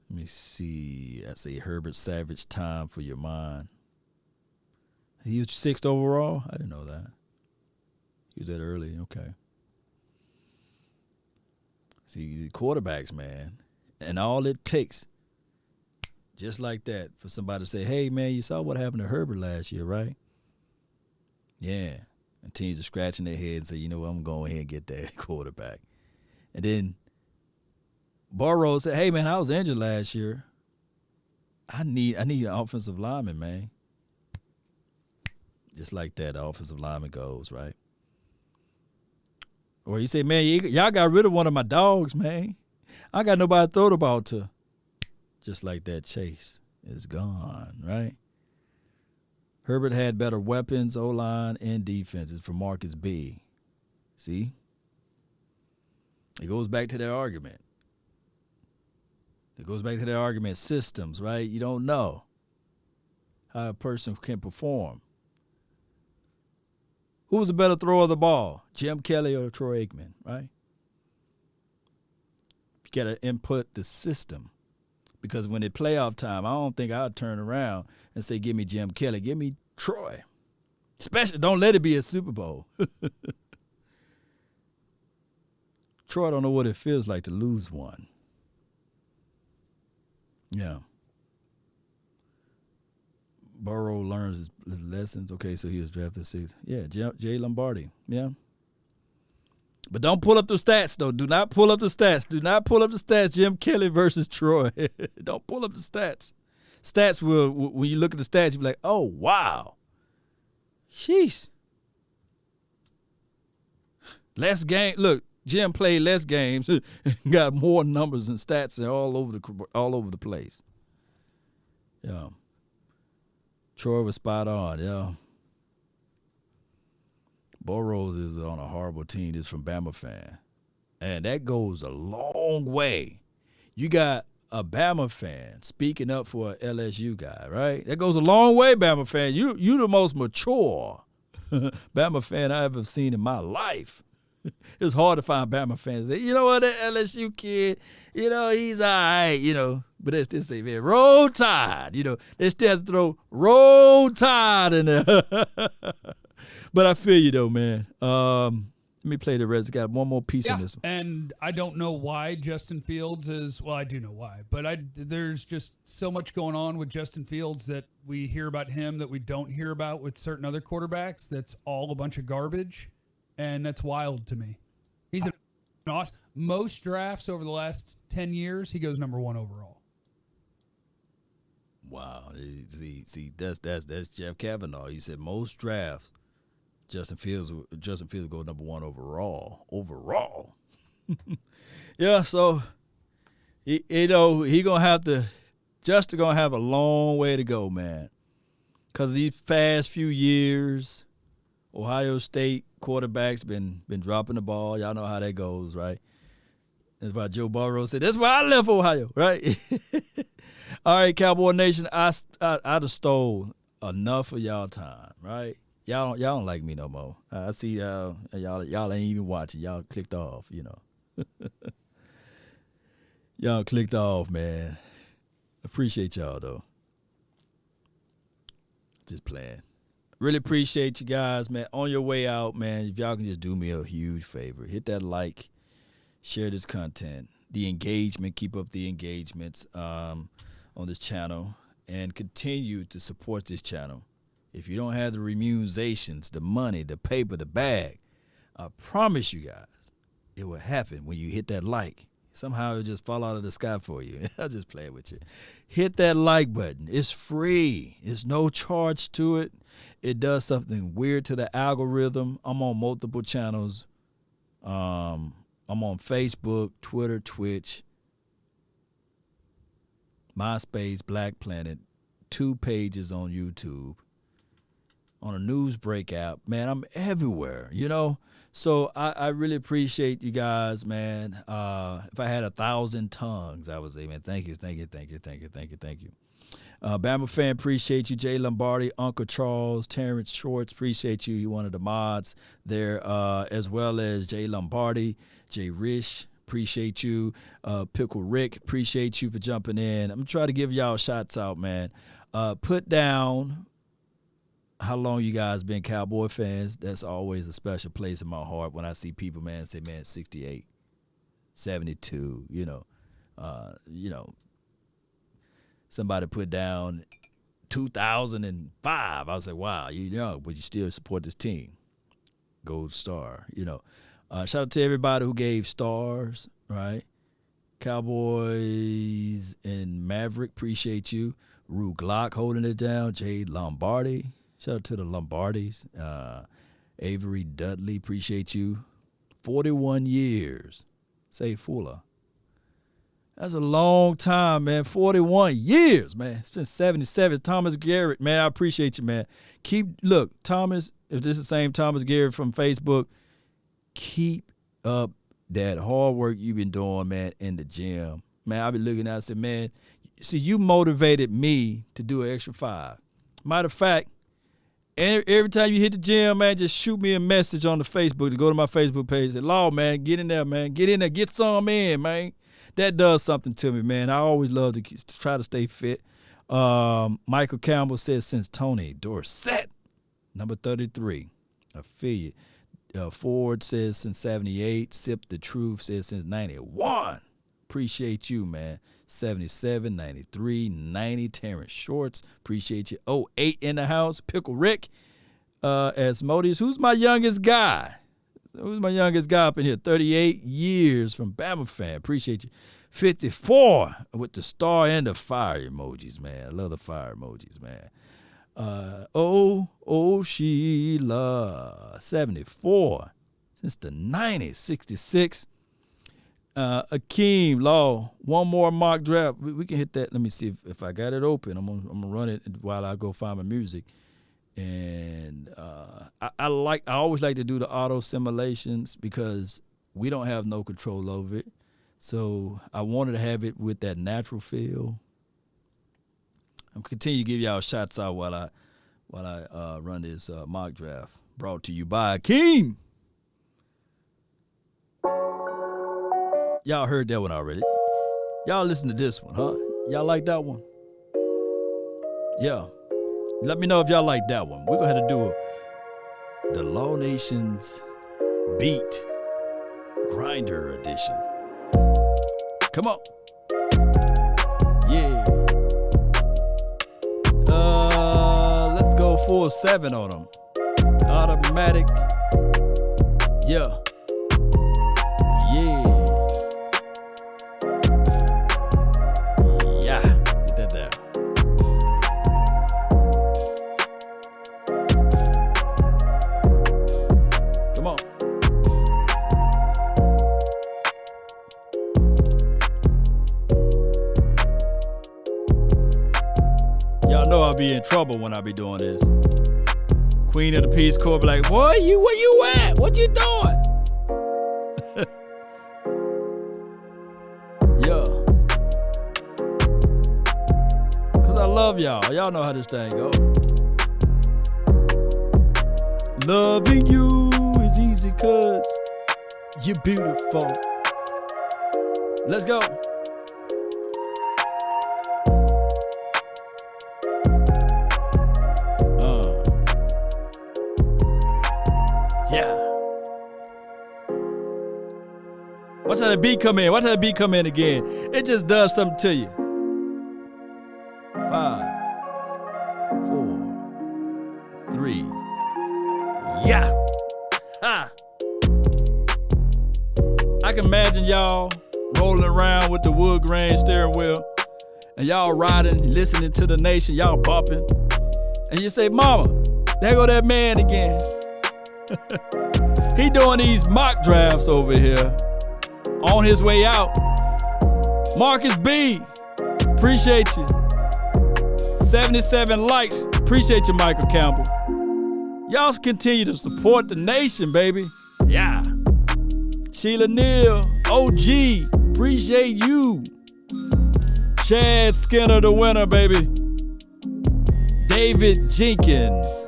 Let me see. I say Herbert Savage, time for your mind. He was 6th overall? I didn't know that. He was that early. Okay. See, the quarterbacks, man. And all it takes, just like that, for somebody to say, hey, man, you saw what happened to Herbert last year, right? Yeah. And teams are scratching their heads and say, you know what, I'm going ahead and get that quarterback. And then Burrow said, hey, man, I was injured last year. I need an offensive lineman, man. Just like that, the offensive lineman goes, right? Or you say, man, y'all got rid of one of my dogs, man. I got nobody to throw the ball to. Just like that, Chase is gone, right? Herbert had better weapons, O-line, and defenses for Marcus B. See? It goes back to that argument. Systems, right? You don't know how a person can perform. Who was a better thrower of the ball, Jim Kelly or Troy Aikman, right? You got to input the system. Because when it's playoff time, I don't think I'd turn around and say, give me Jim Kelly, give me Troy. Especially, don't let it be a Super Bowl. Troy don't know what it feels like to lose one. Yeah. Burrow learns his lessons. Okay, so he was drafted 6th. Yeah, Jay Lombardi. Yeah. But don't pull up the stats, though. Do not pull up the stats. Jim Kelly versus Troy. Don't pull up the stats. Stats will, when you look at the stats, you'll be like, oh, wow. Sheesh. Less game. Look, Jim played less games, got more numbers and stats all over the place. Yeah. Troy was spot on, yeah. Burrows is on a horrible team. This from Bama fan. And that goes a long way. You got a Bama fan speaking up for an LSU guy, right? That goes a long way, Bama fan. You the most mature Bama fan I ever seen in my life. It's hard to find Bama fans. You know what, that LSU kid, he's all right, but they still say, man, Roll Tide. They still have to throw Roll Tide in there. But I feel you, though, man. Let me play the rest. Got one more piece in this one. And I don't know why Justin Fields is, well, I do know why, but there's just so much going on with Justin Fields that we hear about him that we don't hear about with certain other quarterbacks. That's all a bunch of garbage. And that's wild to me. He's an awesome. Most drafts over the last 10 years, he goes number 1 overall. Wow. See, that's Jeff Kavanaugh. He said most drafts, Justin Fields will go number 1 overall. Yeah, so he gonna have to. Justin gonna have a long way to go, man. Cause these past few years, Ohio State quarterbacks been dropping the ball. Y'all know how that goes, right? That's why Joe Burrow said, that's why I left Ohio, right? All right, Cowboy Nation, I done stole enough of y'all time, right? Y'all don't like me no more. I see y'all ain't even watching. Y'all clicked off, Y'all clicked off, man. Appreciate y'all, though. Just playing. Really appreciate you guys, man. On your way out, man, if y'all can just do me a huge favor. Hit that like, share this content, the engagement, keep up the engagements on this channel, and continue to support this channel. If you don't have the remunerations, the money, the paper, the bag, I promise you guys, it will happen when you hit that like. Somehow it'll just fall out of the sky for you. I'll just play with you. Hit that like button. It's free. There's no charge to it. It does something weird to the algorithm. I'm on multiple channels. I'm on Facebook, Twitter, Twitch, MySpace, Black Planet, 2 pages on YouTube, on a Newsbreak app. Man, I'm everywhere, So I really appreciate you guys, man. If I had 1,000 tongues, I would say, man, thank you. Bama fan, appreciate you. Jay Lombardi, Uncle Charles, Terrence Schwartz, appreciate you. You're one of the mods there, as well as Jay Lombardi, Jay Rish, appreciate you. Pickle Rick, appreciate you for jumping in. I'm trying to give y'all shots out, man. Put down how long you guys been Cowboy fans. That's always a special place in my heart when I see people, man, say, man, 68, 72, somebody put down 2005. I was like, wow, you're young, but you still support this team. Gold star, Shout out to everybody who gave stars, right? Cowboys and Maverick, appreciate you. Rue Glock holding it down. Jay Lombardi. Shout out to the Lombardis. Avery Dudley, appreciate you. 41 years. Say Fuller. That's a long time, man. 41 years, man. Since 77. Thomas Garrett, man, I appreciate you, man. Look, Thomas, if this is the same Thomas Garrett from Facebook, keep up that hard work you've been doing, man, in the gym. Man, I've been looking at it and said, man, see, you motivated me to do an extra 5. Matter of fact, every time you hit the gym, man, just shoot me a message on the Facebook to go to my Facebook page. Say, Law, man, get in there, man. Get in there. Get some in, man. That does something to me, man. I always love to try to stay fit. Michael Campbell says, since Tony Dorsett, number 33. I feel you. Ford says, since 78. Sip the Truth says, since 91. Appreciate you, man. 77, 93, 90. Terrence Shorts, appreciate you. 08 in the house. Pickle Rick, Asmodeus. Who's my youngest guy? Who's my youngest guy up in here? 38 years from Bama fan. Appreciate you. 54 with the star and the fire emojis, man. I love the fire emojis, man. Sheila. 74 since the 90s. 66. Akeem Law, one more mock draft. We can hit that. Let me see if I got it open. I'm gonna run it while I go find my music. And I always like to do the auto simulations because We don't have no control over it. So I wanted to have it with that natural feel. I'm continue to give y'all shots out while I run this mock draft. Brought to you by King. Y'all heard that one already. Y'all listen to this one, huh? Y'all like that one? Yeah. Let me know if y'all like that one. We're going to have to do the Law Nation's Beat Grinder edition. Come on. Yeah. Let's go 4-7 on them. Automatic. Yeah. Yeah. Yeah. Get that down. Come on. Y'all know I'll be in trouble when I be doing this. Queen of the Peace Corps be like, boy, where you at? What you doing? Yeah. Cause I love y'all. Y'all know how this thing go. Loving you is easy cause you're beautiful. Let's go. Yeah. Watch how the beat come in. Watch how the beat come in again. It just does something to you. 5, 4, 3. Yeah. Ha. I can imagine y'all rolling around with the wood grain steering wheel and y'all riding, listening to the nation, y'all bumping. And you say, Mama, there go that man again. He doing these mock drafts over here on his way out. Marcus B, appreciate you. 77 likes, appreciate you, Michael Campbell. Y'all continue to support the nation, baby. Yeah. Sheila Neal, OG, appreciate you. Chad Skinner, the winner, baby. David Jenkins.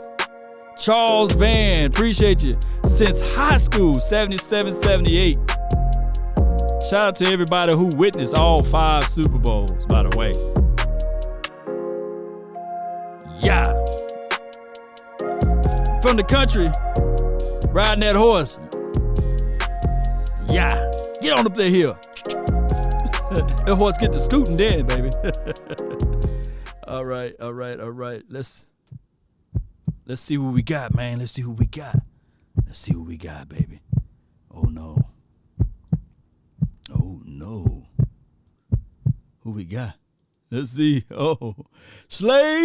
Charles Van, appreciate you. Since high school, 77, 78. Shout out to everybody who witnessed all 5 Super Bowls, by the way. Yeah. From the country, riding that horse. Yeah. Get on up there hill. That horse get to scooting then, baby. All right. Let's see what we got, man. Let's see who we got. Let's see what we got, baby. Oh, no. Oh, no. Who we got? Let's see. Oh, Slater.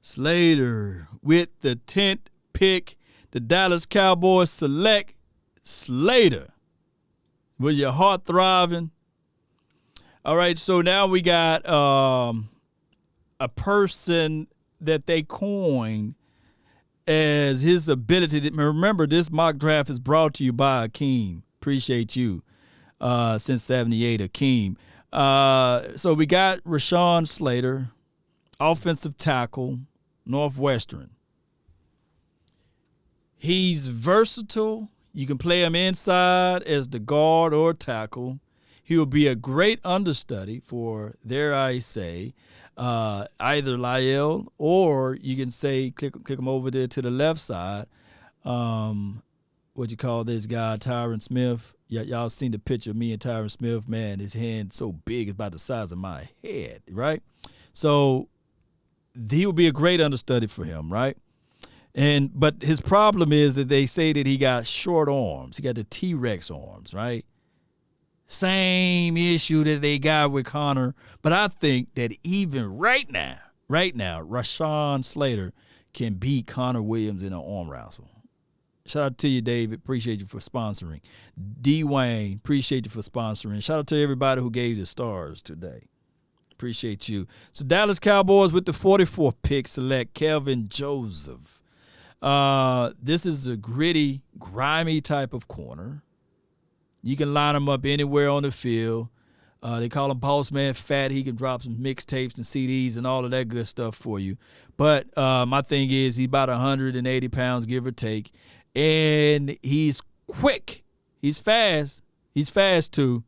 Slater with the 10th pick. The Dallas Cowboys select Slater. Was your heart throbbing? All right, so now we got a person that they coined as his ability to remember. This mock draft is brought to you by Akeem. Appreciate you. Since 78, Akeem. So we got Rashawn Slater, offensive tackle, Northwestern. He's versatile. You can play him inside as the guard or tackle. He will be a great understudy for, dare I say, either Lyell, or you can say click him over there to the left side. What you call this guy, Tyron Smith? Y'all seen the picture of me and Tyron Smith? Man, his hand so big, it's about the size of my head, right? So he will be a great understudy for him, right? But his problem is that they say that he got short arms. He got the T-Rex arms, right? Same issue that they got with Connor. But I think that even right now, Rashawn Slater can beat Connor Williams in an arm wrestle. Shout out to you, David. Appreciate you for sponsoring. D. Wayne, appreciate you for sponsoring. Shout out to everybody who gave the stars today. Appreciate you. So Dallas Cowboys with the 44th pick select Kelvin Joseph. This is a gritty, grimy type of corner. You can line him up anywhere on the field. They call him Boss Man Fat. He can drop some mixtapes and CDs and all of that good stuff for you. But my thing is he's about 180 pounds, give or take. And he's quick. He's fast. He's fast, too.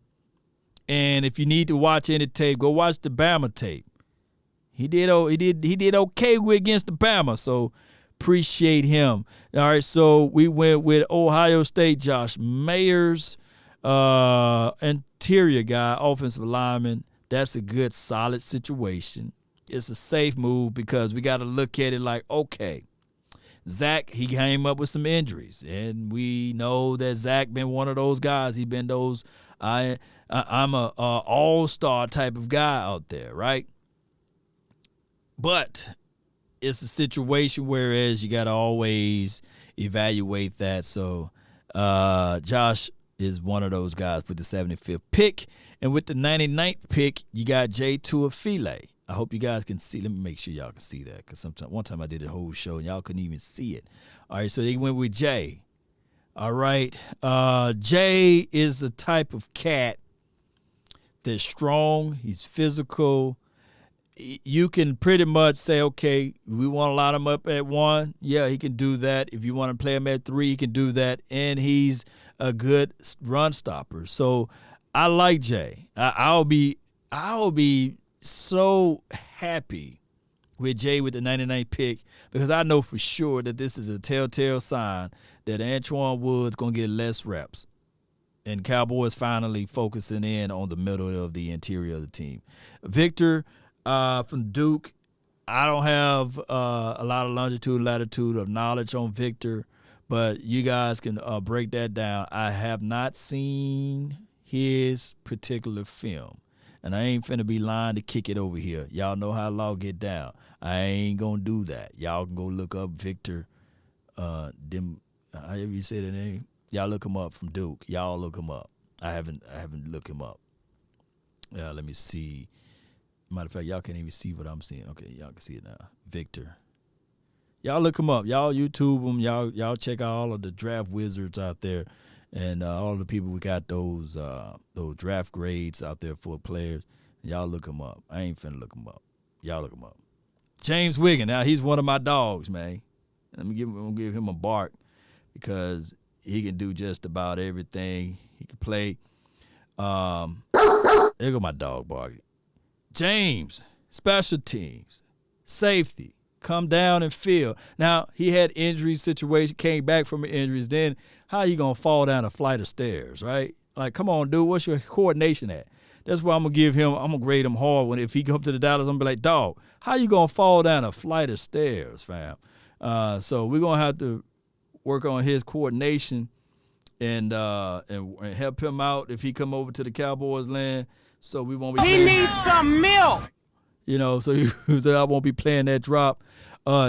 And if you need to watch any tape, go watch the Bama tape. He did okay against the Bama, so appreciate him. All right, so we went with Ohio State, Josh Mayers. Interior guy, offensive lineman. That's a good, solid situation. It's a safe move because we got to look at it like, okay, Zach, he came up with some injuries, and we know that Zach been one of those guys. He been those I'm a all-star type of guy out there, right? But it's a situation whereas you got to always evaluate that. So Josh is one of those guys with the 75th pick. And with the 99th pick, you got Jay Tuafile. I hope you guys can see. Let me make sure y'all can see that because one time I did a whole show and y'all couldn't even see it. All right, so they went with Jay. All right. Jay is the type of cat that's strong. He's physical. You can pretty much say, okay, we want to line him up at 1. Yeah, he can do that. If you want to play him at 3, he can do that. And he's a good run stopper. So I like Jay. I'll be so happy with Jay with the 99th pick because I know for sure that this is a telltale sign that Antoine Wood's going to get less reps. And Cowboys finally focusing in on the middle of the interior of the team. Victor from Duke, I don't have a lot of longitude, latitude of knowledge on Victor, but you guys can break that down. I have not seen his particular film, and I ain't finna be lying to kick it over here. Y'all know how law get down. I ain't gonna do that. Y'all can go look up Victor. However you say the name. Y'all look him up from Duke. Y'all look him up. I haven't looked him up. Let me see. Matter of fact, y'all can't even see what I'm seeing. Okay, y'all can see it now. Victor. Y'all look him up. Y'all YouTube him. Y'all check out all of the draft wizards out there, and all of the people we got those draft grades out there for players. Y'all look him up. I ain't finna look him up. Y'all look him up. James Wiggins. Now he's one of my dogs, man. I'm gonna give him a bark because he can do just about everything. He can play. There go my dog barking. James, special teams, safety, come down and field. Now, he had injury situation, came back from injuries. Then how you going to fall down a flight of stairs, right? Like, come on, dude, what's your coordination at? That's why I'm going to give him, I'm going to grade him hard. If he come to the Dallas, I'm going to be like, dog, how you going to fall down a flight of stairs, fam? So we're going to have to work on his coordination and help him out if he come over to the Cowboys land. So we won't be. He needs some milk. So I won't be playing that drop.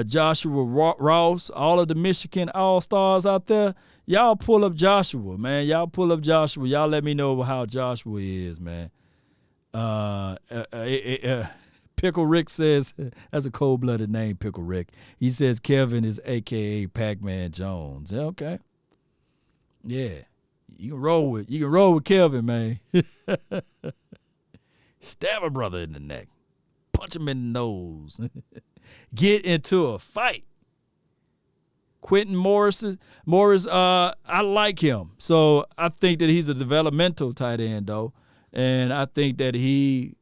Joshua Ross, all of the Michigan All-Stars out there, y'all pull up Joshua, man. Y'all pull up Joshua. Y'all let me know how Joshua is, man. Pickle Rick says, that's a cold-blooded name, Pickle Rick. He says Kevin is a.k.a. Pac-Man Jones. Okay. Yeah. You can roll with Kevin, man. Stab a brother in the neck. Punch him in the nose. Get into a fight. Quentin Morris, I like him. So I think that he's a developmental tight end, though. And I think that he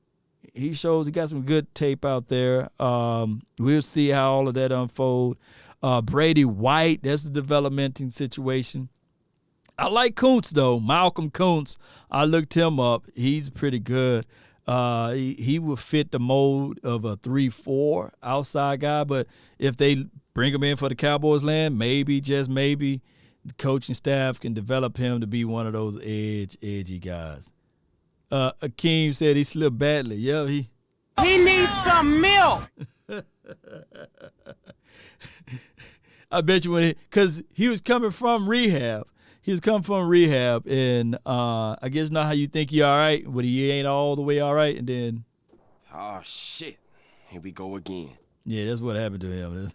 shows he got some good tape out there. We'll see how all of that unfold. Brady White, that's a developmental situation. I like Kuntz, though. Malcolm Kuntz. I looked him up. He's pretty good. He will fit the mold of a 3-4 outside guy, but if they bring him in for the Cowboys land, maybe, just maybe, the coaching staff can develop him to be one of those edgy guys. Akeem said he slipped badly. Yeah, he needs some milk. I bet you because he was coming from rehab. He's come from rehab, and I guess not how you think he all right, but he ain't all the way all right. And then, oh shit, here we go again. Yeah, that's what happened to him.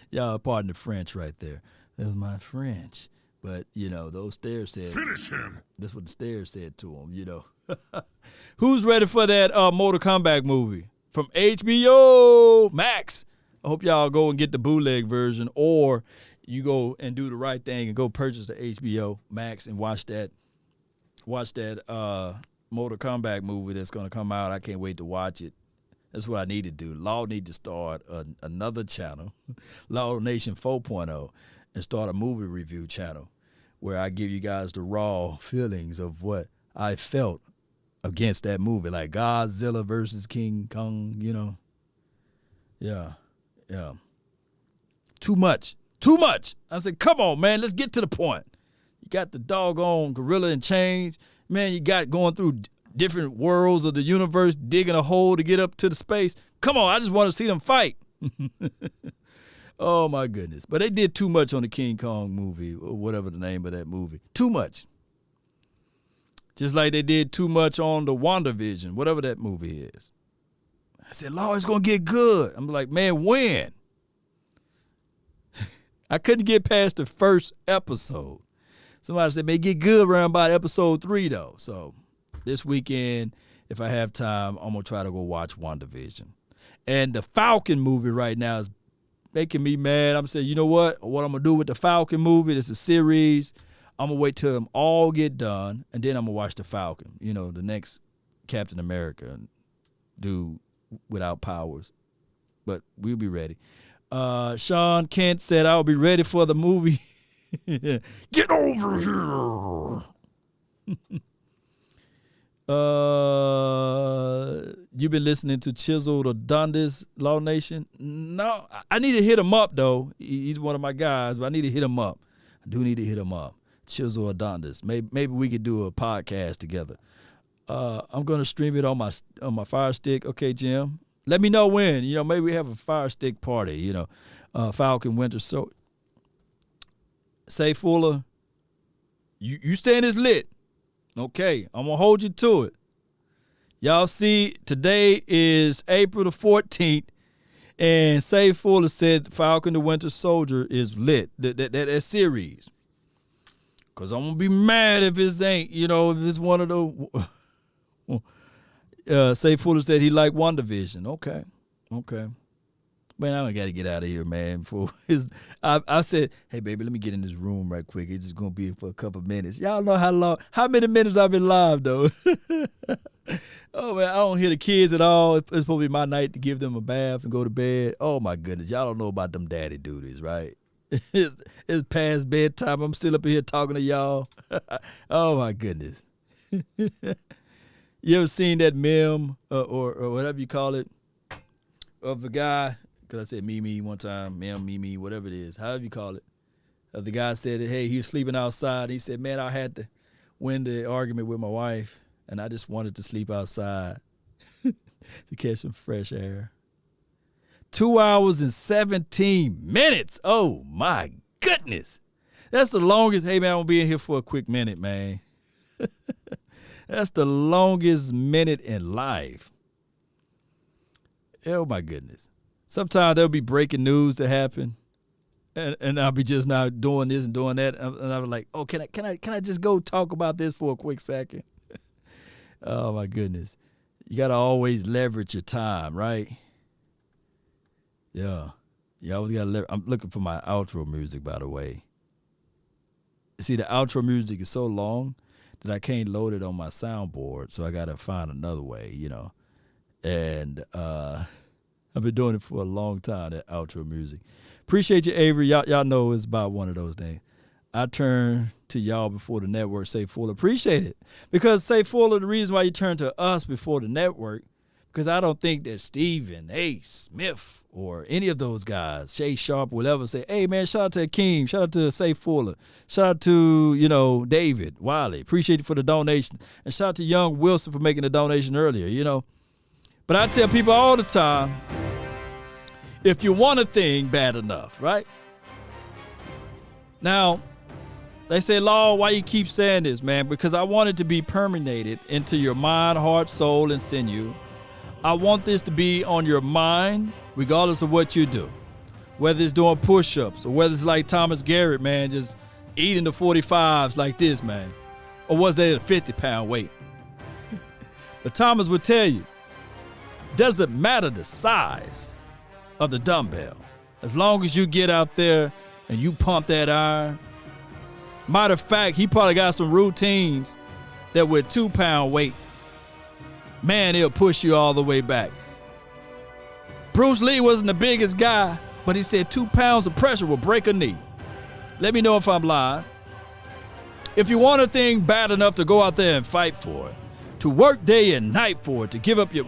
Y'all pardon the French right there. That was my French. But, those stairs said. Finish him. That's what the stairs said to him, Who's ready for that Mortal Kombat movie from HBO Max? I hope y'all go and get the bootleg version, or you go and do the right thing and go purchase the HBO Max and watch that Mortal Kombat movie that's going to come out. I can't wait to watch it. That's what I need to do. Law need to start another channel, Law Nation 4.0, and start a movie review channel where I give you guys the raw feelings of what I felt against that movie, like Godzilla versus King Kong, Yeah. Too much. I said, come on, man, let's get to the point. You got the doggone gorilla in chains. Man, you got going through different worlds of the universe, digging a hole to get up to the space. Come on, I just want to see them fight. Oh, my goodness. But they did too much on the King Kong movie, or whatever the name of that movie. Too much. Just like they did too much on the WandaVision, whatever that movie is. I said, Lord, it's going to get good. I'm like, man, when? I couldn't get past the first episode. Somebody said, man, get good around about episode 3, though. So this weekend, if I have time, I'm going to try to go watch WandaVision. And the Falcon movie right now is making me mad. I'm saying, you know what? What I'm going to do with the Falcon movie, it's a series. I'm going to wait till them all get done, and then I'm going to watch the Falcon, the next Captain America dude without powers. But we'll be ready. Sean Kent said, I'll be ready for the movie. Get over here. You've been listening to Chisel the Dundas, Law Nation? No, I need to hit him up, though. He's one of my guys, but I need to hit him up. I do need to hit him up. Chisel Adondas. Maybe we could do a podcast together. I'm gonna stream it on my Fire Stick. Okay, Jim. Let me know when. Maybe we have a Fire Stick party. Falcon Winter. So, say Fuller, you staying as lit. Okay, I'm gonna hold you to it. Y'all see, today is April the 14th, and Say Fuller said Falcon the Winter Soldier is lit. That series. Because I'm going to be mad if it ain't, if it's one of those. Say Fuller said he liked WandaVision. Okay. Man, I got to get out of here, man. I said, hey, baby, let me get in this room right quick. It's just going to be for a couple of minutes. Y'all know how many minutes I've been live, though. Oh, man, I don't hear the kids at all. It's supposed to be my night to give them a bath and go to bed. Oh, my goodness. Y'all don't know about them daddy duties, right? It's past bedtime. I'm still up here talking to y'all. Oh, my goodness. You ever seen that meme or whatever you call it of the guy? Because I said me one time, meme, me, whatever it is. However you call it. The guy said, hey, he was sleeping outside. He said, man, I had to win the argument with my wife, and I just wanted to sleep outside to catch some fresh air. 2 hours and 17 minutes. Oh, my goodness. That's the longest. Hey, man, I'm going to be in here for a quick minute, man. That's the longest minute in life. Oh, my goodness. Sometimes there'll be breaking news that happen, and I'll be just now doing this and doing that. And I'll be like, oh, can I just go talk about this for a quick second? Oh, my goodness. You got to always leverage your time, right? Yeah. You always got to I'm looking for my outro music, by the way. See, the outro music is so long that I can't load it on my soundboard, so I got to find another way, And I've been doing it for a long time, that outro music. Appreciate you, Avery. Y'all know it's about one of those things. I turn to y'all before the network, Say Fuller. Appreciate it. Because, Say Fuller, the reason why you turn to us before the network, because I don't think that Stephen A. Smith or any of those guys, Shay Sharp, will ever say, hey, man, shout out to Akeem, shout out to Say Fuller, shout out to, David Wiley. Appreciate you for the donation. And shout out to Young Wilson for making the donation earlier, But I tell people all the time, if you want a thing bad enough, right? Now, they say, Law, why you keep saying this, man? Because I want it to be permeated into your mind, heart, soul, and sinew. I want this to be on your mind, regardless of what you do. Whether it's doing push-ups or whether it's like Thomas Garrett, man, just eating the 45s like this, man. Or was they at a 50-pound weight? But Thomas would tell you, doesn't matter the size of the dumbbell. As long as you get out there and you pump that iron. Matter of fact, he probably got some routines that with 2-pound weight, man, it'll push you all the way back. Bruce Lee wasn't the biggest guy, but he said 2 pounds of pressure will break a knee. Let me know if I'm lying. If you want a thing bad enough to go out there and fight for it, to work day and night for it, to give up your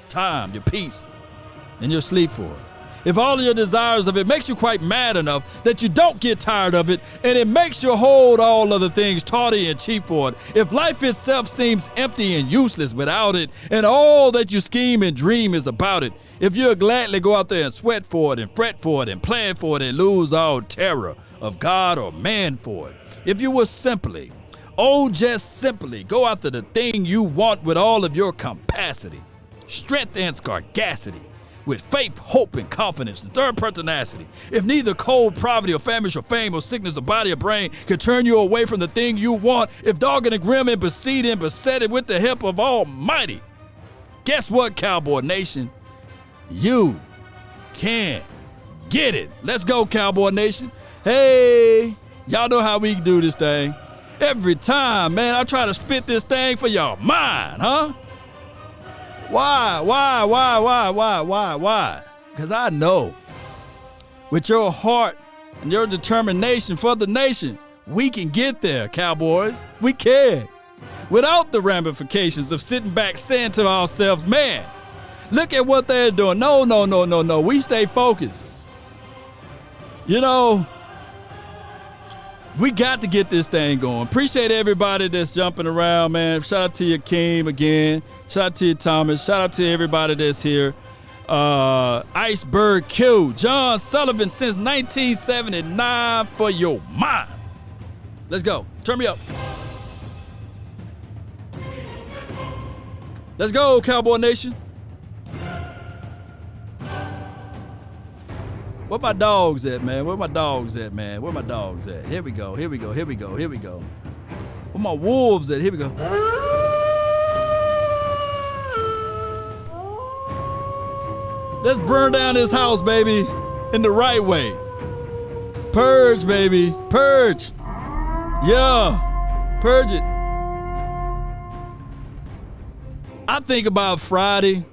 time, your peace, and your sleep for it. If all of your desires of it makes you quite mad enough that you don't get tired of it, and it makes you hold all other things tawdry and cheap for it, if life itself seems empty and useless without it, and all that you scheme and dream is about it, if you'll gladly go out there and sweat for it and fret for it and plan for it and lose all terror of God or man for it, if you will simply, oh just simply, go after the thing you want with all of your capacity, strength and scarcity, with faith, hope, and confidence, and third pertinacity. If neither cold, poverty, or famish, or fame, or sickness, or body, or brain can turn you away from the thing you want, if dogged and grim and beset and beset with the help of Almighty, guess what, Cowboy Nation? You can get it. Let's go, Cowboy Nation. Hey, y'all know how we do this thing. Every time, man, I try to spit this thing for y'all mind, huh? Why? Because I know with your heart and your determination for the nation, we can get there, Cowboys. We can. Without the ramifications of sitting back saying to ourselves, man, look at what they're doing. No. We stay focused. You know, we got to get this thing going. Appreciate everybody that's jumping around, man. Shout out to you, Keem, again. Shout out to you, Thomas. Shout out to everybody that's here. Iceberg Q. John Sullivan since 1979 for your mind. Let's go. Turn me up. Let's go, Cowboy Nation. Where my dogs at, man? Where my dogs at, man? Where my dogs at? Here we go. Where my wolves at? Here we go. Let's burn down this house, baby, in the right way. Purge, baby. Purge. Yeah. Purge it. I think about Friday.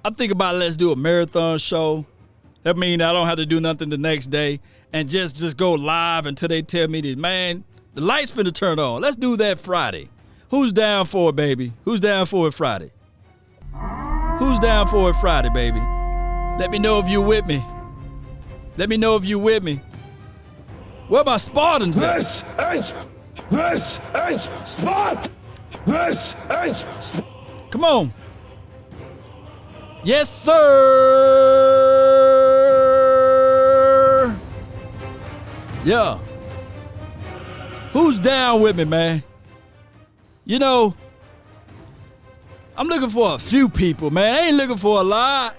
I think about let's do a marathon show. That means I don't have to do nothing the next day and just go live until they tell me this, man, the lights finna turn on. Let's do that Friday. Who's down for it, baby? Who's down for it Friday? Who's down for it Friday, baby? Let me know if you with me. Let me know if you with me. Where my Spartans at? This is Sparta. This is Sparta. Come on. Yes, sir. Yeah. Who's down with me, man? You know, I'm looking for a few people, man. I ain't looking for a lot.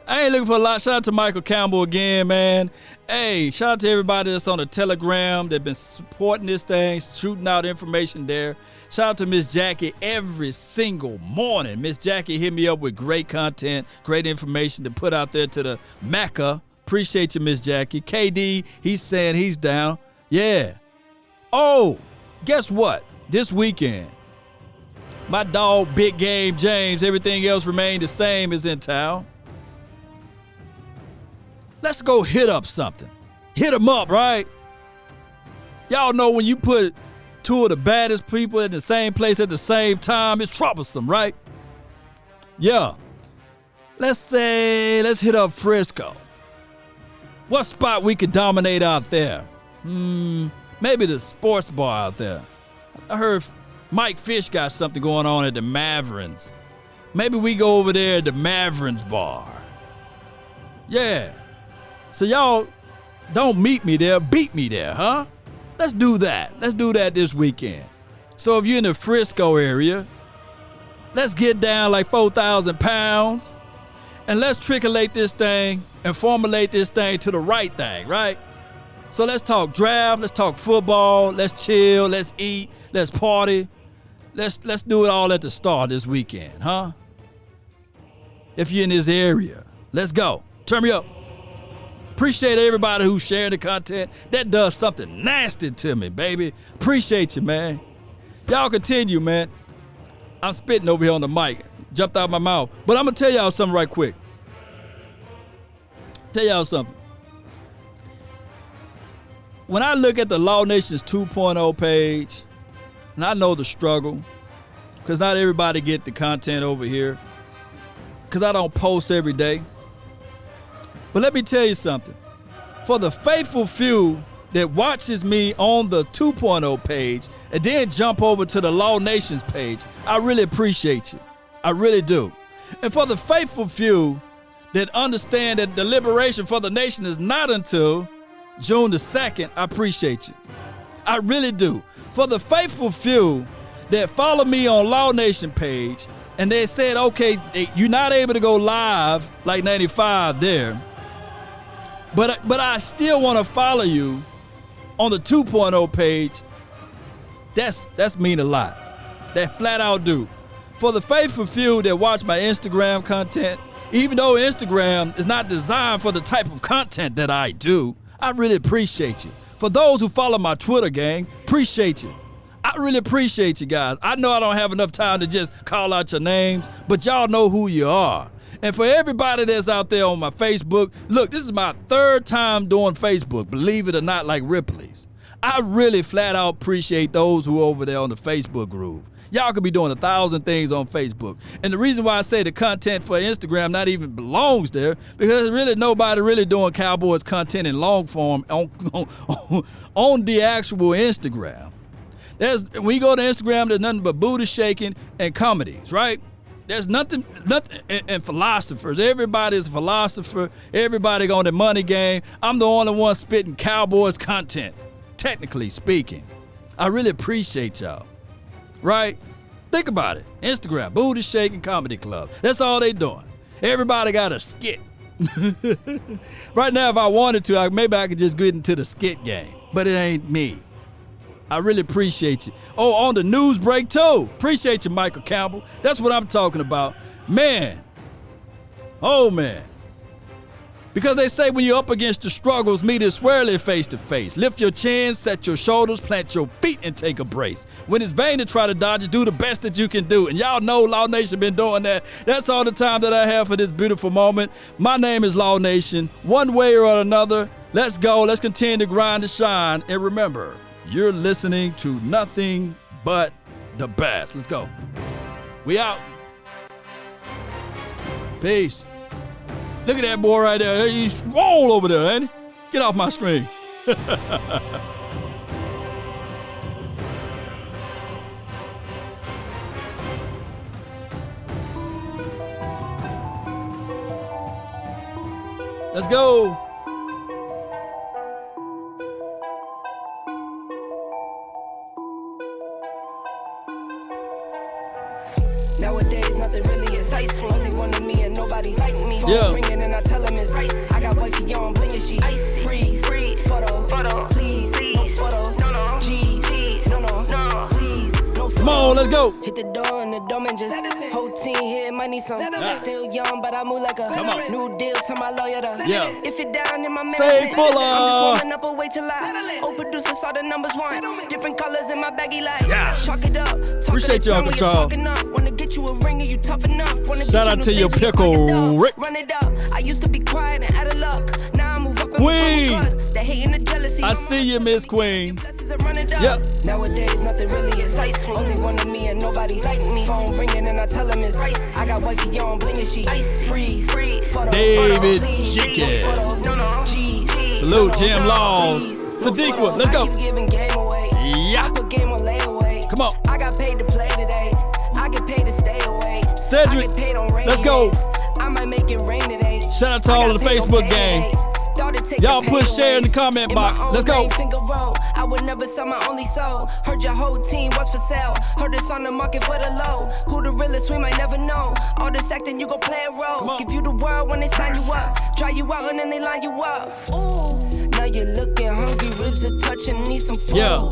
Shout out to Michael Campbell again, man. Hey, shout out to everybody that's on the Telegram that been supporting this thing, shooting out information there. Shout out to Miss Jackie every single morning. Miss Jackie hit me up with great content, great information to put out there to the Mecca. Appreciate you, Miss Jackie. KD, he's saying he's down. Yeah. Oh, guess what? This weekend, my dog, Big Game James, everything else remained the same, is in town. Let's go hit up something. Hit them up, right? Y'all know when you put two of the baddest people in the same place at the same time, it's troublesome, right? Yeah. Let's hit up Frisco. What spot we could dominate out there? Maybe the sports bar out there. I heard Mike Fish got something going on at the Mavericks. Maybe we go over there at the Mavericks bar. Yeah. So y'all don't meet me there, beat me there, huh? Let's do that. Let's do that this weekend. So if you're in the Frisco area, let's get down like 4,000 pounds and let's triculate this thing and formulate this thing to the right thing, right? So let's talk draft, let's talk football, let's chill, let's eat, let's party. Let's do it all at the start this weekend, huh? If you're in this area, let's go. Turn me up. Appreciate everybody who's sharing the content. That does something nasty to me, baby. Appreciate you, man. Y'all continue, man. I'm spitting over here on the mic. Jumped out my mouth. But I'm going to tell y'all something right quick. Tell y'all something. When I look at the Law Nation's 2.0 page, and I know the struggle, because not everybody get the content over here, because I don't post every day. But let me tell you something. For the faithful few that watches me on the 2.0 page and then jump over to the Law Nations page, I really appreciate you. I really do. And for the faithful few that understand that the liberation for the nation is not until June the 2nd, I appreciate you. I really do. For the faithful few that follow me on Law Nation page and they said, okay, you're not able to go live like 95 there, but I still want to follow you on the 2.0 page, that's mean a lot. That flat out do. For the faithful few that watch my Instagram content, even though Instagram is not designed for the type of content that I do, I really appreciate you. For those who follow my Twitter gang, appreciate you. I really appreciate you guys. I know I don't have enough time to just call out your names, but y'all know who you are. And for everybody that's out there on my Facebook, look, this is my 3rd time doing Facebook, believe it or not, like Ripley's. I really flat out appreciate those who are over there on the Facebook groove. Y'all could be doing 1,000 things on Facebook. And the reason why I say the content for Instagram not even belongs there, because really nobody really doing Cowboys content in long form on the actual Instagram. When you go to Instagram, there's nothing but booty shaking and comedies, right? There's nothing, and philosophers. Everybody's a philosopher. Everybody on the money game. I'm the only one spitting Cowboys content, technically speaking. I really appreciate y'all. Right? Think about it. Instagram, booty shaking comedy club. That's all they doing. Everybody got a skit. Right now, if I wanted to, maybe I could just get into the skit game. But it ain't me. I really appreciate you. Oh, on the news break too. Appreciate you, Michael Campbell. That's what I'm talking about. Man. Oh, man. Because they say when you're up against the struggles, meet it squarely face to face. Lift your chin, set your shoulders, plant your feet, and take a brace. When it's vain to try to dodge it, do the best that you can do. And y'all know Law Nation been doing that. That's all the time that I have for this beautiful moment. My name is Law Nation. One way or another, let's go. Let's continue to grind and shine. And remember, you're listening to nothing but the best. Let's go. We out. Peace. Look at that boy right there. He's roll over there, ain't he? Get off my screen. Let's go. Nowadays, nothing really is ice. Only one of me and nobody's like me. Phone ringing and I tell him it's ice. I got wifey on blinging, she icy. Freeze, photo, please, no photos, no, G's, no, please, no photos. Come on, let's go. Hit the door and the doorman just whole team here, might need some. Still young, but I move like a new deal to my lawyer. If you're down in my management, I'm just warming up a wait till I producer saw the numbers one. Different colors in my baggy light. Chalk it up. Appreciate you, Uncle Charles. Wanna get you a ring and you tough enough. Shout out to your pickle, Rick. Run it up. I used to be quiet and out of luck. Now I move up Queen. The hate and the jealousy. I see you, Miss Queen. Yep. Nowadays, nothing really is ice. Only one of me and nobody's like me. Phone ringing and I tell him it's ice. I got wifey on blinging, she freeze. Photo, David please, Jenkins. no photos, no, G's, Salute, Jim Laws. Sadiqa, let's go. Yeah. Come on. I got paid to play today. I get paid to stay away. Cedric, let's go. I might make it rain today. Shout out to all of the Facebook gang. Y'all push share in the comment box. Let's go. would never sell my only soul. Heard your whole team was for sale. Heard it's on the market for the low. Who the realest, we might never know. All this acting, you gon' play a role. Give you the world when they sign you up. Try you out and then they line you up. Ooh, now you're looking hungry, ribs are touching, need some food. Yeah.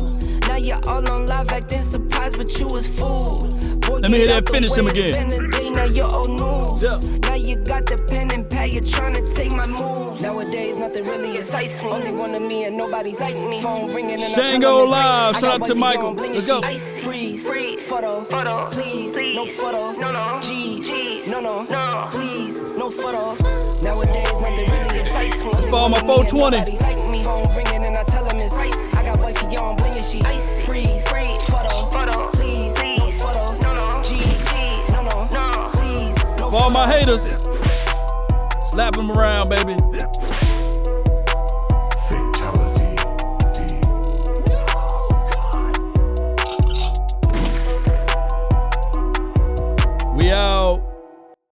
Now you're all on live acting surprised, but you was fooled. Boy, Let me hear get out that the finish way him and again. spend the day, now you're old news. Yeah. Now you got the pen and pad, you're trying to take my moves. Nowadays, nothing really excites me. Only one of me and nobody's like me. Phone ringing and Shango Live. Shout out to Michael. Let's go. Freeze, photo, please, no photos. G's, no, please, no photos. Nowadays, nothing really excites me. That's for all my 420. Nobody's like me. Phone ringing and I tell him it's I got wifey on bling and she freeze, photo, please, no photos. G's, no, please, no For all my photos. haters, slap them around, baby. We out.